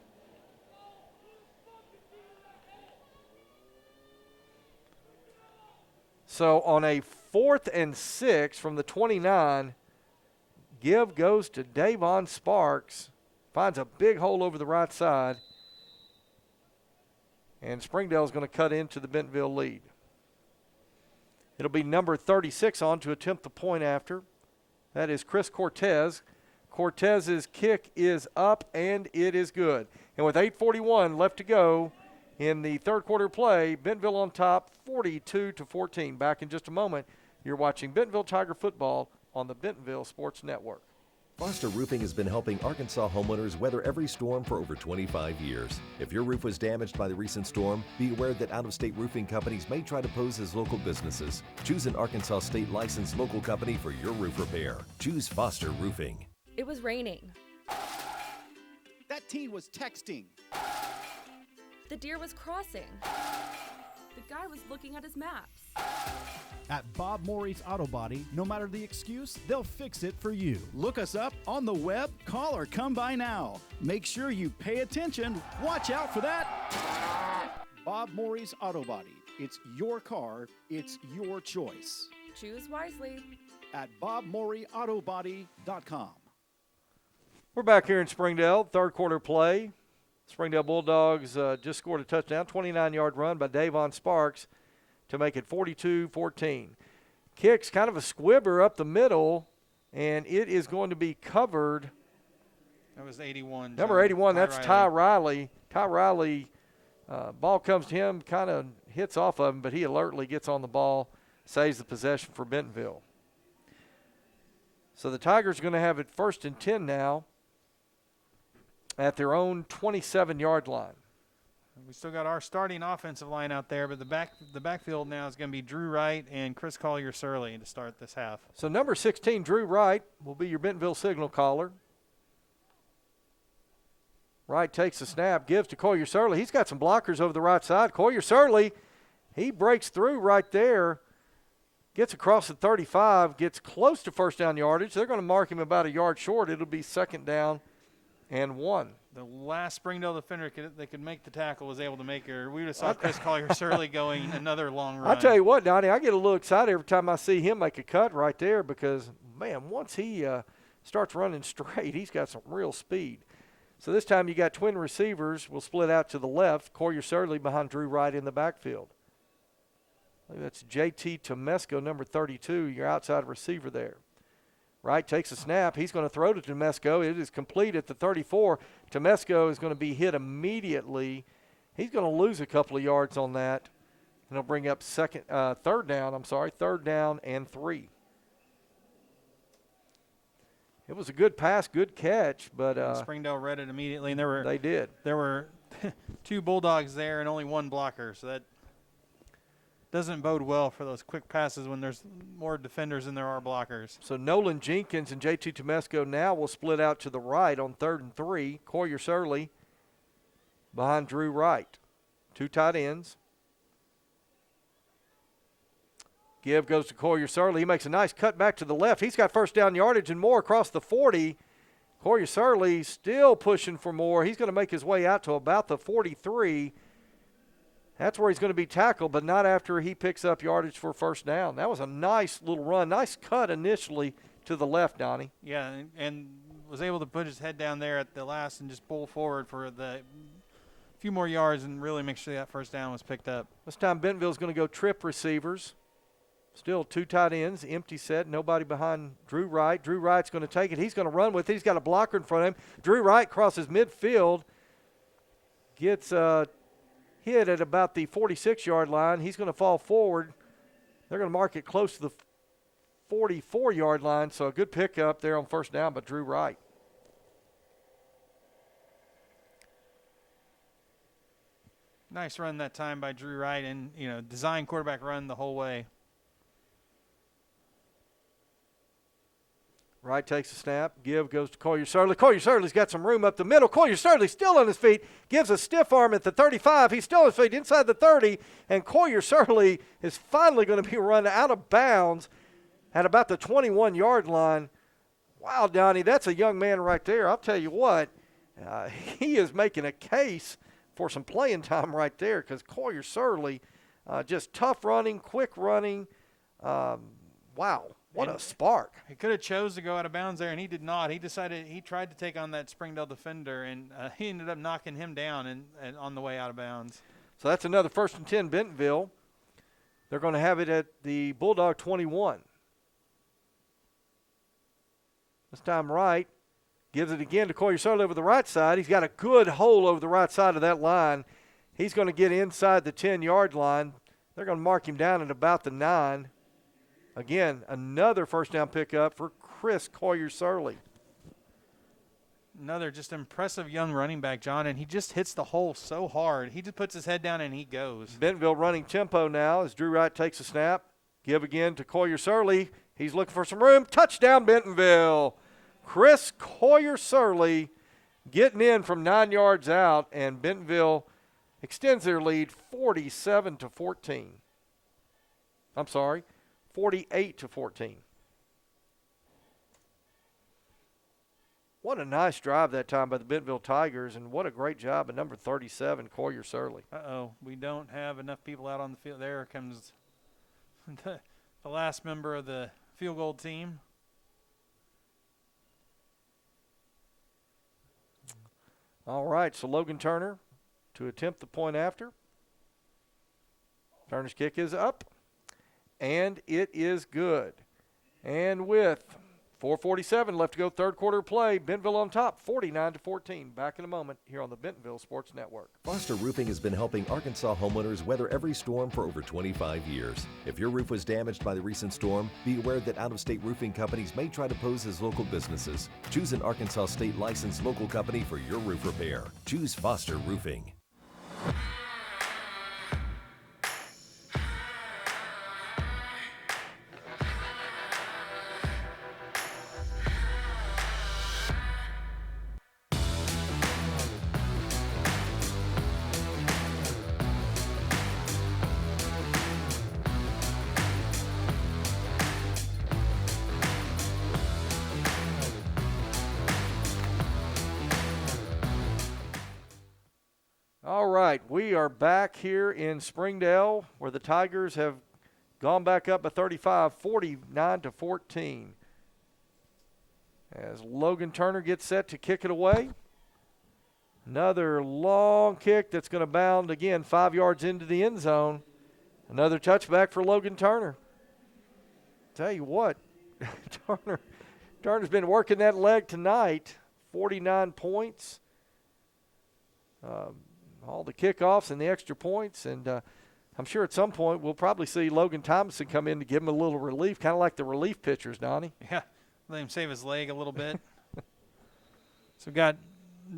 So on a 4th and 6 from the 29, give goes to Davon Sparks. Finds a big hole over the right side. And Springdale is going to cut into the Bentonville lead. It'll be number 36 on to attempt the point after. That is Chris Cortez. Cortez's kick is up, and it is good. And with 8:41 left to go in the third quarter play, Bentonville on top, 42-14. Back in just a moment. You're watching Bentonville Tiger football on the Bentonville Sports Network. Foster Roofing has been helping Arkansas homeowners weather every storm for over 25 years. If your roof was damaged by the recent storm, be aware that out-of-state roofing companies may try to pose as local businesses. Choose an Arkansas state licensed local company for your roof repair. Choose Foster Roofing. It was raining. That teen was texting. The deer was crossing. The guy was looking at his maps. At Bob Morey's Auto Body, no matter the excuse, they'll fix it for you. Look us up on the web, call or come by now. Make sure you pay attention. Watch out for that. Bob Morey's Auto Body. It's your car. It's your choice. Choose wisely. At BobMoreyAutoBody.com. We're back here in Springdale, third quarter play. Springdale Bulldogs just scored a touchdown, 29-yard run by Davon Sparks to make it 42-14. Kicks kind of a squibber up the middle, and it is going to be covered. That was 81. Number 81, that's Ty Riley. Ty Riley, ball comes to him, kind of hits off of him, but he alertly gets on the ball, saves the possession for Bentonville. So the Tigers are going to have it 1st and 10 now at their own 27-yard line. We still got our starting offensive line out there, but the backfield now is going to be Drew Wright and Chris Collier-Surley to start this half. So number 16, Drew Wright, will be your Bentonville signal caller. Wright takes the snap, gives to Collier-Surley. He's got some blockers over the right side. Collier-Surley, he breaks through right there, gets across the 35, gets close to first down yardage. They're going to mark him about a yard short. It'll be 2nd down and 1. The last Springdale defender that could make the tackle was able to make her. We would have saw Chris Collier-Surley going another long run. I'll tell you what, Donnie, I get a little excited every time I see him make a cut right there because, man, once he starts running straight, he's got some real speed. So this time you got twin receivers. We'll split out to the left. Collier-Surley behind Drew Wright in the backfield. I think that's J.T. Tomesco, number 32, your outside receiver there. Wright takes a snap. He's going to throw to Tomesco. It is complete at the 34. Tomesco is going to be hit immediately. He's going to lose a couple of yards on that. And he'll bring up third down and 3. It was a good pass, good catch, but Springdale read it immediately, and they did. There were 2 Bulldogs there and only 1 blocker, so that doesn't bode well for those quick passes when there's more defenders than there are blockers. So Nolan Jenkins and J.T. Tomesco now will split out to the right on 3rd and 3. Collier-Surley behind Drew Wright. 2 tight ends. Give goes to Collier-Surley. He makes a nice cut back to the left. He's got first down yardage and more across the 40. Collier-Surley still pushing for more. He's going to make his way out to about the 43. That's where he's going to be tackled, but not after he picks up yardage for first down. That was a nice little run. Nice cut initially to the left, Donnie. Yeah, and was able to put his head down there at the last and just pull forward for the few more yards and really make sure that first down was picked up. This time Bentonville's going to go trip receivers. Still 2 tight ends, empty set, nobody behind Drew Wright. Drew Wright's going to take it. He's going to run with it. He's got a blocker in front of him. Drew Wright crosses midfield, gets hit at about the 46-yard line. He's going to fall forward. They're going to mark it close to the 44-yard line, so a good pickup there on first down by Drew Wright. Nice run that time by Drew Wright, and design quarterback run the whole way. Wright takes a snap. Give goes to Collier-Surley. Collier-Surley's got some room up the middle. Collier-Surley still on his feet. Gives a stiff arm at the 35. He's still on his feet inside the 30. And Collier-Surley is finally going to be run out of bounds at about the 21-yard line. Wow, Donnie, that's a young man right there. I'll tell you what, he is making a case for some playing time right there because Collier-Surley just tough running, quick running. Wow. What a spark. He could have chose to go out of bounds there, and he did not. He tried to take on that Springdale defender, and he ended up knocking him down and on the way out of bounds. So that's another 1st and 10 Bentonville. They're going to have it at the Bulldog 21. This time Wright gives it again to Collier-Surley over the right side. He's got a good hole over the right side of that line. He's going to get inside the 10-yard line. They're going to mark him down at about the 9. Again, another first down pickup for Chris Collier-Surley. Another just impressive young running back, John, and he just hits the hole so hard. He just puts his head down and he goes. Bentonville running tempo now as Drew Wright takes a snap. Give again to Collier-Surley. He's looking for some room. Touchdown, Bentonville. Chris Collier-Surley getting in from 9 yards out, and Bentonville extends their lead 47-14. I'm sorry. 48-14. What a nice drive that time by the Bentonville Tigers, and what a great job by number 37, Collier-Surley. We don't have enough people out on the field. There comes the last member of the field goal team. All right, so Logan Turner to attempt the point after. Turner's kick is up. And it is good. And with 4:47 left to go, third quarter play, Bentonville on top, 49-14. Back in a moment here on the Bentonville Sports Network. Foster Roofing has been helping Arkansas homeowners weather every storm for over 25 years. If your roof was damaged by the recent storm, be aware that out-of-state roofing companies may try to pose as local businesses. Choose an Arkansas state licensed local company for your roof repair. Choose Foster Roofing. All right, we are back here in Springdale where the Tigers have gone back up by 35, 49-14. As Logan Turner gets set to kick it away. Another long kick that's going to bound again 5 yards into the end zone. Another touchback for Logan Turner. Tell you what, Turner's been working that leg tonight. 49 points. All the kickoffs and the extra points, and I'm sure at some point we'll probably see Logan Thompson come in to give him a little relief, kind of like the relief pitchers, Donnie. Yeah, let him save his leg a little bit. So we've got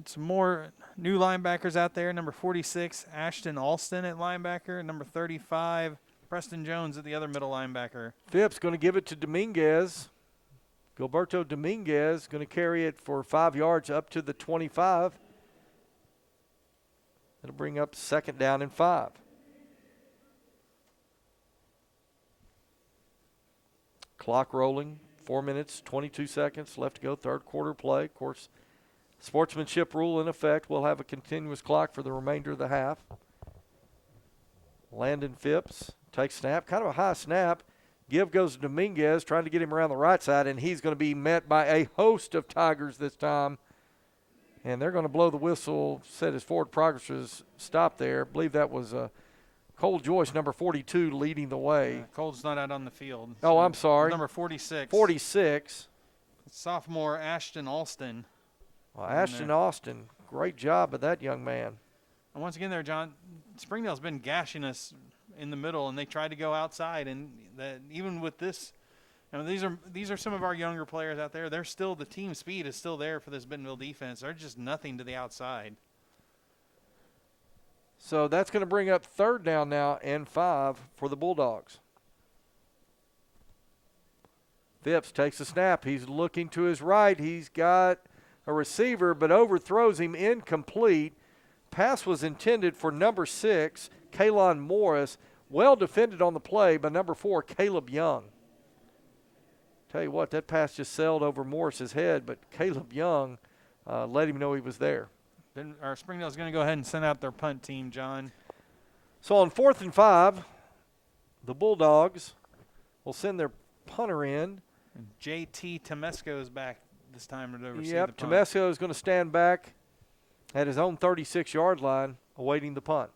some more new linebackers out there. Number 46, Ashton Alston at linebacker. Number 35, Preston Jones at the other middle linebacker. Phipps going to give it to Dominguez. Gilberto Dominguez going to carry it for 5 yards up to the 25. It'll bring up 2nd down and 5. Clock rolling, 4 minutes, 22 seconds left to go, third quarter play. Of course, sportsmanship rule in effect. We'll have a continuous clock for the remainder of the half. Landon Phipps takes snap, kind of a high snap. Give goes to Dominguez, trying to get him around the right side, and he's going to be met by a host of Tigers this time. And they're going to blow the whistle, said his forward progress was stopped there. I believe that was Cole Joyce, number 42, leading the way. Cole's not out on the field. Oh, I'm sorry. Number 46. 46. Sophomore Ashton Alston. Well, Ashton Alston, great job of that young man. And once again there, John, Springdale's been gashing us in the middle, and they tried to go outside. And even with this, these are some of our younger players out there. They're still, the team speed is still there for this Bentonville defense. They're just nothing to the outside. So that's going to bring up 3rd down now and 5 for the Bulldogs. Phipps takes a snap. He's looking to his right. He's got a receiver, but overthrows him, incomplete. Pass was intended for number 6, Kaylon Morris. Well defended on the play by number 4, Caleb Young. Tell you what, that pass just sailed over Morris's head, but Caleb Young let him know he was there. Then our Springdale's going to go ahead and send out their punt team, John. So on 4th and 5, the Bulldogs will send their punter in. And J.T. Temesco is back this time to receive the Yep, punt. Temesco is going to stand back at his own 36-yard line awaiting the punt.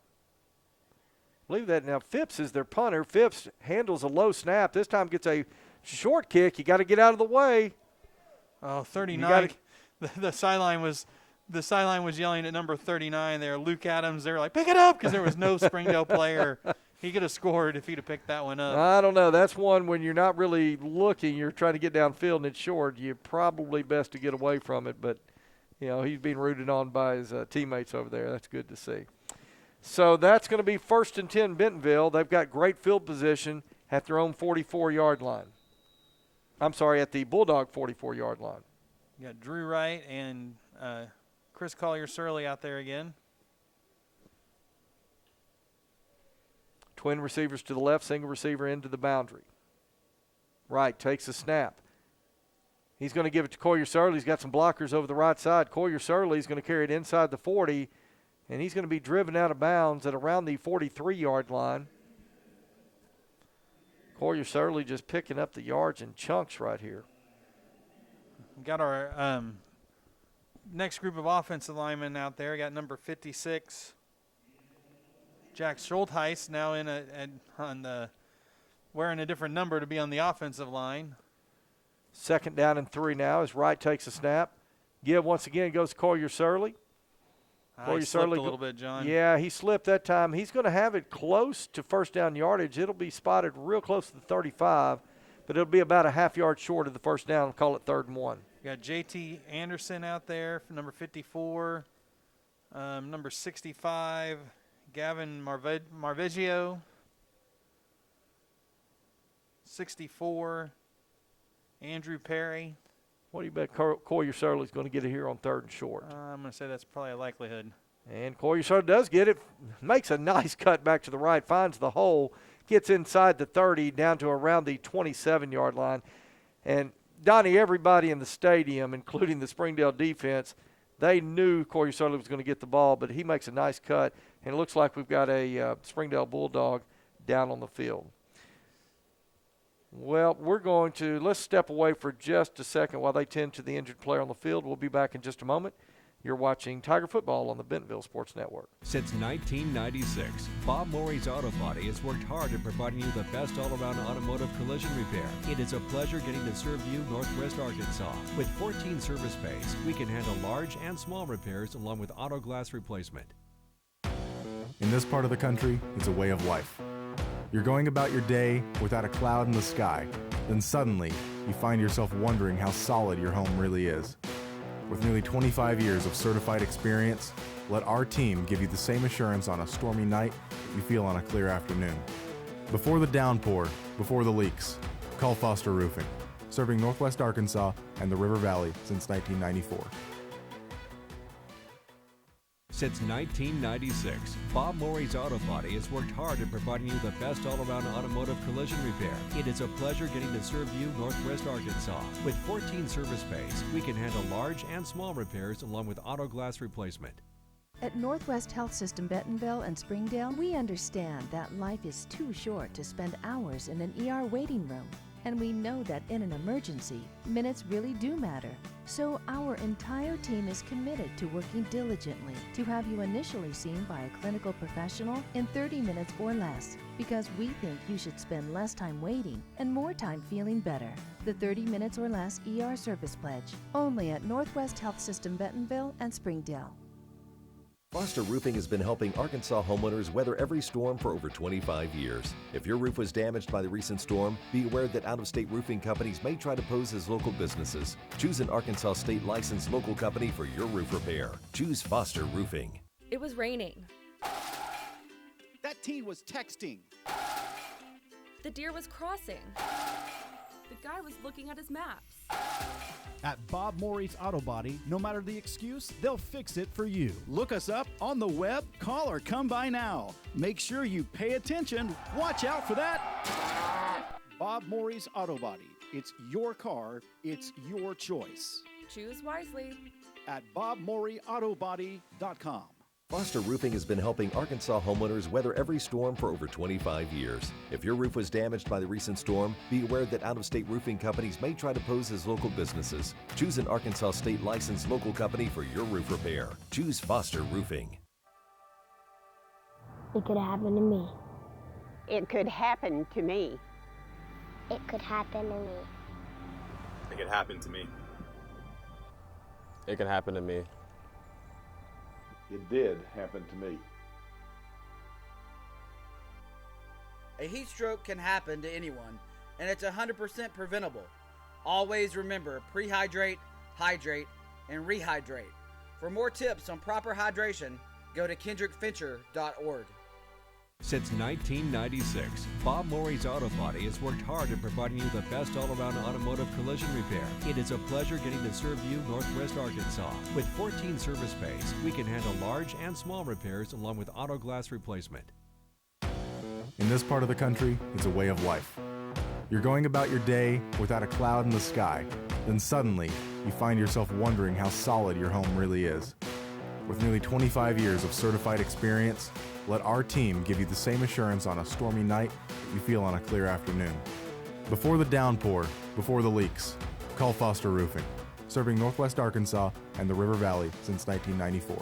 Believe that. Now, Phipps is their punter. Phipps handles a low snap. This time gets a short kick. You got to get out of the way. Oh, 39. The sideline was yelling at number 39 there. Luke Adams, they were like, pick it up, because there was no Springdale player. He could have scored if he'd have picked that one up. I don't know. That's one when you're not really looking. You're trying to get downfield and it's short. You're probably best to get away from it. But, he's being rooted on by his teammates over there. That's good to see. So that's going to be 1st and 10 Bentonville. They've got great field position at their own 44-yard line. I'm sorry, at the Bulldog 44-yard line. You got Drew Wright and Chris Collier-Surley out there again. Twin receivers to the left, single receiver into the boundary. Wright takes a snap. He's going to give it to Collier-Surley. He's got some blockers over the right side. Collier-Surley is going to carry it inside the 40, and he's going to be driven out of bounds at around the 43-yard line. Collier-Surley just picking up the yards in chunks right here. We got our next group of offensive linemen out there. We got number 56, Jack Schultheis, now wearing a different number to be on the offensive line. 2nd down and 3 now as Wright takes a snap. Give once again goes to Collier-Surley. He slipped a little bit, John. Yeah, he slipped that time. He's going to have it close to 1st down yardage. It'll be spotted real close to the 35, but it'll be about a half yard short of the 1st down. We'll call it 3rd and 1. You got J.T. Anderson out there for number 54, number 65, Gavin Marviggio, 64. Andrew Perry. What do you bet Collier Surley's going to get it here on 3rd and short? I'm going to say that's probably a likelihood. And Collier Surley does get it, makes a nice cut back to the right, finds the hole, gets inside the 30 down to around the 27-yard line. And, Donnie, everybody in the stadium, including the Springdale defense, they knew Collier Surley was going to get the ball, but he makes a nice cut, and it looks like we've got a Springdale Bulldog down on the field. Well, let's step away for just a second while they tend to the injured player on the field. We'll be back in just a moment. You're watching Tiger Football on the Bentonville Sports Network. Since 1996, Bob Morey's Auto Body has worked hard at providing you the best all-around automotive collision repair. It is a pleasure getting to serve you Northwest Arkansas. With 14 service bays, we can handle large and small repairs along with auto glass replacement. In this part of the country, it's a way of life. You're going about your day without a cloud in the sky. Then suddenly, you find yourself wondering how solid your home really is. With nearly 25 years of certified experience, let our team give you the same assurance on a stormy night you feel on a clear afternoon. Before the downpour, before the leaks, call Foster Roofing, serving Northwest Arkansas and the River Valley since 1994. Since 1996, Bob Morey's Auto Body has worked hard at providing you the best all-around automotive collision repair. It is a pleasure getting to serve you Northwest Arkansas. With 14 service bays, we can handle large and small repairs along with auto glass replacement. At Northwest Health System Bentonville and Springdale, we understand that life is too short to spend hours in an ER waiting room. And we know that in an emergency, minutes really do matter. So our entire team is committed to working diligently to have you initially seen by a clinical professional in 30 minutes or less, because we think you should spend less time waiting and more time feeling better. The 30 minutes or less ER service pledge, only at Northwest Health System Bentonville and Springdale. Foster Roofing has been helping Arkansas homeowners weather every storm for over 25 years. If your roof was damaged by the recent storm, be aware that out-of-state roofing companies may try to pose as local businesses. Choose an Arkansas state licensed local company for your roof repair. Choose Foster Roofing. It was raining. That teen was texting. The deer was crossing. The guy was looking at his maps. At Bob Morey's Auto Body, no matter the excuse, they'll fix it for you. Look us up on the web, call or come by now. Make sure you pay attention. Watch out for that. Bob Morey's Auto Body. It's your car, it's your choice. Choose wisely. At BobMoreyAutobody.com. Foster Roofing has been helping Arkansas homeowners weather every storm for over 25 years. If your roof was damaged by the recent storm, be aware that out-of-state roofing companies may try to pose as local businesses. Choose an Arkansas state licensed local company for your roof repair. Choose Foster Roofing. It could happen to me. It could happen to me. It could happen to me. It could happen to me. It can happen to me. It did happen to me. A heat stroke can happen to anyone, and it's 100% preventable. Always remember, prehydrate, hydrate, and rehydrate. For more tips on proper hydration, go to kendrickfincher.org. Since 1996, Bob Morey's Auto Body has worked hard at providing you the best all-around automotive collision repair. It is a pleasure getting to serve you Northwest Arkansas. With 14 service bays, we can handle large and small repairs along with auto glass replacement. In this part of the country, it's a way of life. You're going about your day without a cloud in the sky. Then suddenly, you find yourself wondering how solid your home really is. With nearly 25 years of certified experience, let our team give you the same assurance on a stormy night you feel on a clear afternoon. Before the downpour, before the leaks, call Foster Roofing, serving Northwest Arkansas and the River Valley since 1994.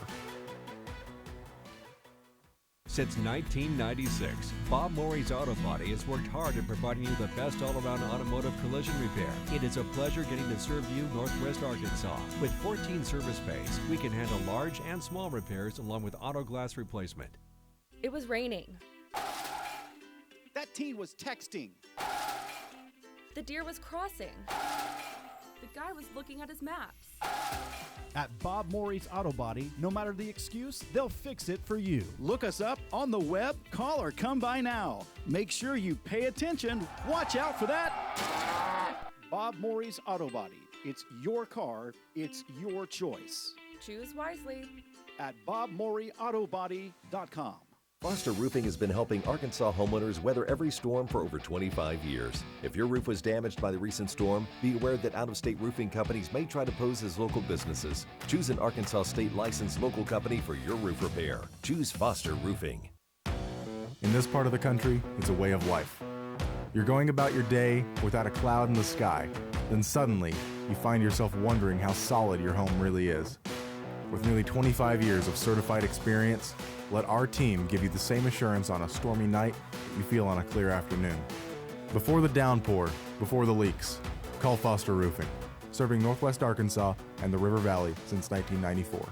Since 1996, Bob Morey's Auto Body has worked hard at providing you the best all-around automotive collision repair. It is a pleasure getting to serve you Northwest Arkansas. With 14 service bays, we can handle large and small repairs along with auto glass replacement. It was raining. That teen was texting. The deer was crossing. The guy was looking at his maps. At Bob Morey's Auto Body, no matter the excuse, they'll fix it for you. Look us up on the web, call or come by now. Make sure you pay attention. Watch out for that. Bob Morey's Auto Body. It's your car, it's your choice. Choose wisely. At BobMoreyAutoBody.com. Foster Roofing has been helping Arkansas homeowners weather every storm for over 25 years. If your roof was damaged by the recent storm, be aware that out-of-state roofing companies may try to pose as local businesses. Choose an Arkansas state licensed local company for your roof repair. Choose Foster Roofing. In this part of the country, it's a way of life. You're going about your day without a cloud in the sky. Then suddenly, you find yourself wondering how solid your home really is. With nearly 25 years of certified experience, let our team give you the same assurance on a stormy night that you feel on a clear afternoon. Before the downpour, before the leaks, call Foster Roofing, serving Northwest Arkansas and the River Valley since 1994.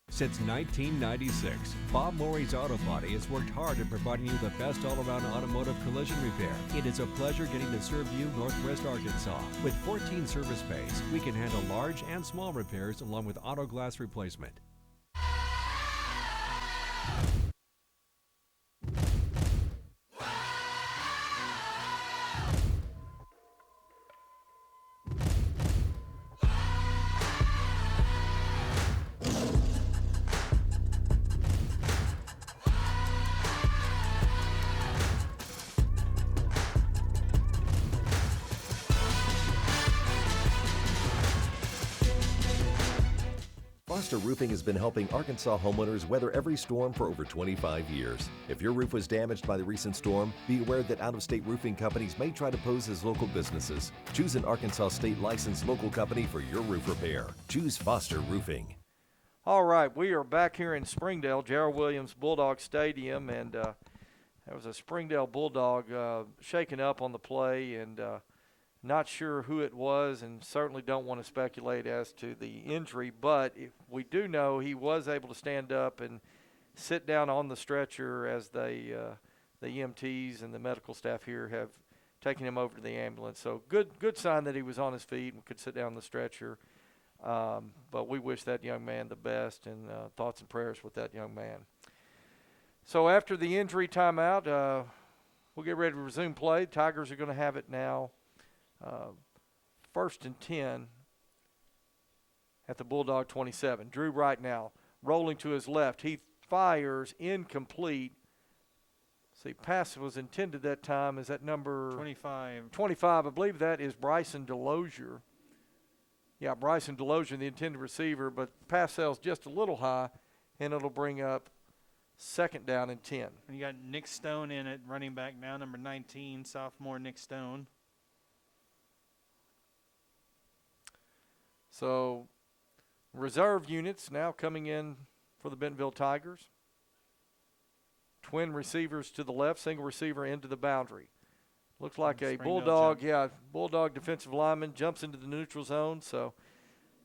Since 1996, Bob Morey's Auto Body has worked hard at providing you the best all-around automotive collision repair. It is a pleasure getting to serve you Northwest Arkansas. With 14 service bays, we can handle large and small repairs along with auto glass replacement. Foster Roofing has been helping Arkansas homeowners weather every storm for over 25 years. If your roof was damaged by the recent storm, be aware that out-of-state roofing companies may try to pose as local businesses. Choose an Arkansas state licensed local company for your roof repair. Choose Foster Roofing. All right, we are back here in Springdale, Gerald Williams Bulldog Stadium, and there was a Springdale Bulldog shaken up on the play, and not sure who it was, and certainly don't want to speculate as to the injury, but if we do know he was able to stand up and sit down on the stretcher as the EMTs and the medical staff here have taken him over to the ambulance. So good sign that he was on his feet and could sit down on the stretcher. But we wish that young man the best, and thoughts and prayers with that young man. So after the injury timeout, we'll get ready to resume play. Tigers are going to have it now. 1st and 10 at the Bulldog 27. Drew Wright now rolling to his left. He fires incomplete. See, pass was intended that time. Is that number 25? 25. I believe that is Bryson Delosier. Yeah, Bryson Delosier, the intended receiver, but pass sails just a little high, and it'll bring up 2nd down and 10. And you got Nick Stone in it, running back now, number 19, sophomore Nick Stone. So reserve units now coming in for the Bentonville Tigers. Twin receivers to the left, single receiver into the boundary. Looks like a Bulldog, Bulldog defensive lineman jumps into the neutral zone. So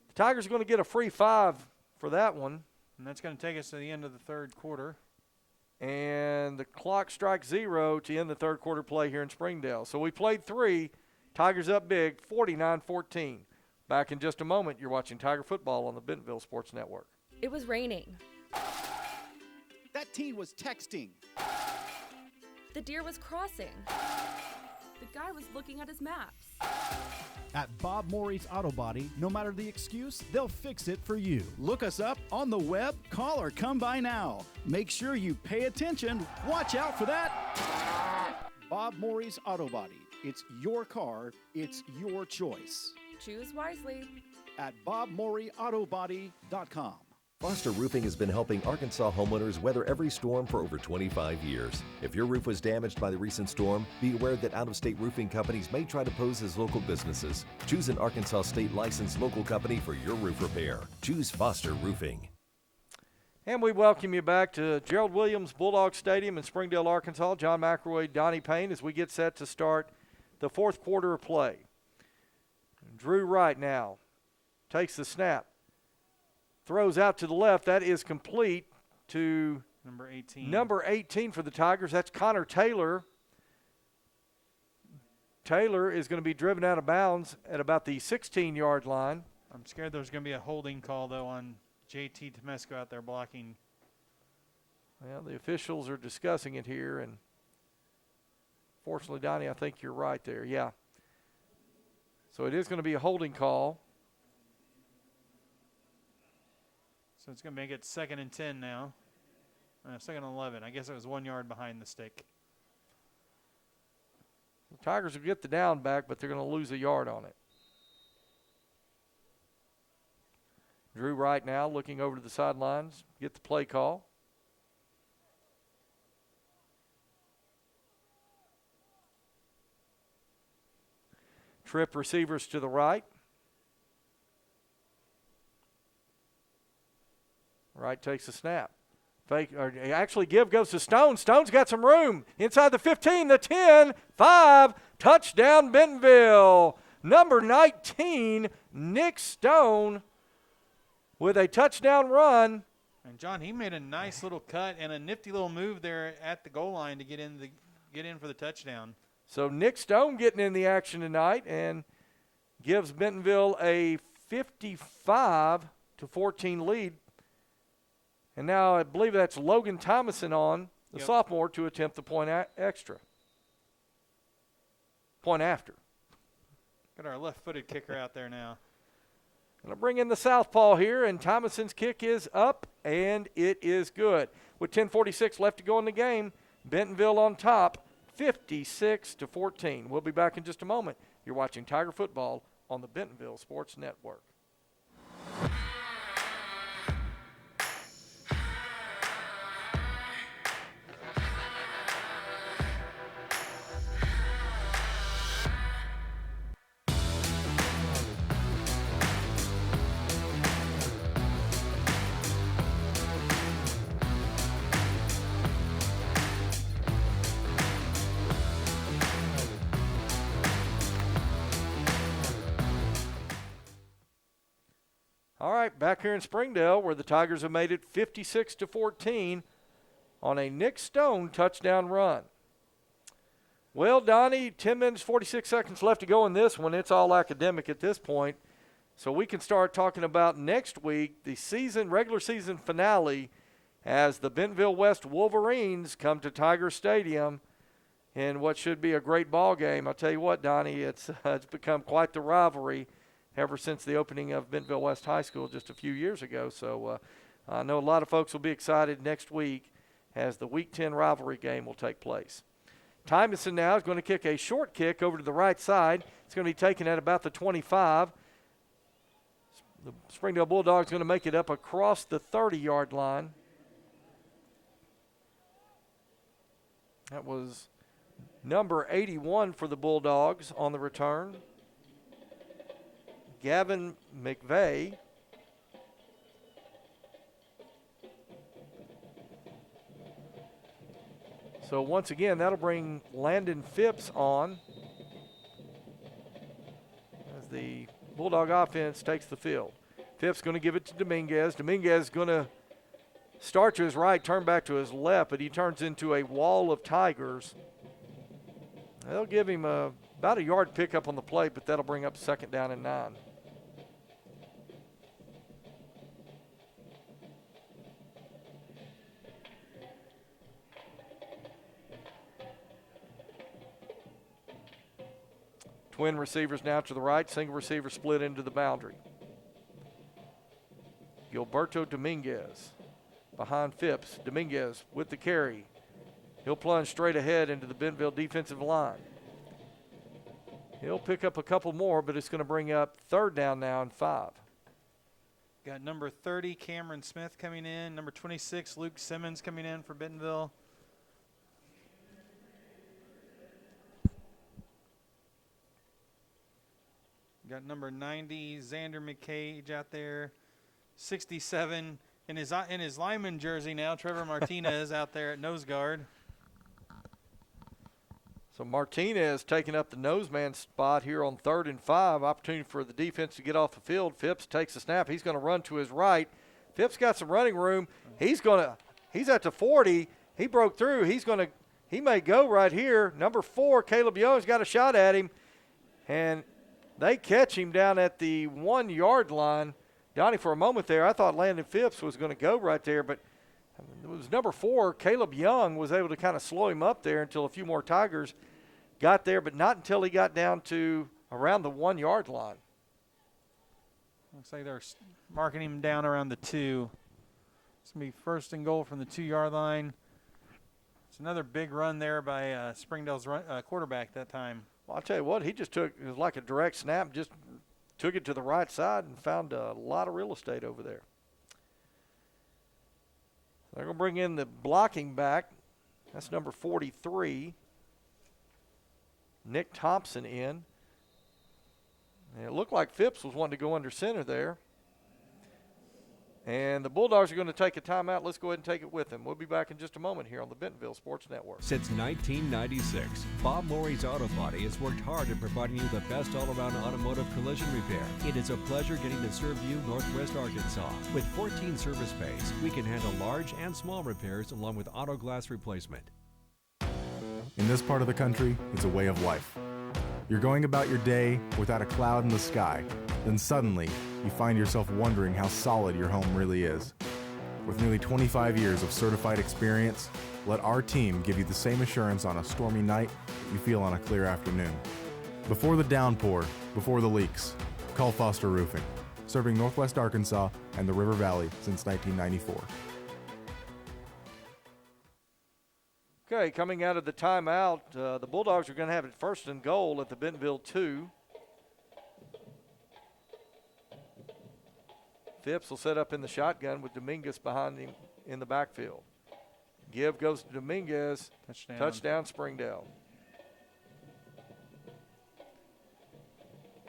the Tigers are going to get a free 5 for that one. And that's going to take us to the end of the 3rd quarter. And the clock strikes 0 to end the 3rd quarter play here in Springdale. So we played 3. Tigers up big, 49-14. Back in just a moment, you're watching Tiger football on the Bentonville Sports Network. It was raining. That teen was texting. The deer was crossing. The guy was looking at his maps. At Bob Morey's Auto Body, no matter the excuse, they'll fix it for you. Look us up on the web, call or come by now. Make sure you pay attention. Watch out for that. Bob Morey's Auto Body. It's your car, it's your choice. Choose wisely. At BobMoreyAutoBody.com. Foster Roofing has been helping Arkansas homeowners weather every storm for over 25 years. If your roof was damaged by the recent storm, be aware that out-of-state roofing companies may try to pose as local businesses. Choose an Arkansas state licensed local company for your roof repair. Choose Foster Roofing. And we welcome you back to Gerald Williams Bulldog Stadium in Springdale, Arkansas. John McElroy, Donnie Payne, as we get set to start the 4th quarter of play. Drew Wright now takes the snap. Throws out to the left. That is complete to Number 18 for the Tigers. That's Connor Taylor. Taylor is going to be driven out of bounds at about the 16-yard line. I'm scared there's going to be a holding call, though, on JT Temesco out there blocking. Well, the officials are discussing it here, and fortunately, Donnie, I think you're right there. Yeah. So it is going to be a holding call. So it's going to make it 2nd and 10 now. 2nd and 11. I guess it was 1 yard behind the stick. The Tigers will get the down back, but they're going to lose a yard on it. Drew Wright now looking over to the sidelines, get the play call. Trip receivers to the right. Wright takes a snap. Fake, or actually give goes to Stone. Stone's got some room inside the 15, the 10, 5, touchdown Bentonville. Number 19, Nick Stone with a touchdown run. And John, he made a nice little cut and a nifty little move there at the goal line to get in for the touchdown. So Nick Stone getting in the action tonight and gives Bentonville a 55-14 lead. And now I believe that's Logan Thomason on, the sophomore, to attempt the point after. Got our left-footed kicker out there now. Going to bring in the southpaw here, and Thomason's kick is up, and it is good. With 10:46 left to go in the game, Bentonville on top, 56-14. We'll be back in just a moment. You're watching Tiger Football on the Bentonville Sports Network. All right, back here in Springdale where the Tigers have made it 56-14 on a Nick Stone touchdown run. Well, Donnie, 10 minutes, 46 seconds left to go in this one. It's all academic at this point. So we can start talking about next week, the regular season finale, as the Bentonville West Wolverines come to Tiger Stadium in what should be a great ball game. I'll tell you what, Donnie, it's become quite the rivalry ever since the opening of Bentonville West High School just a few years ago. So I know a lot of folks will be excited next week as the Week 10 rivalry game will take place. Tymason now is going to kick a short kick over to the right side. It's going to be taken at about the 25. The Springdale Bulldogs going to make it up across the 30-yard line. That was number 81 for the Bulldogs on the return. Gavin McVeigh. So once again, that'll bring Landon Phipps on as the Bulldog offense takes the field. Phipps going to give it to Dominguez. Dominguez is going to start to his right, turn back to his left, but he turns into a wall of Tigers. They'll give him about a yard pickup on the play, but that'll bring up 2nd down and 9. Twin receivers now to the right, single receiver split into the boundary. Gilberto Dominguez behind Phipps. Dominguez with the carry. He'll plunge straight ahead into the Bentonville defensive line. He'll pick up a couple more, but it's going to bring up 3rd down now and 5. Got number 30, Cameron Smith, coming in. Number 26, Luke Simmons, coming in for Bentonville. Got number 90, Xander McCage out there. 67 in his lineman jersey now, Trevor Martinez out there at nose guard. So Martinez taking up the noseman spot here on 3rd and 5. Opportunity for the defense to get off the field. Phipps takes the snap. He's going to run to his right. Phipps got some running room. He's at the 40. He broke through. He's going to he may go right here. Number 4, Caleb Young's got a shot at him, and they catch him down at the 1-yard line. Donnie, for a moment there, I thought Landon Phipps was going to go right there, but it was number 4, Caleb Young, was able to kind of slow him up there until a few more Tigers got there, but not until he got down to around the 1-yard line. Looks like they're marking him down around the 2. It's going to be first and goal from the 2-yard line. It's another big run there by Springdale's quarterback that time. Well, I'll tell you what, he just took, it was like a direct snap, just took it to the right side and found a lot of real estate over there. They're going to bring in the blocking back. That's number 43. Nick Thompson in. And it looked like Phipps was wanting to go under center there. And the Bulldogs are going to take a timeout. Let's go ahead and take it with them. We'll be back in just a moment here on the Bentonville Sports Network. Since 1996, Bob Morey's Auto Body has worked hard at providing you the best all-around automotive collision repair. It is a pleasure getting to serve you Northwest Arkansas. With 14 service bays, we can handle large and small repairs along with auto glass replacement. In this part of the country, it's a way of life. You're going about your day without a cloud in the sky. Then suddenly, you find yourself wondering how solid your home really is. With nearly 25 years of certified experience, let our team give you the same assurance on a stormy night that you feel on a clear afternoon. Before the downpour, before the leaks, call Foster Roofing, serving Northwest Arkansas and the River Valley since 1994. Okay, coming out of the timeout, the Bulldogs are going to have it first and goal at the Bentonville 2. Phipps will set up in the shotgun with Dominguez behind him in the backfield. Give goes to Dominguez. Touchdown Springdale.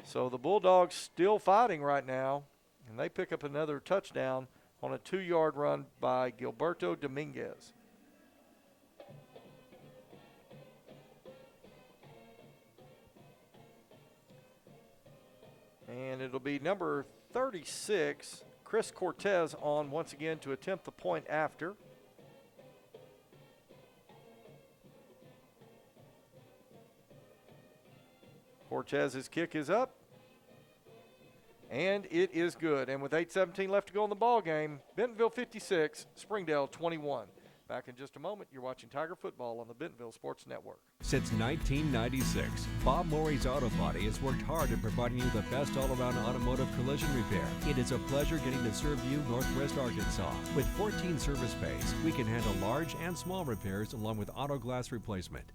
So the Bulldogs still fighting right now, and they pick up another touchdown on a 2-yard run by Gilberto Dominguez. And it'll be number 36, Chris Cortez, on once again to attempt the point after. Cortez's kick is up. And it is good. And with 8:17 left to go in the ball game, Bentonville 56, Springdale 21. Back in just a moment. You're watching Tiger Football on the Bentonville Sports Network. Since 1996, Bob Morey's Auto Body has worked hard at providing you the best all-around automotive collision repair. It is a pleasure getting to serve you Northwest Arkansas. With 14 service bays, we can handle large and small repairs along with auto glass replacement.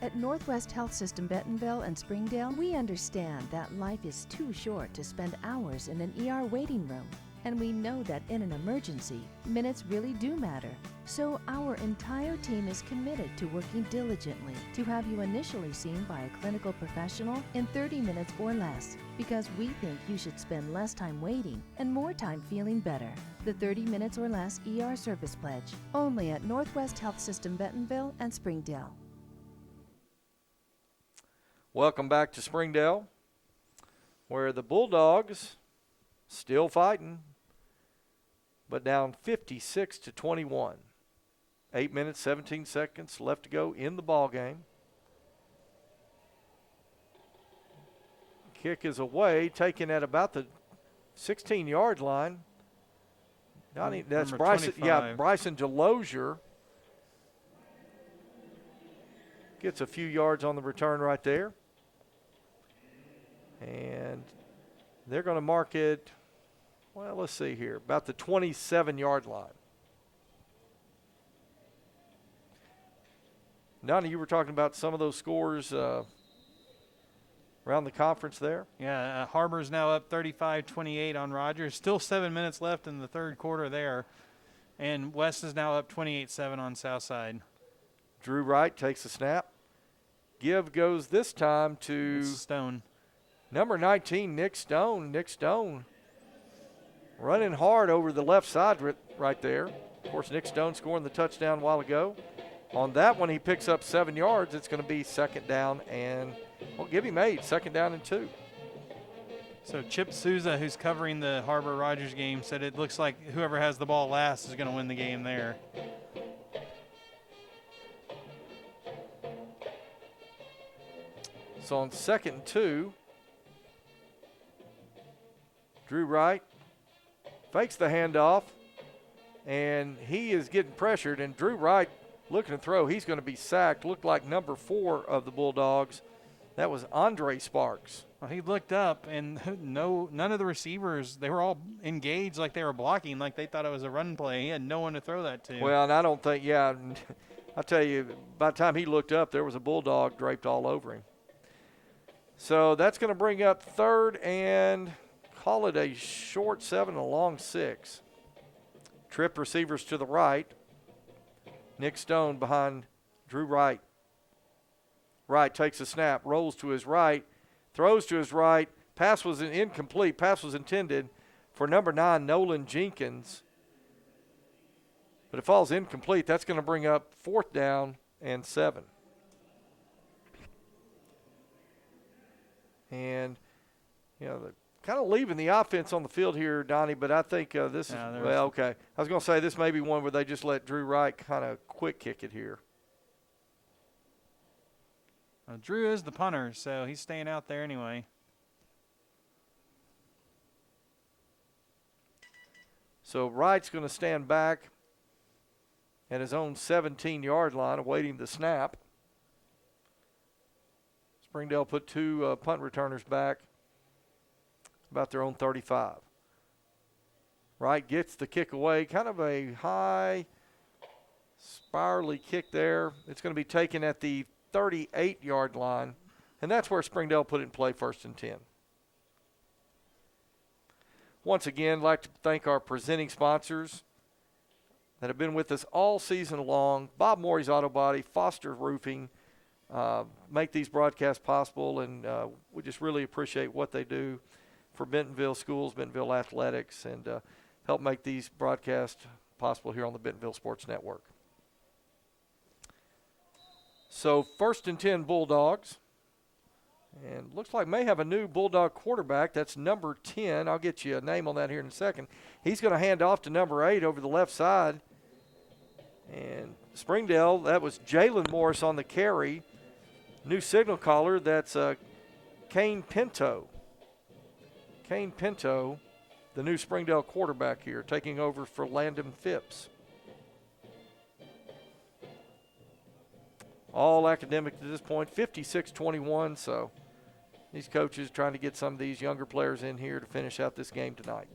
At Northwest Health System Bentonville and Springdale, we understand that life is too short to spend hours in an ER waiting room. And we know that in an emergency, minutes really do matter. So our entire team is committed to working diligently to have you initially seen by a clinical professional in 30 minutes or less, because we think you should spend less time waiting and more time feeling better. The 30 minutes or less ER service pledge, only at Northwest Health System Bentonville and Springdale. Welcome back to Springdale, where the Bulldogs still fighting, but down 56-21. 8 minutes, 17 seconds left to go in the ball game. Kick is away, taken at about the 16-yard line. That's Bryson. 25. Yeah, Bryson DeLozier gets a few yards on the return right there. And they're going to mark it, well, let's see here, about the 27-yard line. Donnie, you were talking about some of those scores around the conference there. Yeah, Harbor's now up 35-28 on Rogers. Still 7 minutes left in the third quarter there. And West is now up 28-7 on Southside. Drew Wright takes the snap. Give goes this time to Stone. Number 19, Nick Stone. Nick Stone running hard over the left side right there. Of course, Nick Stone scoring the touchdown a while ago. On that one, he picks up 7 yards. It's going to be second down and, well, give him 8, second down and 2. So Chip Souza, who's covering the Harbor-Rogers game, said it looks like whoever has the ball last is going to win the game there. So on 2nd and 2, Drew Wright fakes the handoff, and he is getting pressured. And Drew Wright looking to throw. He's going to be sacked. Looked like number 4 of the Bulldogs. That was Andre Sparks. Well, he looked up, and none of the receivers, they were all engaged like they were blocking, like they thought it was a run play. He had no one to throw that to. Well, and I don't think, I'll tell you, by the time he looked up, there was a Bulldog draped all over him. So that's going to bring up 3rd and call it a short 7 and a long 6. Trip receivers to the right. Nick Stone behind Drew Wright. Wright takes a snap, rolls to his right, throws to his right. Pass was incomplete. Pass was intended for number 9, Nolan Jenkins. But it falls incomplete. That's going to bring up 4th down and 7. And, they're kind of leaving the offense on the field here, Donnie, but I think this is, well, okay. I was going to say this may be one where they just let Drew Wright kind of quick kick it here. Drew is the punter, so he's staying out there anyway. So Wright's going to stand back at his own 17-yard line awaiting the snap. Springdale put 2 punt returners back about their own 35. Wright gets the kick away, kind of a high, spirally kick there. It's going to be taken at the 38-yard line, and that's where Springdale put it in play, 1st and 10. Once again, I'd like to thank our presenting sponsors that have been with us all season long. Bob Morey's Auto Body, Foster Roofing, make these broadcasts possible, and we just really appreciate what they do for Bentonville schools, Bentonville athletics, and help make these broadcasts possible here on the Bentonville Sports Network. So 1st and 10 Bulldogs. And looks like may have a new Bulldog quarterback. That's number 10. I'll get you a name on that here in a second. He's going to hand off to number 8 over the left side. And Springdale, that was Jalen Morris on the carry. New signal caller, that's Kane Pinto. Kane Pinto, the new Springdale quarterback here, taking over for Landon Phipps. All academic to this point, 56-21, so these coaches trying to get some of these younger players in here to finish out this game tonight.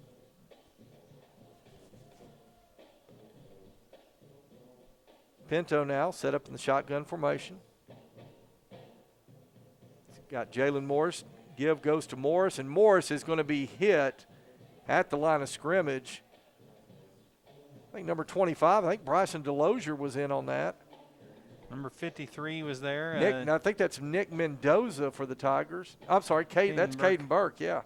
Pinto now set up in the shotgun formation. Got Jalen Morris. Give goes to Morris, and Morris is going to be hit at the line of scrimmage. I think number 25, I think Bryson Delosier was in on that. Number 53 was there. Nick, I think that's Nick Mendoza for the Tigers. I'm sorry, that's Caden Burke, yeah.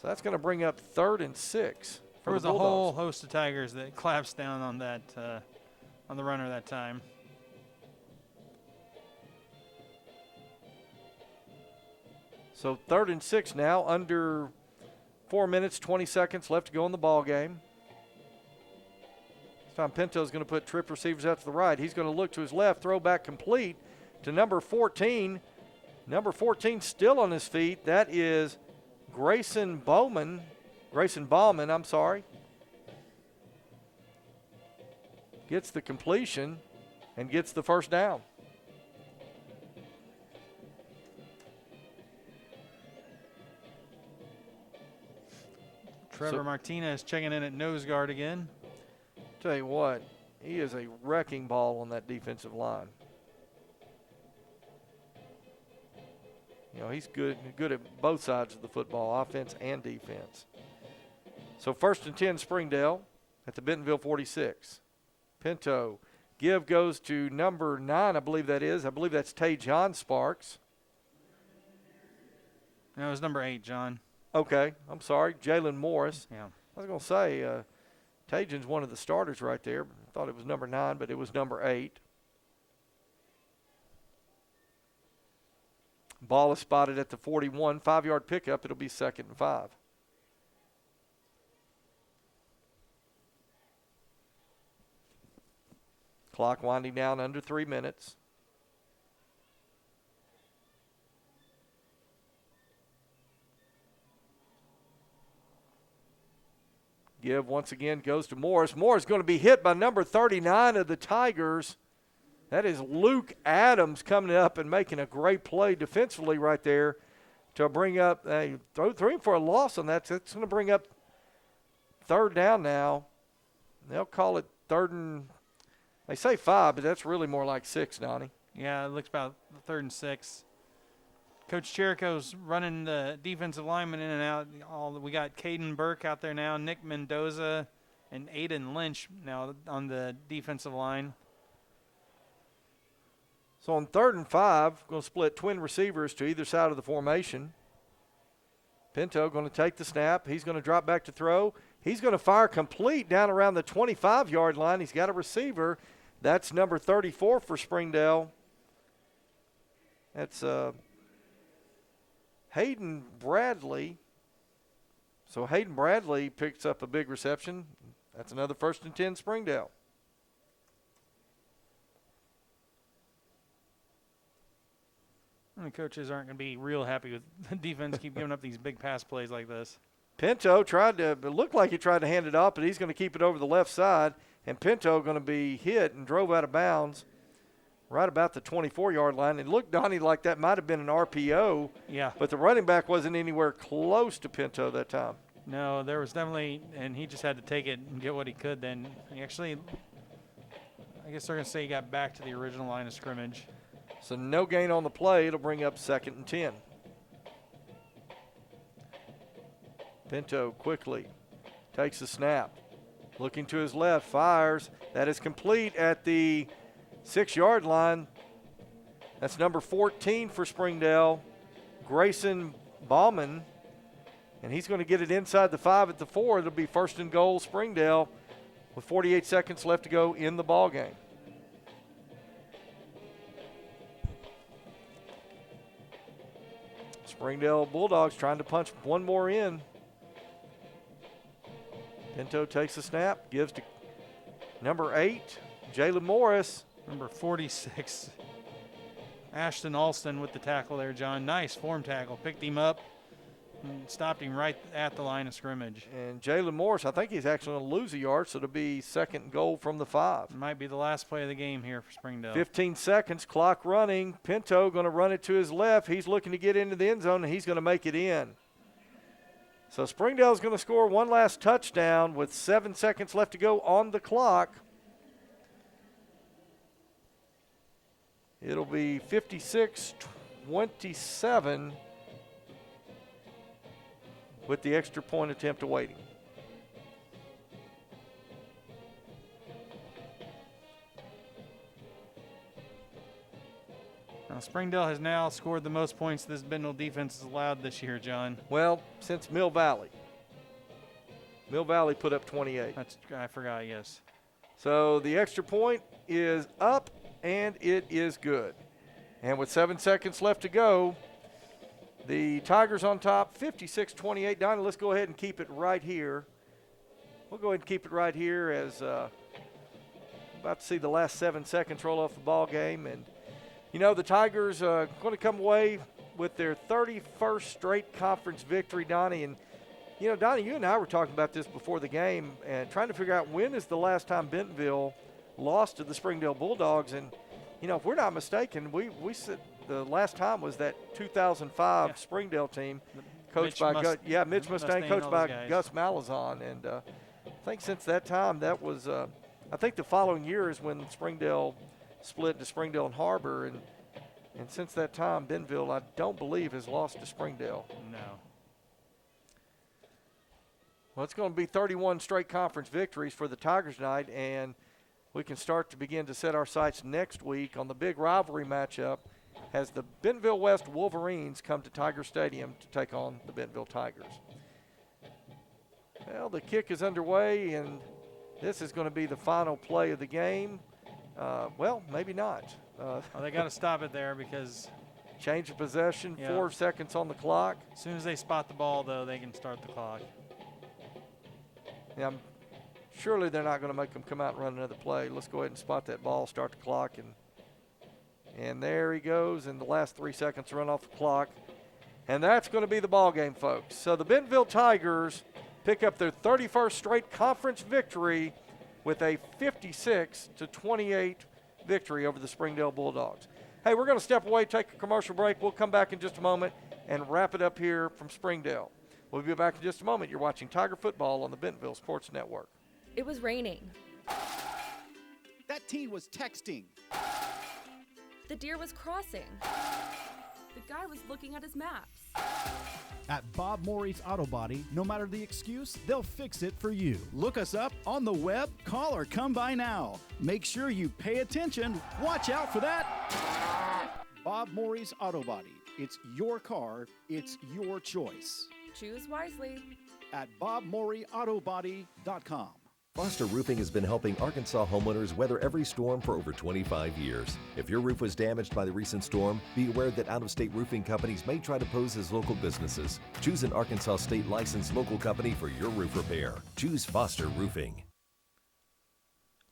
So that's going to bring up 3rd and 6. There was a whole host of Tigers that collapsed down on that, on the runner that time. So 3rd and 6 now, under 4 minutes, 20 seconds left to go in the ball game. Tom Pinto's going to put trip receivers out to the right. He's going to look to his left, throw back complete to number 14. Number 14 still on his feet. That is Grayson Bauman, I'm sorry. Gets the completion and gets the 1st down. Trevor Martinez checking in at nose guard again. Tell you what, he is a wrecking ball on that defensive line. He's good at both sides of the football, offense and defense. So 1st and 10 Springdale at the Bentonville 46. Pinto. Give goes to number 9, I believe that is. I believe that's Tajon Sparks. No, it was number 8, John. Okay, I'm sorry, Jalen Morris. Yeah. I was going to say, Tajon's one of the starters right there. I thought it was number 9, but it was number 8. Ball is spotted at the 41. 5-yard pickup. It'll be 2nd and 5. Clock winding down under 3 minutes. Give once again goes to Morris. Morris going to be hit by number 39 of the Tigers. That is Luke Adams coming up and making a great play defensively right there to bring up throw him for a loss on that. That's going to bring up third down now. They'll call it third and they say 5, but that's really more like 6, Donnie. Yeah, it looks about 3rd and 6. Coach Cherico's running the defensive linemen in and out. We got Caden Burke out there now, Nick Mendoza, and Aiden Lynch now on the defensive line. So on 3rd and 5, going to split twin receivers to either side of the formation. Pinto going to take the snap. He's going to drop back to throw. He's going to fire complete down around the 25-yard line. He's got a receiver. That's number 34 for Springdale. That's Hayden Bradley. So Hayden Bradley picks up a big reception. That's another 1st and 10 Springdale. The coaches aren't going to be real happy with the defense keep giving up these big pass plays like this. Pinto it looked like he tried to hand it off, but he's going to keep it over the left side. And Pinto going to be hit and drove out of bounds right about the 24-yard line. It looked, Donnie, like that might have been an RPO. Yeah. But the running back wasn't anywhere close to Pinto that time. No, there was definitely, and he just had to take it and get what he could then. He actually, I guess they're going to say he got back to the original line of scrimmage. So no gain on the play. It'll bring up 2nd and 10. Pinto quickly takes the snap. Looking to his left, fires. That is complete at the 6-yard line. That's number 14 for Springdale, Grayson Bauman. And he's going to get it inside the 5 at the 4. It'll be 1st and goal Springdale with 48 seconds left to go in the ball game. Springdale Bulldogs trying to punch one more in. Pinto takes the snap, gives to number 8, Jalen Morris. Number 46, Ashton Alston with the tackle there, John. Nice form tackle. Picked him up and stopped him right at the line of scrimmage. And Jalen Morris, I think he's actually going to lose a yard, so it'll be 2nd goal from the 5. Might be the last play of the game here for Springdale. 15 seconds, clock running. Pinto going to run it to his left. He's looking to get into the end zone, and he's going to make it in. So Springdale's going to score one last touchdown with 7 seconds left to go on the clock. It'll be 56-27 with the extra point attempt awaiting. Now, Springdale has now scored the most points this Bentonville defense has allowed this year, John. Well, since Mill Valley. Mill Valley put up 28. I forgot, yes. So the extra point is up, and it is good. And with 7 seconds left to go, the Tigers on top, 56-28. Donnie, let's go ahead and keep it right here. We'll go ahead and keep it right here as about to see the last 7 seconds roll off the ball game. And, you know, the Tigers are going to come away with their 31st straight conference victory, Donnie. And, you know, Donnie, you and I were talking about this before the game and trying to figure out when is the last time Bentonville lost to the Springdale Bulldogs. And, you know, if we're not mistaken, we said the last time was that 2005 Springdale team coached by Mitch Mustaine, coached by Gus Malazan. And I think since that time, that was I think the following year is when Springdale split to Springdale and Harbor. And since that time, Bentonville, I don't believe, has lost to Springdale. No. Well, it's going to be 31 straight conference victories for the Tigers tonight, and we can start to begin to set our sights next week on the big rivalry matchup as the Bentonville West Wolverines come to Tiger Stadium to take on the Bentonville Tigers. Well, the kick is underway, and this is going to be the final play of the game. Well, maybe not. Well, they got to stop it there because change of possession, 4 seconds on the clock. As soon as they spot the ball, though, they can start the clock. Yeah, surely they're not going to make them come out and run another play. Let's go ahead and spot that ball, start the clock, and there he goes, and the last 3 seconds run off the clock. And that's going to be the ball game, folks. So the Bentonville Tigers pick up their 31st straight conference victory with a 56-28 victory over the Springdale Bulldogs. Hey, we're going to step away, take a commercial break. We'll come back in just a moment and wrap it up here from Springdale. We'll be back in just a moment. You're watching Tiger Football on the Bentonville Sports Network. It was raining. That teen was texting. The deer was crossing. The guy was looking at his maps. At Bob Morey's Auto Body, no matter the excuse, they'll fix it for you. Look us up on the web, call or come by now. Make sure you pay attention. Watch out for that. Bob Morey's Auto Body. It's your car. It's your choice. Choose wisely. At BobMoreyAutoBody.com. Foster Roofing has been helping Arkansas homeowners weather every storm for over 25 years. If your roof was damaged by the recent storm, be aware that out-of-state roofing companies may try to pose as local businesses. Choose an Arkansas state licensed local company for your roof repair. Choose Foster Roofing.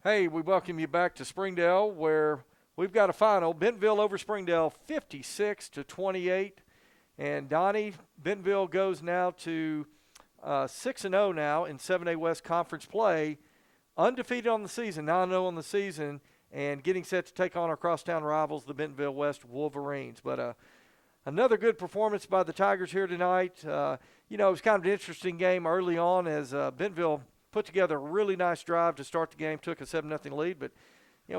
Hey, we welcome you back to Springdale, where we've got a final. Bentonville over Springdale, 56-28. And Donnie, Bentonville goes now to 6-0 now in 7A West Conference play, undefeated on the season, 9-0 on the season, and getting set to take on our crosstown rivals, the Bentonville West Wolverines. But another good performance by the Tigers here tonight. It was kind of an interesting game early on as Bentonville put together a really nice drive to start the game, took a 7-0 lead. But,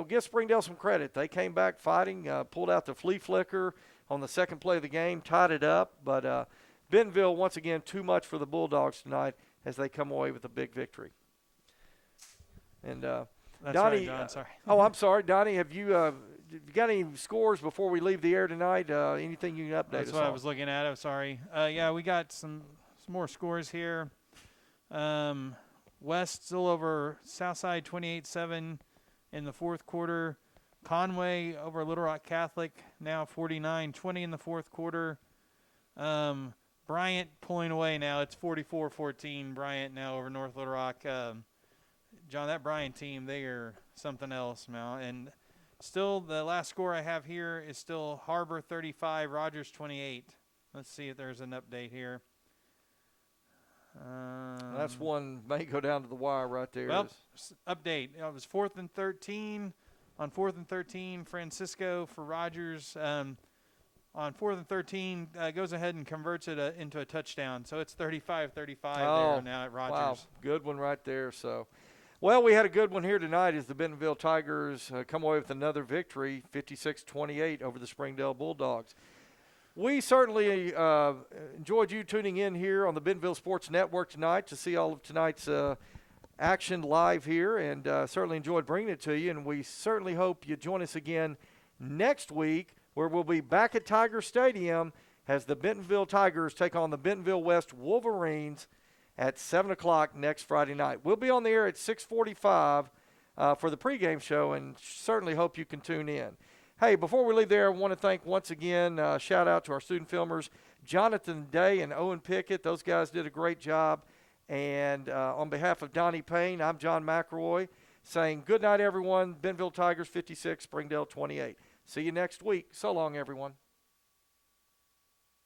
give Springdale some credit. They came back fighting, pulled out the flea flicker on the second play of the game, tied it up. But Bentonville, once again, too much for the Bulldogs tonight as they come away with a big victory. And That's Donnie, right, John, sorry. I'm sorry, Donnie. Have you got any scores before we leave the air tonight? Anything you can update That's us what on? I was looking at. I'm sorry. Yeah, we got some more scores here. West still over Southside 28-7 in the fourth quarter. Conway over Little Rock Catholic now 49-20 in the fourth quarter. Bryant pulling away now. It's 44-14. Bryant now over North Little Rock. John, that Bryant team, they are something else now. And still, the last score I have here is still Harbor 35, Rogers 28. Let's see if there's an update here. That's one may go down to the wire right there. Well, update. It was 4th and 13. On 4th and 13, Francisco for Rogers. On 4th and 13, goes ahead and converts it into a touchdown. So it's 35-35 there now at Rogers. Wow, good one right there. So, well, we had a good one here tonight as the Bentonville Tigers come away with another victory, 56-28 over the Springdale Bulldogs. We certainly enjoyed you tuning in here on the Bentonville Sports Network tonight to see all of tonight's action live here, and certainly enjoyed bringing it to you. And we certainly hope you join us again next week, where we'll be back at Tiger Stadium as the Bentonville Tigers take on the Bentonville West Wolverines at 7 o'clock next Friday night. We'll be on the air at 6:45 for the pregame show, and certainly hope you can tune in. Hey, before we leave there, I want to thank once again, shout out to our student filmers, Jonathan Day and Owen Pickett. Those guys did a great job. And on behalf of Donnie Payne, I'm John McElroy saying good night, everyone. Bentonville Tigers 56, Springdale 28. See you next week. So long, everyone.